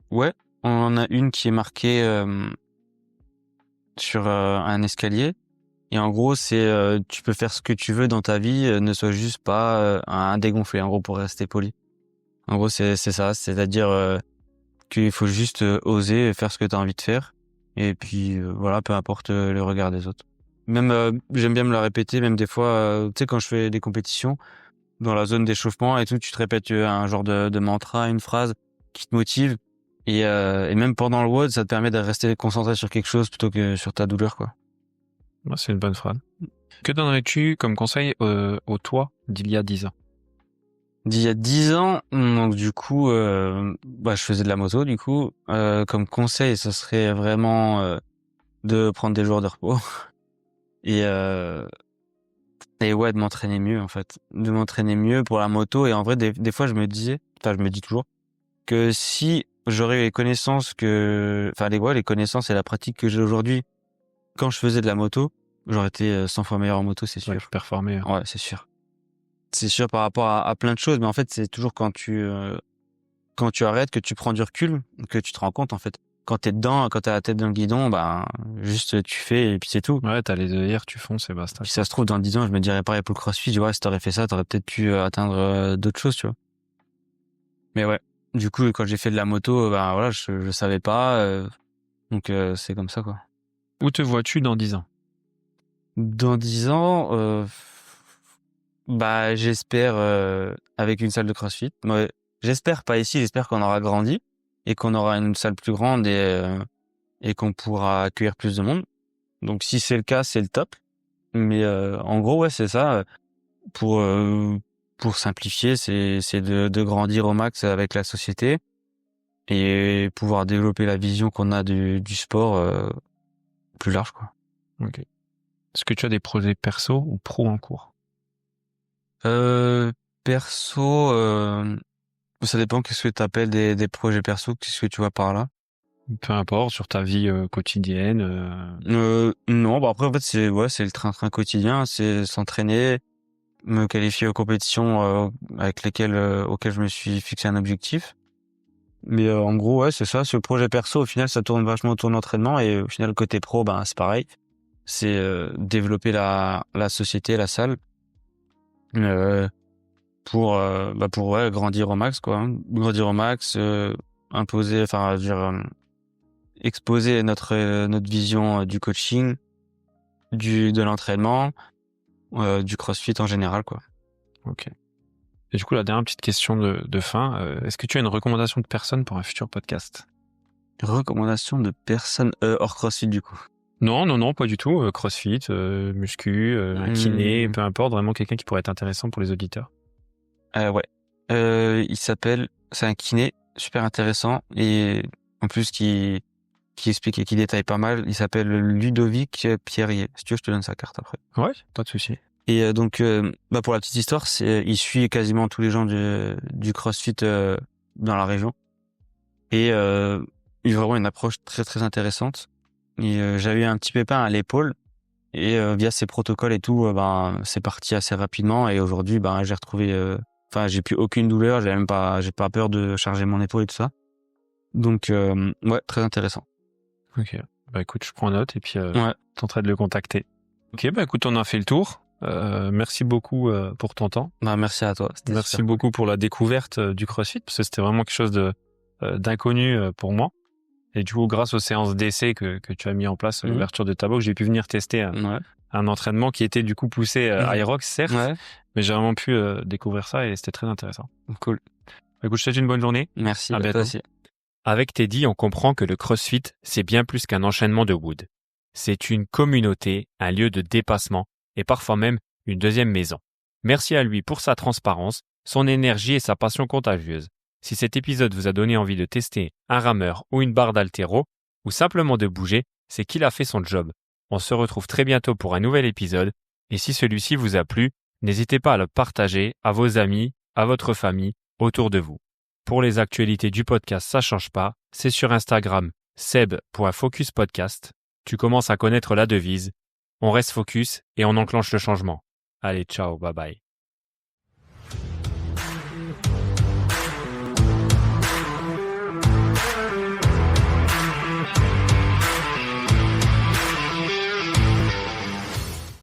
Ouais, on en a une qui est marquée sur un escalier. Et en gros, tu peux faire ce que tu veux dans ta vie, ne sois juste pas un dégonflé, en gros, pour rester poli. En gros, c'est ça, c'est-à-dire qu'il faut juste oser faire ce que tu as envie de faire. Et puis voilà, peu importe le regard des autres. Même j'aime bien me le répéter, même des fois, tu sais, quand je fais des compétitions, dans la zone d'échauffement et tout, tu te répètes un genre de mantra, une phrase qui te motive. Et même pendant le WOD, ça te permet de rester concentré sur quelque chose plutôt que sur ta douleur, quoi. Ouais, c'est une bonne phrase. Que donnerais-tu comme conseil au toi d'il y a 10 ans? D'il y a 10 ans, donc du coup, je faisais de la moto, du coup. Comme conseil, ce serait vraiment de prendre des jours de repos. Et ouais, de m'entraîner mieux, en fait. De m'entraîner mieux pour la moto. Et en vrai, des fois, je me dis toujours que si j'aurais les connaissances les connaissances et la pratique que j'ai aujourd'hui, quand je faisais de la moto, j'aurais été 100 fois meilleur en moto, c'est sûr. Ouais, performer. Ouais, c'est sûr. C'est sûr par rapport à plein de choses, mais en fait, c'est toujours quand tu arrêtes, que tu prends du recul, que tu te rends compte, en fait. Quand t'es dedans, quand t'as la tête dans le guidon, juste tu fais et puis c'est tout. Ouais, t'as les œillères, tu fonces et basta. Puis ça se trouve, dans 10 ans, je me dirais pareil pour le CrossFit, je vois, si t'aurais fait ça, t'aurais peut-être pu atteindre d'autres choses, tu vois. Mais ouais. Du coup, quand j'ai fait de la moto, voilà, je savais pas, donc c'est comme ça, quoi. Où te vois-tu dans 10 ans? Dans 10 ans, j'espère avec une salle de CrossFit. Ouais, j'espère pas ici, j'espère qu'on aura grandi et qu'on aura une salle plus grande et qu'on pourra accueillir plus de monde. Donc si c'est le cas, c'est le top. Mais en gros, ouais, c'est ça. Pour simplifier, c'est de grandir au max avec la société et pouvoir développer la vision qu'on a du sport plus large, quoi. Ok. Est-ce que tu as des projets perso ou pro en cours? Perso, ça dépend qu'est-ce que tu appelles des projets perso, qu'est-ce que tu vois par là? Peu importe, sur ta vie quotidienne. Non, après en fait c'est le train-train quotidien, c'est s'entraîner, me qualifier aux compétitions auxquelles je me suis fixé un objectif. Mais en gros ouais, c'est ça, sur le projet perso au final ça tourne vachement autour de l'entraînement et au final côté pro c'est pareil. C'est développer la société, la salle. Pour grandir au max, quoi, hein. Grandir au max, exposer notre vision du coaching, de l'entraînement, du CrossFit en général, quoi. Ok. Et du coup, la dernière petite question de fin, est-ce que tu as une recommandation de personne pour un futur podcast? Recommandation de personnes hors CrossFit, du coup. Non, pas du tout. CrossFit, muscu, un kiné, peu importe, vraiment quelqu'un qui pourrait être intéressant pour les auditeurs. Ouais. C'est un kiné super intéressant et en plus qui explique et qui détaille pas mal. Il s'appelle Ludovic Pierrier. Si tu veux, je te donne sa carte après. Ouais, pas de souci. Et donc, pour la petite histoire, il suit quasiment tous les gens du CrossFit dans la région. Et il a vraiment une approche très très intéressante. Et j'avais eu un petit pépin à l'épaule. Et via ces protocoles et tout, c'est parti assez rapidement. Et aujourd'hui, j'ai retrouvé, j'ai plus aucune douleur. J'ai pas peur de charger mon épaule et tout ça. Donc, ouais, très intéressant. Ok. Écoute, je prends note et puis Ouais. tenterai de le contacter. Ok, écoute, on a fait le tour. Merci beaucoup pour ton temps. Merci à toi. Merci beaucoup pour la découverte du CrossFit parce que c'était vraiment quelque chose d'inconnu pour moi. Et du coup, grâce aux séances d'essai que tu as mis en place, l'ouverture de ta box, j'ai pu venir tester un entraînement qui était du coup poussé Aerox, certes, mais j'ai vraiment pu découvrir ça et c'était très intéressant. Cool. Écoute, je te souhaite une bonne journée. Merci. À bientôt. Toi aussi. Avec Teddy, on comprend que le CrossFit, c'est bien plus qu'un enchaînement de wood. C'est une communauté, un lieu de dépassement et parfois même une deuxième maison. Merci à lui pour sa transparence, son énergie et sa passion contagieuse. Si cet épisode vous a donné envie de tester un rameur ou une barre d'haltéro, ou simplement de bouger, c'est qu'il a fait son job. On se retrouve très bientôt pour un nouvel épisode, et si celui-ci vous a plu, n'hésitez pas à le partager à vos amis, à votre famille, autour de vous. Pour les actualités du podcast Ça change pas, c'est sur Instagram seb.focuspodcast. Tu commences à connaître la devise. On reste focus et on enclenche le changement. Allez, ciao, bye bye.